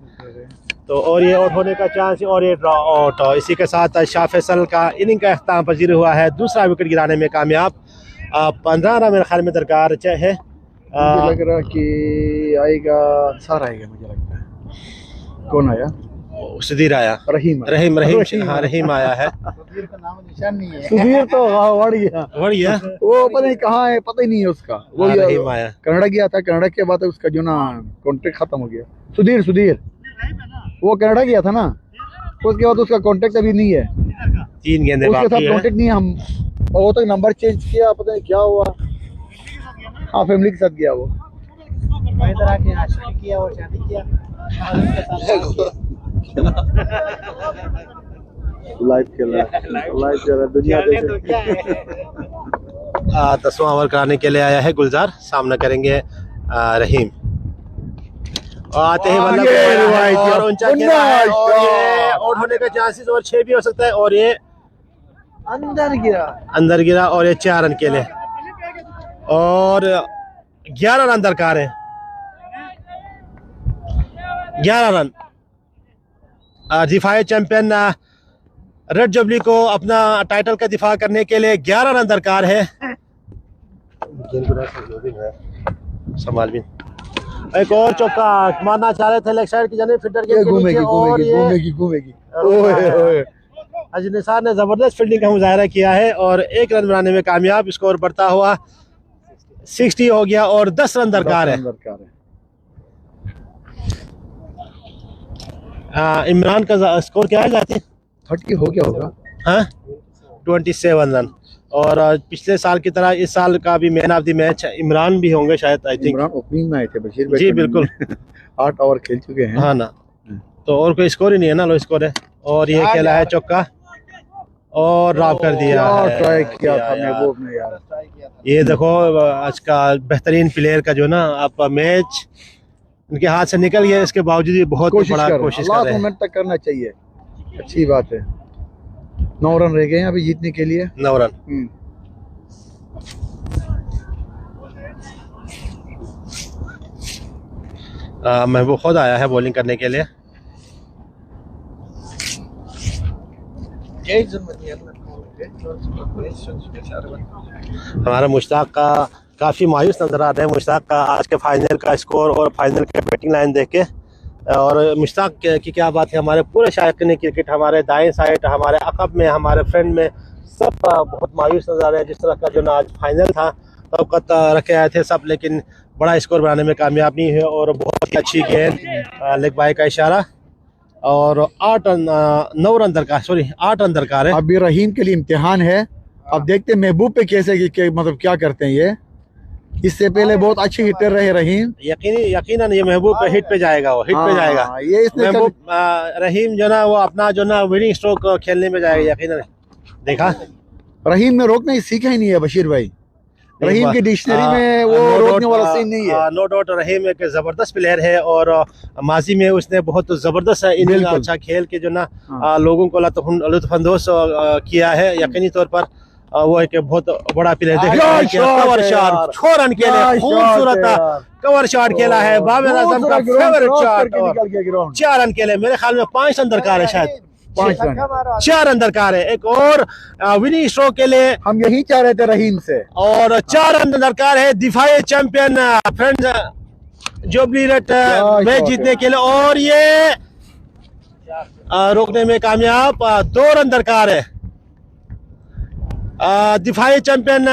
तो और ये आउट होने का चांस और ये ड्रॉ आउट। इसी के साथ शाह फैसल का इनिंग का अख्ताम पजीर हुआ है, दूसरा विकेट गिराने में कामयाब। 15 रन मेरे ख्याल में दरकार है। मुझे लग रहा कि आएगा अंसार आएगा, मुझे लगता है। कौन आया? सुधीर आया, रहीम हाँ रहीम आया है। सुधीर का नाम निशान नहीं है। सुधीर तो बढ़िया वो पता नहीं कहाँ है, पता ही नहीं है उसका। वो रहीम आया, कनाडा गया था, कनाडा के बाद उसका जो ना कॉन्ट्रैक्ट खत्म हो गया। सुधीर वो कनाडा गया था ना, उसके बाद उसका कॉन्ट्रैक्ट अभी नहीं है। 3 गेंदें उसके साथ बाकी है। कॉन्टैक्ट नहीं है। हम वो तक नंबर चेंज किया, पता नहीं क्या हुआ। हाँ फैमिली के साथ गया वो। इधर आके आशिकी किया और शादी किया। लाइव खेल रहा दुनिया देख। 10वां ओवर कराने के लिए आया है गुलजार, सामना करेंगे रहीम। और आते ही मतलब और ऊंचा खेला है और ये आउट होने का चांसेस और 6 भी हो सकता है। और ये अंदर गिरा और ये 4 रन के लिए और 11 रन दरकार है। 11 रन दिफाई चैंपियन रेड जुबली को अपना टाइटल का दिफा करने के लिए 11 रन दरकार है। संभाल भी एक और चौका मारना चाह रहे थे लेग साइड की जाने, फिल्डर के नीचे और घूमेगी। अजय निसार ने जबरदस्त फील्डिंग का मुजाहरा किया है और 1 रन बनाने में कामयाब। स्कोर बढ़ता हुआ 60 हो गया और 10 रन दरकार है। इमरान का स्कोर क्या है जाती? 30 हो गया होगा। हाँ 27 रन। और पिछले साल की तरह इस साल का भी man of the match Imran भी होंगे शायद, आई थिंक। इमरान ओपनिंग में आए थे बशीर भाई। जी बिल्कुल। 8 ओवर खेल चुके हैं। हाँ ना, तो और कोई स्कोर ही नहीं है ना, लो स्कोर है। और ये खेला है चौका और ड्रॉप कर दिया है। ट्राई किया था महबूब ने यार। ये देखो आज का बेहतरीन प्लेयर का जो ना आप मैच उनके हाथ से निकल गया, इसके बावजूद ये बहुत बड़ा कोशिश कर रहे हैं। मिनट तक करना चाहिए, अच्छी बात है। 9 रन रह गए हैं अभी जीतने के लिए। 9 रन। महबूब खुद आया है बॉलिंग करने के लिए। हमारा मुश्ताक का काफ़ी मायूस नजर आ रहा है। मुश्ताक का आज के फाइनल का स्कोर और फाइनल के बैटिंग लाइन देख के, और मुश्ताक की क्या बात है, हमारे पूरे शायकीन क्रिकेट, हमारे दाएं साइड, हमारे अकब में, हमारे फ्रेंड में सब बहुत मायूस नजर आ रहे हैं। जिस तरह का जो ना आज फाइनल था तब रखे आए थे सब, लेकिन बड़ा स्कोर बनाने में कामयाब नहीं हुए और बहुत ही अच्छी गेंद लेग बाय का इशारा और 8 रन दरकार है। अभी रहीम के लिए इम्तिहान है। अब देखते हैं महबूब पे कैसे मतलब क्या करते हैं ये। इससे पहले बहुत अच्छे हिटर रहे रहीम। यकीनन ये महबूब पे हिट पे जाएगा, वो हिट पे जाएगा। ये इसने महबूब रहीम जो ना वो अपना जो ना विनिंग स्ट्रोक खेलने में जाएगा यकीनन। देखा रहीम ने रोकना ही सीखा ही नहीं है बशीर भाई। रहीम की डिक्शनरी में वो रोकने वाला सीन नहीं है। नो डाउट रहीम एक जबरदस्त प्लेयर है और माजी में उसने बहुत जबरदस्त इनिंग अच्छा खेल के जो ना लोगों को लुत्फानंदोज किया है। यकीनी तौर पर वो एक बहुत बड़ा प्लेयर कवर शॉट 6 रन के लिए खूबसूरत कवर शॉट खेला है। बाबर आजम का फेवरेट शॉट 4 रन के लिए। मेरे ख्याल में 5 रन दरकार है, शायद 4 रन दरकार है। एक और विनिंग स्ट्रोक के लिए हम यही चाह रहे थे रहीम से। और 4 रन दरकार है दिफाई चैंपियन फ्रेंड्स जुबली रट मैच जीतने के लिए और ये रोकने में कामयाब। 2 रन दरकार है। दिफाई चैंपियन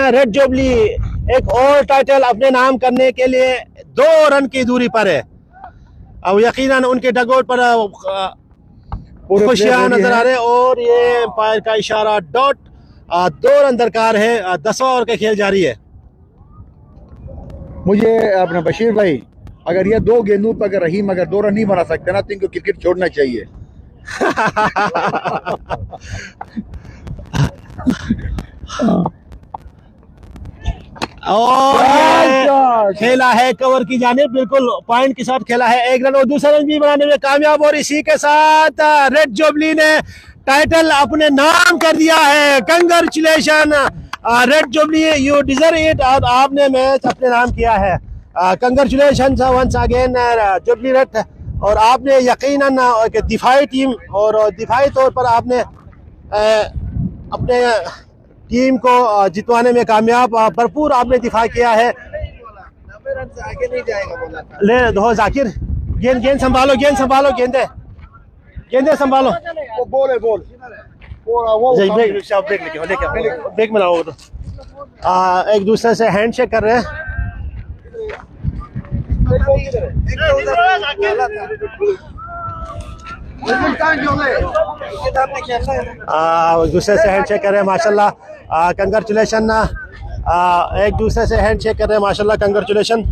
रेड जुबली एक और टाइटल अपने नाम करने के लिए 2 रन की दूरी पर है। अब यकीनन उनके डगआउट पर खुशियां नजर आ रहे और ये एम्पायर का इशारा डॉट। 2 रन दरकार है। 10वां ओवर का खेल जारी है। मुझे अपना बशीर भाई अगर ये 2 गेंदों पर अगर रहीम अगर 2 रन नहीं बना सकते ना तो इनको क्रिकेट छोड़ना चाहिए। और खेला है कवर की जानिब, बिल्कुल पॉइंट के साथ खेला है। 1 रन और दूसरा रन भी बनाने में कामयाब और इसी के साथ रेड जुबली ने टाइटल अपने नाम कर दिया है। Congratulation red jubilee, you deserve it. आपने मैच अपने नाम किया है। Congratulation once again jubilee red. और आपने यकीनन एक दिफाई टीम और दिफाई तौर पर आपने अपने टीम को जितवाने में कामयाब भरपूर आपने दिफा किया है। आगे नहीं जाएगा ले दो जाकिर, गेंद संभालो, गेंदे संभालो। वो बॉल है बॉल ब्रेक में लाओ। एक दूसरे से हैंडशेक कर रहे हैं। दूसरे से हैंडशेक कर रहे हैं माशाल्लाह। कंग्रेचुलेशन। एक दूसरे से हैंडशेक कर रहे हैं माशाल्लाह। कंग्रेचुलेशन।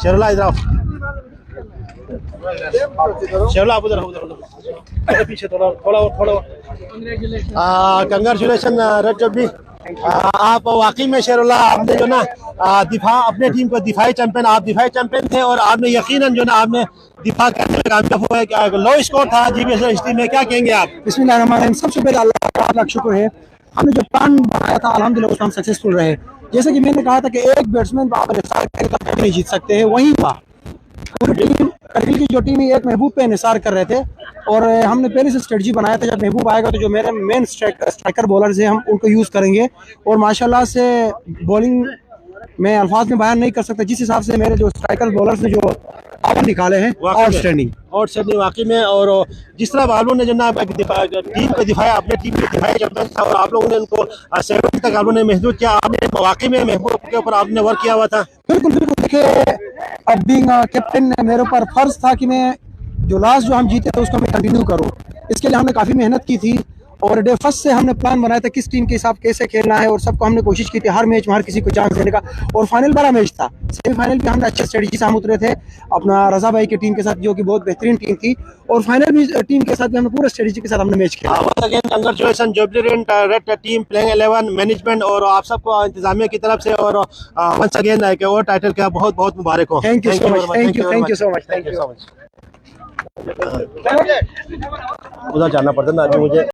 शेरुल्लाह इधर आओ, शेरुल्लाह आप उधर पीछे थोड़ा। कंग्रेचुलेशन रेड जुबली, आप वाकई में शेरुल्लाह आपने जो ना दिफा अपने टीम को दिफाई चैंपियन, आप दिफाई चैंपियन थे और आपने यकीनन जो ना आपने दिफा करने में कामयाब हुआ है। क्या लो स्कोर था जीबीएसएल हिस्ट्री में, क्या कहेंगे आप? बिस्मिल्लाहिर्रहमानिर्रहीम। सबसे पहले अल्लाह का लाख शुक्र है, हमने जो प्लान बनाया था अल्हम्दुलिल्लाह उसमें हम सक्सेसफुल रहे। जैसे कि मैंने कहा था कि एक बैट्समैन आप नहीं जीत सकते हैं, वहीं था पूरी टीम। करगिल की जो टीम है एक महबूब पे इंसार कर रहे थे और हमने पहले से स्ट्रेटजी बनाया था जब महबूब आएगा तो जो मेरे मेन स्ट्राइकर बॉलर्स हैं हम उनको यूज़ करेंगे। और माशाल्लाह से बॉलिंग मैं अल्फाज में बयान नहीं कर सकता, जिस हिसाब से मेरे जो स्ट्राइकर बॉलर्स ने जो आउट निकाले हैं आउटस्टैंडिंग वाकई में। और जिस तरह बालों ने जो ना टीम को दिखाया, अपने टीम को दिखाया चैंपियन था और आप लोगों ने उनको 7 तक आप लोगों ने महदूद किया। आपने वाकई में महबूब के ऊपर आपने वर्क किया हुआ था। बिल्कुल देखिए, अब बीइंग कैप्टन मेरे ऊपर फर्ज था कि मैं जो लास्ट जो हम जीते थे उसको मैं कंटिन्यू करूं। इसके लिए हमने काफ़ी मेहनत की थी और डे फर्स्ट से हमने प्लान बनाया था किस टीम के हिसाब कैसे खेलना है और सबको हमने कोशिश की थी हर मैच में हर किसी को चांस देने का। और फाइनल बड़ा मैच था, सेमीफाइनल पे हमने अच्छे स्ट्रेटजी से हम उतरे थे अपना रजा भाई की टीम के साथ जो कि बहुत बेहतरीन टीम थी और फाइनल भी टीम के साथ भी हमने पूरा स्ट्रेटजी के साथ हमने मैच खेला। Congratulation jubilee red team, playing 11, management और आप सबको इंतजामिया की तरफ से और वंस अगेन और टाइटल का बहुत बहुत मुबारक हो। Thank you so much. उधर जाना पड़ता ना अभी मुझे।